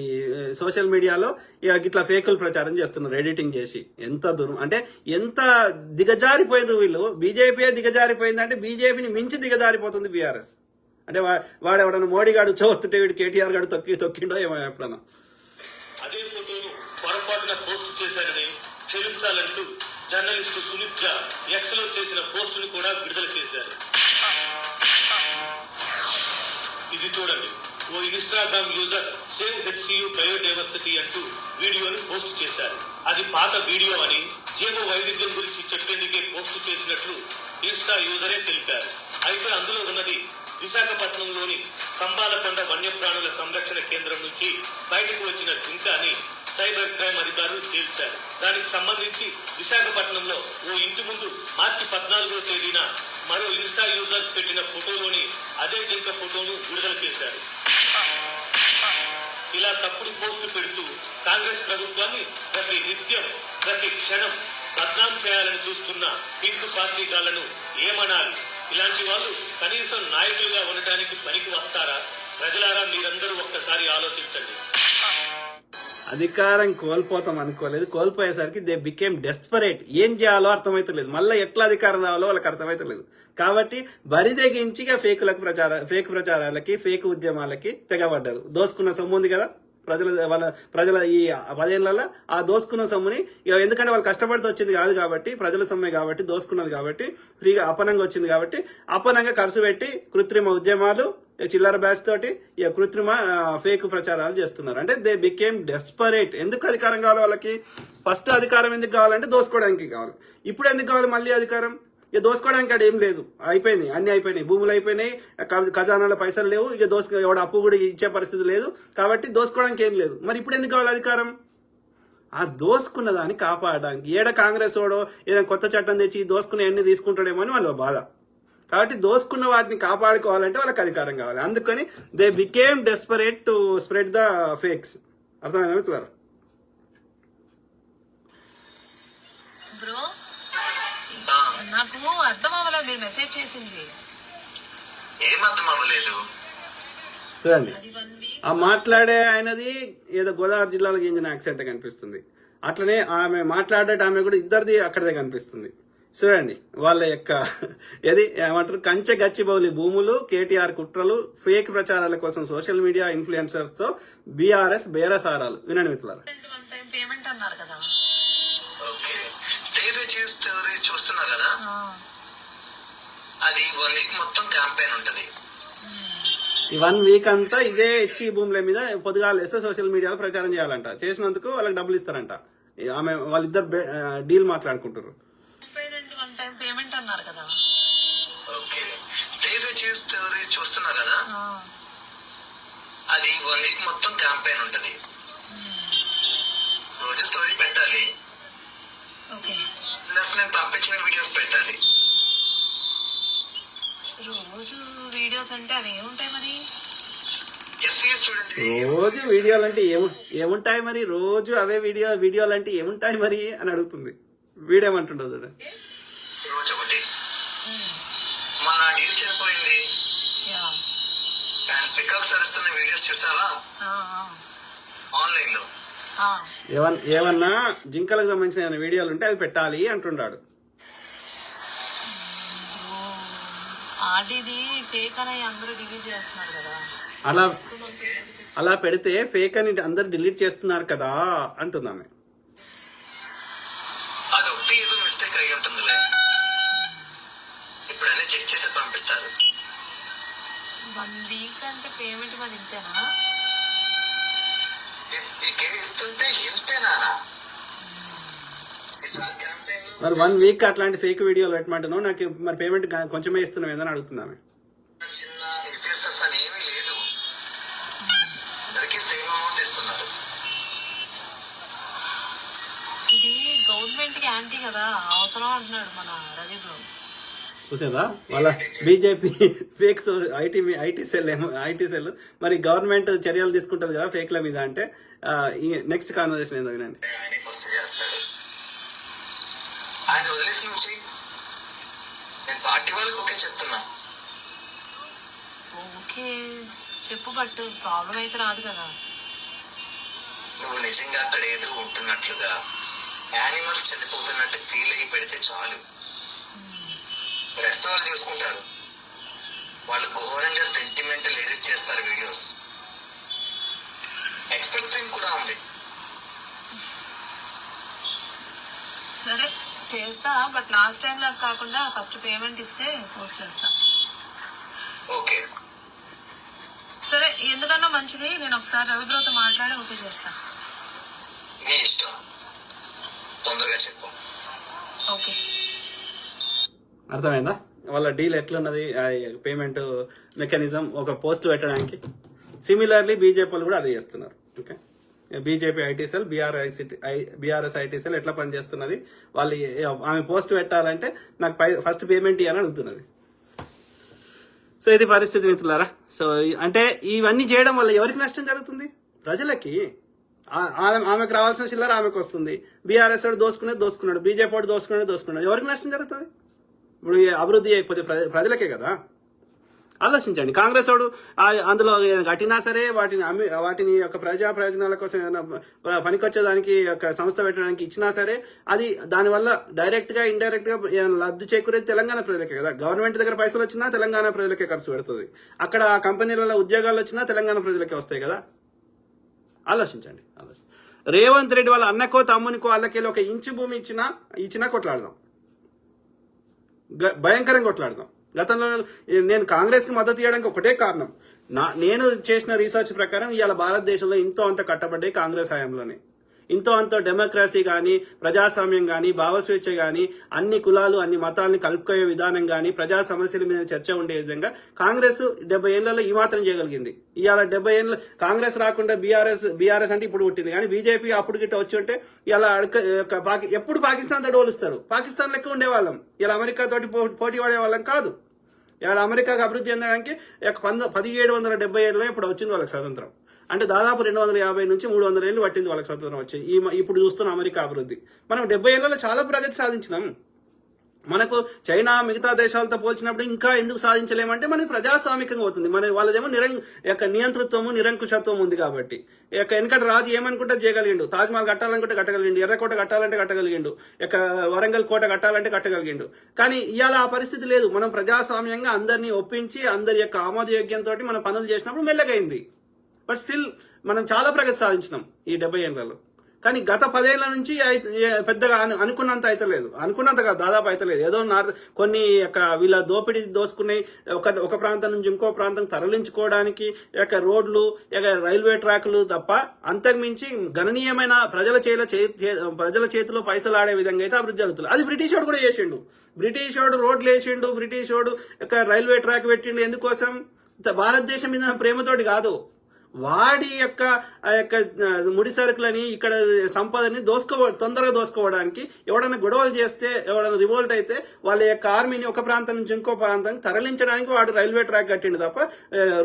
సోషల్ మీడియాలో ఇట్లా ఫేకులు ప్రచారం చేస్తున్నారు, ఎడిటింగ్ చేసి. ఎంత దూరం అంటే ఎంత దిగజారిపోయినారు వీళ్ళు. బీజేపీ దిగజారిపోయిందంటే బీజేపీని మించి దిగజారిపోతుంది బీఆర్ఎస్. అంటే వాడు ఎవడన్నా మోడీ గాడు చదువుతుంటే వీడు కేటీఆర్ గాడు తొక్కిండో ఏమో ఎప్పుడన్నా. అదే ఫోటోను పొరపాటున పోస్టు చేశారని క్షమించాలంటూ జర్నలిస్టు సునీత్ ఝా ఎక్స్ లో చేసిన పోస్టును కూడా విడుదల చేశారు. ఇది చూడండి. ఓ Instagram user save HCU biodiversity అంటూ వీడియోను పోస్ట్ చేశారు. అది పాత వీడియో అని, జీవ వైవిధ్యం గురించి చెప్పేందుకే పోస్ట్ చేసినట్లు ఇన్స్టా యూజరే తెలిపారు. అయితే అందులో ఉన్నది విశాఖపట్నంలోని కంబాలకొండ వన్యప్రాణుల సంరక్షణ కేంద్రం నుంచి బయటకు వచ్చిన జింక అని సైబర్ క్రైమ్ అధికారులు తేల్చారు. దానికి సంబంధించి విశాఖపట్నంలో ఓ ఇంటి ముందు మార్చి 14వ తేదీన మరో ఇన్స్టా యూజర్ పెట్టిన ఫోటోలోని అదే జింక ఫోటోను విడుదల చేశారు. ఇలా తప్పుడు పోస్టులు పెడుతూ కాంగ్రెస్ ప్రభుత్వాన్ని ప్రతి నిత్యం ప్రతి క్షణం బద్నాం చేయాలని చూస్తున్న పింక్ పార్టీగాళ్లను ఏమనాలి? ఇలాంటి వాళ్ళు కనీసం నాయకులుగా ఉండటానికి పనికి వస్తారా? ప్రజలారా, మీరందరూ ఒక్కసారి ఆలోచించండి. అధికారం కోల్పోతాం అనుకోలేదు. కోల్పోయేసరికి దే బికేమ్ డెస్పరేట్. ఏం చేయాలో అర్థమైతలేదు. మళ్ళీ ఎట్లా అధికారం రావాలో వాళ్ళకి అర్థమైతలేదు. కాబట్టి బరిదెగించి ఫేక్ ప్రచారాలకి ఫేక్ ఉద్యమాలకి తెగబడ్డారు. దోసుకున్న సొమ్ము ఉంది కదా ప్రజల ఈ 10 ఏళ్లలో, ఆ దోసుకున్న సొమ్ముని ఎందుకంటే వాళ్ళు కష్టపడితే వచ్చింది కాదు కాబట్టి, ప్రజల సొమ్మే కాబట్టి, దోసుకున్నది కాబట్టి, ఫ్రీగా అపనంగా వచ్చింది కాబట్టి అపనంగా ఖర్చు పెట్టి కృత్రిమ ఉద్యమాలు, చిల్లర బ్యాచ్ తోటి కృత్రిమ ఫేక్ ప్రచారాలు చేస్తున్నారు. అంటే దే బికేమ్ డెస్పరేట్. ఎందుకు అధికారం కావాలి వాళ్ళకి? ఫస్ట్ అధికారం ఎందుకు కావాలంటే దోసుకోవడానికి కావాలి. ఇప్పుడు ఎందుకు కావాలి మళ్ళీ అధికారం? ఇక దోసుకోవడానికి అక్కడ ఏం లేదు, అయిపోయింది, అన్ని అయిపోయినాయి, భూములు అయిపోయినాయి, ఖజానాలో పైసలు లేవు, ఇక ఎవడు అప్పు కూడా ఇచ్చే పరిస్థితి లేదు, కాబట్టి దోసుకోవడానికి ఏం లేదు. మరి ఇప్పుడు ఎందుకు కావాలి అధికారం? ఆ దోసుకున్న దాన్ని కాపాడడానికి. ఏడ కాంగ్రెస్ వాడో ఏదైనా కొత్త చట్టం తెచ్చి దోసుకునే అన్ని తీసుకుంటాడేమో అని వాళ్ళ బాధ. కాబట్టి దోసుకున్న వాటిని కాపాడుకోవాలంటే వాళ్ళకి అధికారం కావాలి. అందుకని they became desperate to spread the fakes. అర్థమైందా మిత్రులారా? బ్రో నాకు అర్థం అవ్వలే మీరు మెసేజ్ చేసింది. ఏం అర్థం అవ్వలేదు? చూడండి, ఆ మాట్లాడే ఆయనది ఏదో గోదావరి జిల్లాలో చెందిన యాక్సెంట్ కనిపిస్తుంది. అట్లనే ఆమె మాట్లాడేట ఆమె కూడా ఇద్దరిది అక్కడే కనిపిస్తుంది. చూడండి, వాళ్ళ యొక్క ఏది ఏమంటారు, కంచె గచ్చిబౌలి భూములు, కేటీఆర్ కుట్రలు, ఫేక్ ప్రచారాల కోసం సోషల్ మీడియా ఇన్ఫ్లుయెన్సర్స్ తో బీఆర్ఎస్ బేరసారాలు. వినండి మిత్రులారా. పేమెంట్ అన్నారు కదా, చూస్తున్నా కదా, అది 1 వీక్ మొత్తం క్యాంపెయిన్ ఉంటది. ఈ 1 వీక్ అంతా ఇదే హెచ్సి భూముల మీద పొద్దుగాలు వేస్తే సోషల్ మీడియాలో ప్రచారం చేయాలంట. చేసినందుకు వాళ్ళకి డబ్బులు ఇస్తారంట. ఆమె వాళ్ళిద్దరు డీల్ మాట్లాడుకుంటారు. పేమెంట్ అన్నారు కదా, చూస్తున్నా కదా, అది 1 వీక్ మొత్తం క్యాంపెయిన్ ఉంటది. రోజు స్టోరీ పెట్టాలి, ప్లస్ నేను పంపించిన వీడియోస్ పెట్టాలి. రోజు వీడియోస్ అంటే అవి ఏముంటాయి మరి? రోజు వీడియోలు అంటే ఏముంటాయి మరి? రోజు అవే వీడియోలు అంటే ఏముంటాయి మరి అని అడుగుతుంది. వీడేమంటుండదు చూడండి. రోజు ఒకటి మన డీల్ చనిపోయింది, పికాక్స్ అరుస్తున్న వీడియోస్ చూసావా ఆన్లైన్ లో? ఏమన్నా జింకలకు సంబంధించిన వీడియోలు ఉంటే అవి పెట్టాలి అంటున్నాడు. ఆడిది ఫేక్ అని అందరూ డిలీట్ చేస్తున్నారు కదా, అలా పెడితే ఫేక్ అని అందరు డిలీట్ చేస్తున్నారు కదా అంటుంది ఆమె. అదొకటి ఏదో మిస్టేక్ అయ్యి ఉంటుందిలే, ఇప్పుడు అన్ని చెక్ చేసి పంపిస్తారు. 1 వీక్ అంటే పేమెంట్ మరి ఇంతేనా? ఇస్తుంటే ఇంతేనా? మరి 1 వీక్ అట్లాంటి ఫేక్ వీడియోలు పెట్టమంటున్నావు, నాకు మరి పేమెంట్ కొంచెమే ఇస్తున్నావు ఏదని అడుగుతున్నామే. చిన్న ఇన్ఫ్లుయెన్సర్స్ అని ఏమీ లేదు, అందరికీ సేమ్ అమౌంట్ ఇస్తున్నారు. ఇది గవర్నమెంట్ కి యాంటీ కదా, అవసరం అంటున్నాడు మన రవి బ్రో. చూసారా వాళ్ళ బీజేపీ ఫేక్ ఐటీ సెల్ మరి గవర్నమెంట్ చర్యలు తీసుకుంటది కదా ఫేక్ల మీద అంటే. నెక్స్ట్ కాన్వర్సేషన్ ఏందో వినండి. ఫస్ట్ చేస్తాడు ఆయన వదిలేసి నుంచి నేను పార్టీ వాళ్ళకి ఓకే చెప్తున్నా. ఓకే చెప్పు, బట్ ప్రాబ్లం అయితే రాదు కదా. నువ్వు నిజంగా అక్కడ ఏదో ఉంటున్నట్లుగా యానిమల్స్ చనిపోతున్నట్టు ఫీల్ అయ్యి పెడితే చాలు, రెస్ట్ వాళ్ళు చూసుకుంటారు. వాళ్ళు ఘోరంగా సెంటిమెంటల్ ఎడిట్ చేస్తారు వీడియోస్. ఎక్స్ప్రెస్ టీమ్ కూడా ఉంది. సరే చేస్తా, బట్ లాస్ట్ టైం లాగా కాకుండా ఫస్ట్ పేమెంట్ ఇస్తే పోస్ట్ చేస్తా. ఓకే సరే, ఎందుకన్నా మంచిది, నేను ఒకసారి రవిబ్రోతో మాట్లాడి ఓకే చేస్తా. నీ ఇష్టం, తొందరగా చెప్పు. ఓకే, అర్థమైందా వాళ్ళ డీల్ ఎట్లున్నది? పేమెంట్ మెకానిజం ఒక పోస్ట్ పెట్టడానికి. సిమిలర్లీ బీజేపీ వాళ్ళు కూడా అదే చేస్తున్నారు. Okay, BJP IT cell, BRS IT cell ఎట్లా పనిచేస్తున్నది? వాళ్ళు ఆమె పోస్ట్ పెట్టాలంటే నాకు ఫస్ట్ పేమెంట్ ఇవ్వని అడుగుతున్నది. సో ఇది పరిస్థితి మిత్రులారా. సో అంటే ఇవన్నీ చేయడం వల్ల ఎవరికి నష్టం జరుగుతుంది? ప్రజలకి. ఆమెకు రావాల్సిన చిల్లర ఆమెకు వస్తుంది. బీఆర్ఎస్ వాడు దోసుకున్నాడు, బీజేపీ వాడు దోసుకున్నాడు. ఎవరికి నష్టం జరుగుతుంది? ఇప్పుడు అభివృద్ధి అయిపోతే ప్రజలకే కదా. ఆలోచించండి. కాంగ్రెస్ వాడు అందులో కట్టినా సరే వాటిని యొక్క ప్రజా ప్రయోజనాల కోసం ఏదైనా పనికొచ్చేదానికి ఒక సంస్థ పెట్టడానికి ఇచ్చినా సరే అది దానివల్ల డైరెక్ట్ గా ఇండైరెక్ట్ గా లబ్ధి చేకూరేది తెలంగాణ ప్రజలకే కదా. గవర్నమెంట్ దగ్గర పైసలు వచ్చినా తెలంగాణ ప్రజలకే ఖర్చు పెడుతుంది. అక్కడ కంపెనీలలో ఉద్యోగాలు వచ్చినా తెలంగాణ ప్రజలకే వస్తాయి కదా. ఆలోచించండి. రేవంత్ రెడ్డి వాళ్ళ అన్నకో తమ్మునికో వాళ్ళకి ఒక ఇంచు భూమి ఇచ్చినా కొట్లాడదాం, భయంకరంగా కొట్లాడదాం. గతంలో నేను కాంగ్రెస్ కి మద్దతు ఇవ్వడానికి ఒకటే కారణం, నేను చేసిన రీసెర్చ్ ప్రకారం ఇవాళ భారతదేశంలో ఇంతో అంత కట్టబడ్డాయి కాంగ్రెస్ హయాంలోనే. ఇంతో అంతో డెమోక్రసీ కానీ, ప్రజాస్వామ్యం కానీ, భావస్వేచ్ఛ కానీ, అన్ని కులాలు అన్ని మతాలని కలుపుకోయే విధానం కానీ, ప్రజా సమస్యల మీద చర్చ ఉండే విధంగా కాంగ్రెస్ 70 ఏళ్లలో ఈ మాత్రం చేయగలిగింది. ఇవాళ 70 ఏళ్ళు కాంగ్రెస్ రాకుండా బీఆర్ఎస్ అంటే ఇప్పుడు పుట్టింది, కానీ బీజేపీ అప్పుడు గిట్ట వచ్చి ఉంటే ఇలా ఎప్పుడు పాకిస్తాన్ తోటి పోలుస్తారు. పాకిస్తాన్ లెక్క ఉండేవాళ్ళం, ఇలా అమెరికా తోటి పోటీ పడేవాళ్ళం కాదు. ఇవాళ అమెరికాకు అభివృద్ధి చెందడానికి 1777లో ఇప్పుడు వచ్చింది వాళ్ళకి స్వతంత్రం. అంటే దాదాపు 250 నుంచి 300 ఏళ్ళు పట్టింది వాళ్ళకి స్వతంత్రం వచ్చి. ఇప్పుడు చూస్తున్న అమెరికా అభివృద్ధి. మనం 70 ఏళ్లలో చాలా ప్రగతి సాధించినాం. మనకు చైనా మిగతా దేశాలతో పోల్చినప్పుడు ఇంకా ఎందుకు సాధించలేమంటే మనకి ప్రజాస్వామికంగా అవుతుంది. వాళ్ళదేమో నియంతృత్వము నిరంకుశత్వం ఉంది కాబట్టి. వెనకటి రాజు ఏమనుకుంటే చేయగలిగిండు, తాజ్మహల్ కట్టాలనుకుంటే కట్టగలిగిండు, ఎర్రకోట కట్టాలంటే కట్టగలిగిండు, వరంగల్ కోట కట్టాలంటే కట్టగలిగిండు. కానీ ఇవాళ ఆ పరిస్థితి లేదు. మనం ప్రజాస్వామ్యంగా అందరినీ ఒప్పించి అందరి యొక్క ఆమోదయోగ్యంతో మనం పనులు చేసినప్పుడు మెల్లగైంది. బట్ స్టిల్ మనం చాలా ప్రగతి సాధించినాం ఈ 70 ఏళ్లలో. కానీ గత 10 ఏళ్ల నుంచి పెద్దగా అనుకున్నంత అయితలేదు. అనుకున్నంత కాదు, దాదాపు అయితలేదు. ఏదో కొన్ని వీళ్ళ దోపిడీ దోసుకున్నాయి. ఒక ప్రాంతం నుంచి ఇంకో ప్రాంతం తరలించుకోవడానికి రోడ్లు, రైల్వే ట్రాక్లు తప్ప అంతకుమించి గణనీయమైన ప్రజల చేతిలో పైసలు ఆడే విధంగా అయితే అభివృద్ధి జరుగుతుంది. అది బ్రిటిష్ వాడు కూడా చేసిండు. బ్రిటిష్ వాడు రోడ్లు వేసిండు, బ్రిటిష్ వాడు రైల్వే ట్రాక్ పెట్టిండు. ఎందుకోసం? భారతదేశం మీద ప్రేమతోటి కాదు, వాడి యొక్క ముడి సరుకులని ఇక్కడ సంపదని తొందరగా దోసుకోవడానికి. ఎవడైనా గొడవలు చేస్తే, ఎవడైనా రివోల్ట్ అయితే వాళ్ళ యొక్క ఆర్మీని ఒక ప్రాంతం నుంచి ఇంకో ప్రాంతానికి తరలించడానికి వాడు రైల్వే ట్రాక్ కట్టిండు తప్ప,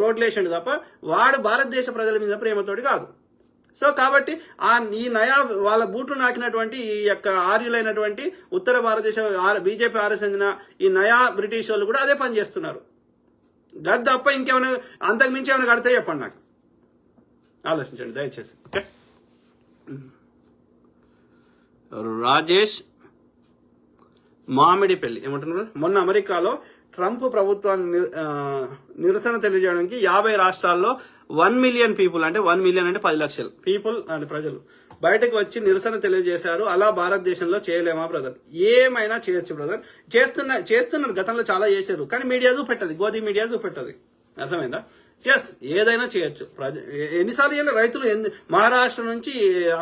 రోడ్లు వేసిండు తప్ప, వాడు భారతదేశ ప్రజల మీద ప్రేమతోటి కాదు. సో కాబట్టి ఈ నయా వాళ్ళ బూట్లు నాకినటువంటి ఈ యొక్క ఆర్యులైనటువంటి ఉత్తర భారతదేశ బీజేపీ ఆర్ఎస్ చెందిన ఈ నయా బ్రిటిష్ వాళ్ళు కూడా అదే పని చేస్తున్నారు. గది తప్ప ఇంకేమైనా అంతకుమించి ఏమైనా కడితే చెప్పండి, నాకు ఆలోచించండి దయచేసి. ఓకే, రాజేష్ మామిడిపల్లి ఏమంటున్నారు? మొన్న అమెరికాలో ట్రంప్ ప్రభుత్వాన్ని నిరసన తెలియజేయడానికి 50 రాష్ట్రాల్లో 1 మిలియన్ పీపుల్, అంటే 1 మిలియన్ అంటే 10 లక్షలు పీపుల్ అంటే ప్రజలు బయటకు వచ్చి నిరసన తెలియజేశారు. అలా భారతదేశంలో చేయలేమా బ్రదర్? ఏమైనా చేయొచ్చు బ్రదర్. చేస్తున్నారు, గతంలో చాలా చేశారు. కానీ మీడియా చూపెట్టది, గోధి మీడియా చూపెట్టది. అర్థమైందా? ఎస్, ఏదైనా చేయొచ్చు. ఎన్నిసార్లు రైతులు మహారాష్ట్ర నుంచి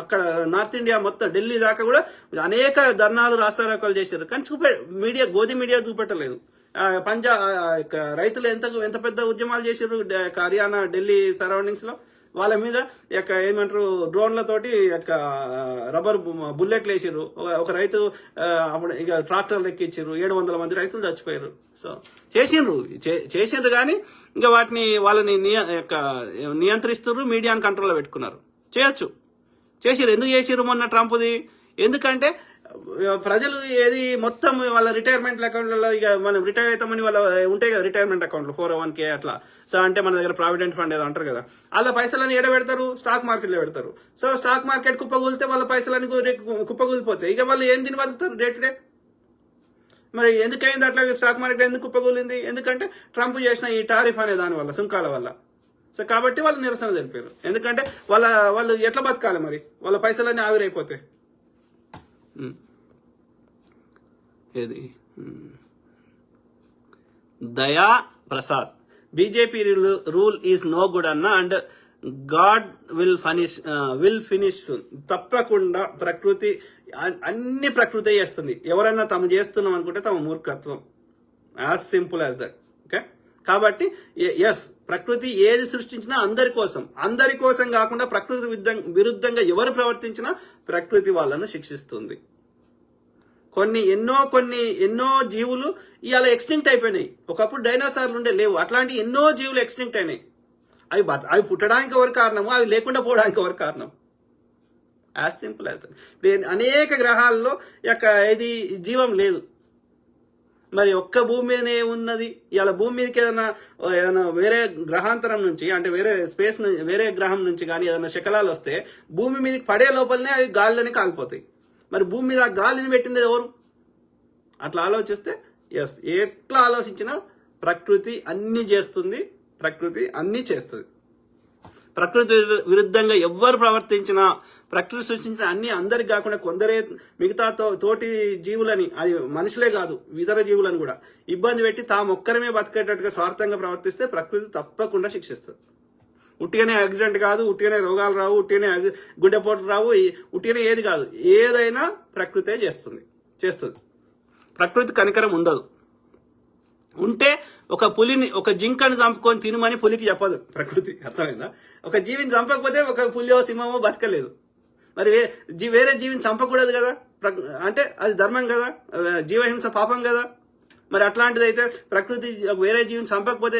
అక్కడ నార్త్ ఇండియా మొత్తం ఢిల్లీ దాకా కూడా అనేక ధర్నాలు, రాస్తారోకాలు చేశారు. కానీ గోధి మీడియా చూపెట్టలేదు. రైతులు ఎంత పెద్ద ఉద్యమాలు చేశారు హర్యానా, ఢిల్లీ సరౌండింగ్స్ లో. వాళ్ళ మీద ఏమంటారు, డ్రోన్లతోటి రబ్బర్ బుల్లెట్లు వేసారు. ఒక రైతు అప్పుడు ట్రాక్టర్లు ఎక్కించారు. 700 మంది రైతులు చచ్చిపోయారు. సో చేసిండ్రు కానీ ఇంకా వాళ్ళని నియంత్రిస్తున్నారు, మీడియాని కంట్రోల్లో పెట్టుకున్నారు. చేసిర్రు. ఎందుకు చేసిర్రు మొన్న ట్రంప్ది? ఎందుకంటే ప్రజలు ఏది మొత్తం వాళ్ళ రిటైర్మెంట్ అకౌంట్లలో, ఇక మనం రిటైర్ అవుతామని వాళ్ళ ఉంటాయి కదా రిటైర్మెంట్ అకౌంట్లు 401k అట్లా. సో అంటే మన దగ్గర ప్రావిడెంట్ ఫండ్ ఏదో అంటారు కదా, వాళ్ళ పైసలని ఎడ పెడతారు? స్టాక్ మార్కెట్లో పెడతారు. సో స్టాక్ మార్కెట్ కుప్పగూలితే వాళ్ళ పైసలని కుప్పగూలిపోతాయి. ఇక వాళ్ళు ఏం తిని బతుకుతారు డే టు డే? మరి ఎందుకైంది అట్లా? స్టాక్ మార్కెట్ ఎందుకు కుప్పగూలింది? ఎందుకంటే ట్రంప్ చేసిన ఈ టారిఫ్ అనే దాని వల్ల, సుంకాల వల్ల. సో కాబట్టి వాళ్ళు నిరసన తెలిపారు. ఎందుకంటే వాళ్ళు ఎట్లా బతకాలి మరి? వాళ్ళ పైసలన్నీ ఆవిరైపోతాయి. ఏది Daya Prasad, BJP rule is no good అన్న, and God will finish soon. తప్పకుండా అన్ని ప్రకృతి చేస్తుంది. ఎవరన్నా తాము చేస్తున్నాం అనుకుంటే తమ మూర్ఖత్వం. As simple as that. Okay, కాబట్టి ఎస్, ప్రకృతి ఏది సృష్టించినా అందరి కోసం కాకుండా ప్రకృతి విరుద్ధంగా ఎవరు ప్రవర్తించినా ప్రకృతి వాళ్ళను శిక్షిస్తుంది. ఎన్నో జీవులు ఇవాళ ఎక్స్టింక్ట్ అయిపోయినాయి. ఒకప్పుడు డైనోసార్లు లేవు. అట్లాంటి ఎన్నో జీవులు ఎక్స్టింక్ట్ అయినాయి. అవి పుట్టడానికి ఎవరు కారణము, అవి లేకుండా పోవడానికి ఎవరు కారణం? యాజ్ సింపుల్ అవుతుంది. అనేక గ్రహాల్లో ఇది జీవం లేదు. మరి ఒక్క భూమి మీదనే ఉన్నది. ఇలా భూమి మీదకి ఏదైనా వేరే గ్రహాంతరం నుంచి, అంటే వేరే గ్రహం నుంచి కానీ ఏదైనా శకలాలు వస్తే భూమి మీదకి పడే లోపలనే అవి గాలిలోనే కాలిపోతాయి. మరి భూమి మీద గాలిని పెట్టింది ఎవరు? అట్లా ఆలోచిస్తే ఎస్, ఎట్లా ఆలోచించినా ప్రకృతి అన్ని చేస్తుంది, ప్రకృతి అన్ని చేస్తుంది. ప్రకృతి విరుద్ధంగా ఎవ్వరు ప్రవర్తించినా, ప్రకృతి సృష్టించిన అన్ని అందరికి కాకుండా కొందరే మిగతా తోటి జీవులని, అది మనుషులే కాదు ఇతర జీవులను కూడా ఇబ్బంది పెట్టి తాము ఒక్కరమే బతికేటట్టుగా స్వార్థంగా ప్రవర్తిస్తే ప్రకృతి తప్పకుండా శిక్షిస్తుంది. ఉట్టిగానే యాక్సిడెంట్ కాదు, ఉట్టిగానే రోగాలు రావు, ఉట్టిగానే గుండెపోటు రావు, ఉట్టిగానే ఏది కాదు. ఏదైనా ప్రకృతే చేస్తుంది. ప్రకృతి కనికరం ఉండదు. ఉంటే ఒక పులిని, ఒక జింకను చంపుకొని తినమని పులికి చెప్పదు ప్రకృతి. అర్థమైందా? ఒక జీవిని చంపకపోతే ఒక పులియో సింహమో బతకలేదు. మరి వేరే జీవిని చంపకూడదు కదా, అంటే అది ధర్మం కదా, జీవహింస పాపం కదా. మరి అట్లాంటిది అయితే ప్రకృతి వేరే జీవిని చంపకపోతే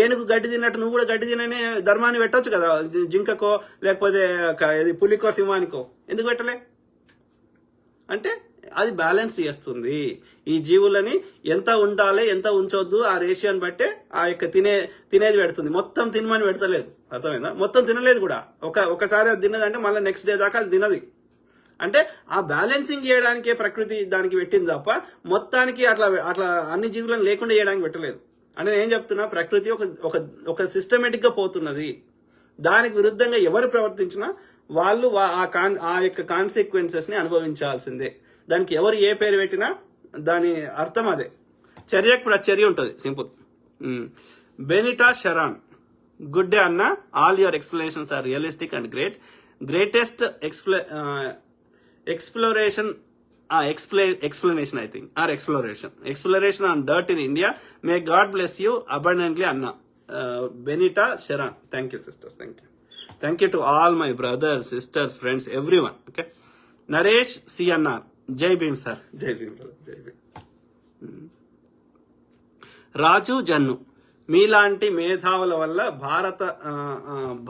ఏనుగు గడ్డి తిన్నట్టు నువ్వు కూడా గడ్డి తినని ధర్మాన్ని పెట్టవచ్చు కదా, జింకకో లేకపోతే పులికో సింహానికో. ఎందుకు పెట్టలే? అంటే అది బ్యాలెన్స్ చేస్తుంది. ఈ జీవులని ఎంత ఉండాలి, ఎంత ఉంచొద్దు, ఆ రేషియోని బట్టే ఆ యొక్క తినేది పెడుతుంది. మొత్తం తినమని పెడతలేదు. అర్థమైందా? మొత్తం తినలేదు కూడా. ఒకసారి అది తిన్నదంటే మళ్ళీ నెక్స్ట్ డే దాకా అది తినది. అంటే ఆ బ్యాలెన్సింగ్ చేయడానికే ప్రకృతి దానికి పెట్టింది తప్ప మొత్తానికి అట్లా అన్ని జీవులను లేకుండా చేయడానికి పెట్టలేదు. అంటే నేను చెప్తున్నా, ప్రకృతి ఒక సిస్టమేటిక్ గా పోతున్నది. దానికి విరుద్ధంగా ఎవరు ప్రవర్తించినా వాళ్ళు ఆ యొక్క కాన్సిక్వెన్సెస్ ని అనుభవించాల్సిందే. దానికి ఎవరు ఏ పేరు పెట్టినా దాని అర్థం అదే. చర్యకు ప్రచర్య ఉంటుంది. Simple. Benita Sharon, good day అన్న. All your explanations are realistic and greatest exploration I think, or exploration on dirt in India. May God bless you abundantly, Anna. Benita Sharan. Thank you, sister. Thank you to all my brothers, sisters, friends, everyone. Okay. Naresh CNR. Jai Bhim, sir. Jai Bhim, brother. Jai Bhim. రాజు జన్ను, మీలాంటి మేధావుల వల్ల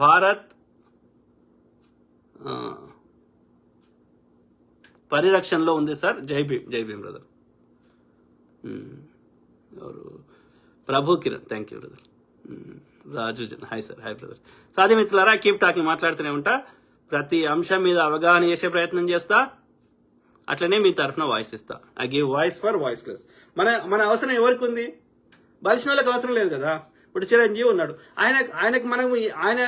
భారత్ పరిరక్షణలో ఉంది sir. జై Bhim brother. ఎవరు? Prabhu Kiran. Thank you brother. Raju జన్. Hi sir. Hi brother. సాధ్య మిత్రులారా, కీప్ టాకింగ్, మాట్లాడుతూనే ఉంటా. ప్రతి అంశం మీద అవగాహన చేసే ప్రయత్నం చేస్తా. అట్లనే మీ తరఫున వాయిస్ ఇస్తా. I give voice for voiceless. మన అవసరం ఎవరికి ఉంది? బలిసిన వాళ్ళకి అవసరం లేదు కదా. ఇప్పుడు చిరంజీవి ఉన్నాడు, ఆయనకు మనం ఆయన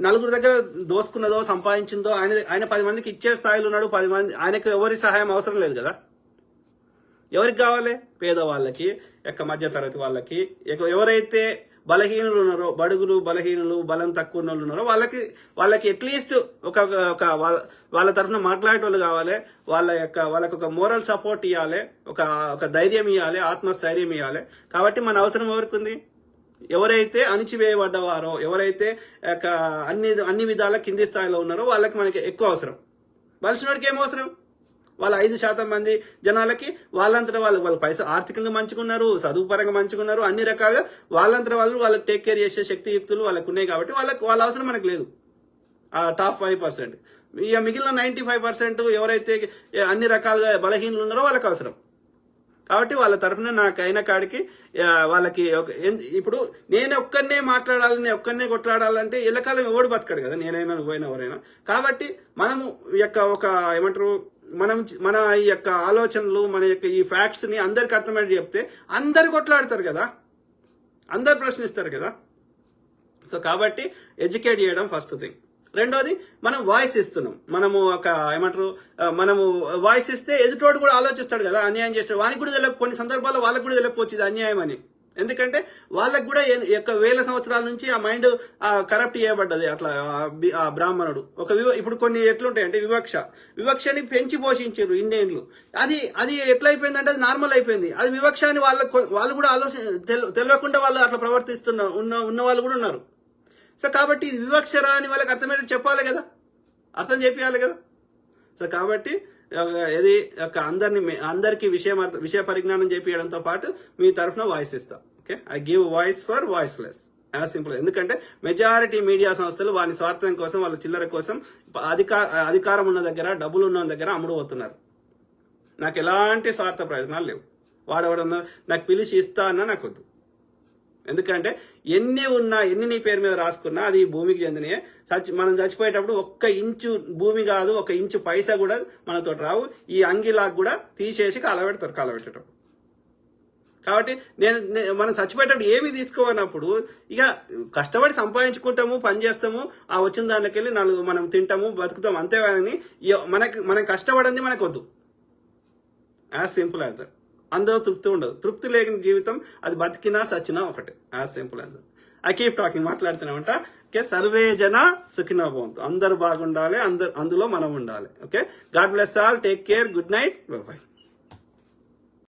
నలుగురు దగ్గర దోసుకున్నదో సంపాదించిందో ఆయన 10 మందికి ఇచ్చే స్థాయిలో ఉన్నాడు. 10 మంది ఆయనకు ఎవరి సహాయం అవసరం లేదు కదా. ఎవరికి కావాలి? పేదవాళ్ళకి, మధ్య తరగతి వాళ్ళకి, ఎవరైతే బలహీనులు ఉన్నారో, బడుగులు, బలహీనులు, బలం తక్కువ ఉన్న వాళ్ళు ఉన్నారో వాళ్ళకి అట్లీస్ట్ వాళ్ళ తరఫున మాట్లాడేటోళ్ళు కావాలి. వాళ్ళకి ఒక మోరల్ సపోర్ట్ ఇవ్వాలి, ఒక ధైర్యం ఇవ్వాలి, ఆత్మస్థైర్యం ఇవ్వాలి. కాబట్టి మన అవసరం ఎవరికి ఉంది? ఎవరైతే అణిచివేయబడ్డవారో, ఎవరైతే అన్ని విధాల కింది స్థాయిలో ఉన్నారో వాళ్ళకి మనకి ఎక్కువ అవసరం. బలిసినోడికి ఏం అవసరం? వాళ్ళ 5% మంది జనాలకి వాళ్ళంతటా వాళ్ళు పైసా ఆర్థికంగా మంచుకున్నారు, చదువు పరంగా మంచుకున్నారు, అన్ని రకాలుగా వాళ్ళంతటా వాళ్ళకి టేక్ కేర్ చేసే శక్తియుక్తులు వాళ్ళకు ఉన్నాయి. కాబట్టి వాళ్ళ అవసరం మనకు లేదు. ఆ టాప్ 5%. ఇక మిగిలిన 95% ఎవరైతే అన్ని రకాలుగా బలహీనులు ఉన్నారో వాళ్ళకి అవసరం. కాబట్టి వాళ్ళ తరఫున నాకు అయిన కాడికి వాళ్ళకి ఇప్పుడు నేను ఒక్కనే మాట్లాడాలి, నేను ఒక్కనే కొట్లాడాలంటే ఎల్లకాలం ఎవడు బతకడు కదా, నేనైనా నువ్వైనా ఎవరైనా. కాబట్టి మనము ఏమంటారు, మన ఈ యొక్క ఆలోచనలు, మన యొక్క ఈ ఫ్యాక్ట్స్ ని అందరికి అర్థమయ్యేది చెప్తే అందరు కొట్లాడతారు కదా, అందరు ప్రశ్నిస్తారు కదా. సో కాబట్టి ఎడ్యుకేట్ చేయడం ఫస్ట్ థింగ్. రెండోది, మనం వాయిస్ ఇస్తున్నాం. మనము మనము వాయిస్ ఇస్తే ఎదుటోడు కూడా ఆలోచిస్తాడు కదా, అన్యాయం చేస్తాడు. వానికి కూడా తెలియక, కొన్ని సందర్భాల్లో వాళ్ళకు కూడా తెలియకపోవచ్చు ఇది అన్యాయం అని. ఎందుకంటే వాళ్ళకు కూడా వేల సంవత్సరాల నుంచి ఆ మైండ్ కరప్ట్ చేయబడ్డది. అట్లా ఆ బ్రాహ్మణుడు ఇప్పుడు కొన్ని ఎట్లుంటాయంటే వివక్షని పెంచి పోషించారు ఇండియన్లు. అది ఎట్లయిపోయిందంటే అది నార్మల్ అయిపోయింది. అది వివక్ష అని వాళ్ళు కూడా తెలియకుండా వాళ్ళు అట్లా ప్రవర్తిస్తున్నారు, ఉన్న వాళ్ళు కూడా ఉన్నారు. సో కాబట్టి ఇది వివక్షరా అని వాళ్ళకి అర్థమయ్యేది చెప్పాలి కదా, అర్థం చేపియాలి కదా. సో కాబట్టి ఇది అందరికి విషయ పరిజ్ఞానం చేపియడంతో పాటు మీ తరఫున వాయిస్ ఇస్తా. Okay, I give voice for voiceless, as simple. ఎందుకంటే మెజారిటీ మీడియా సంస్థలు వారి స్వార్థం కోసం, వాళ్ళ చిల్లర కోసం అధికారం ఉన్న దగ్గర, డబ్బులు ఉన్న దగ్గర అమ్ముడు పోతున్నారు. నాకు ఎలాంటి స్వార్థ ప్రయోజనాలు లేవు. వాడెవడన్నా నాకు పిలిచి ఇస్తా అన్నా నాకు వద్దు. ఎందుకంటే ఎన్ని నీ పేరు మీద రాసుకున్నా అది భూమికి చెందినయే. మనం చచ్చిపోయేటప్పుడు 1 ఇంచు భూమి కాదు, 1 ఇంచు పైసా కూడా మనతో రావు. ఈ అంగిలాగా కూడా తీసేసి కాలబెట్టేటప్పుడు. కాబట్టి మనం చచ్చిపోయేటప్పుడు ఏమి తీసుకోనప్పుడు ఇక కష్టపడి సంపాదించుకుంటాము, పని చేస్తాము, ఆ వచ్చిన దాంట్లోకి వెళ్ళి మనం తింటాము, బతుకుతాం, అంతేగాని మనం కష్టపడింది మనకు వద్దు. As simple as that. అందరూ తృప్తి ఉండదు. తృప్తి లేని జీవితం అది బతికినా సచ్చినా ఒకటే. As simple as that. I keep talking, మాట్లాడుతూనే ఉంటా. ఓకే, సర్వే జన సుఖినో భవంతు. అందరూ బాగుండాలి, అందులో మనం ఉండాలి. Okay, God bless all, take care, good night, by.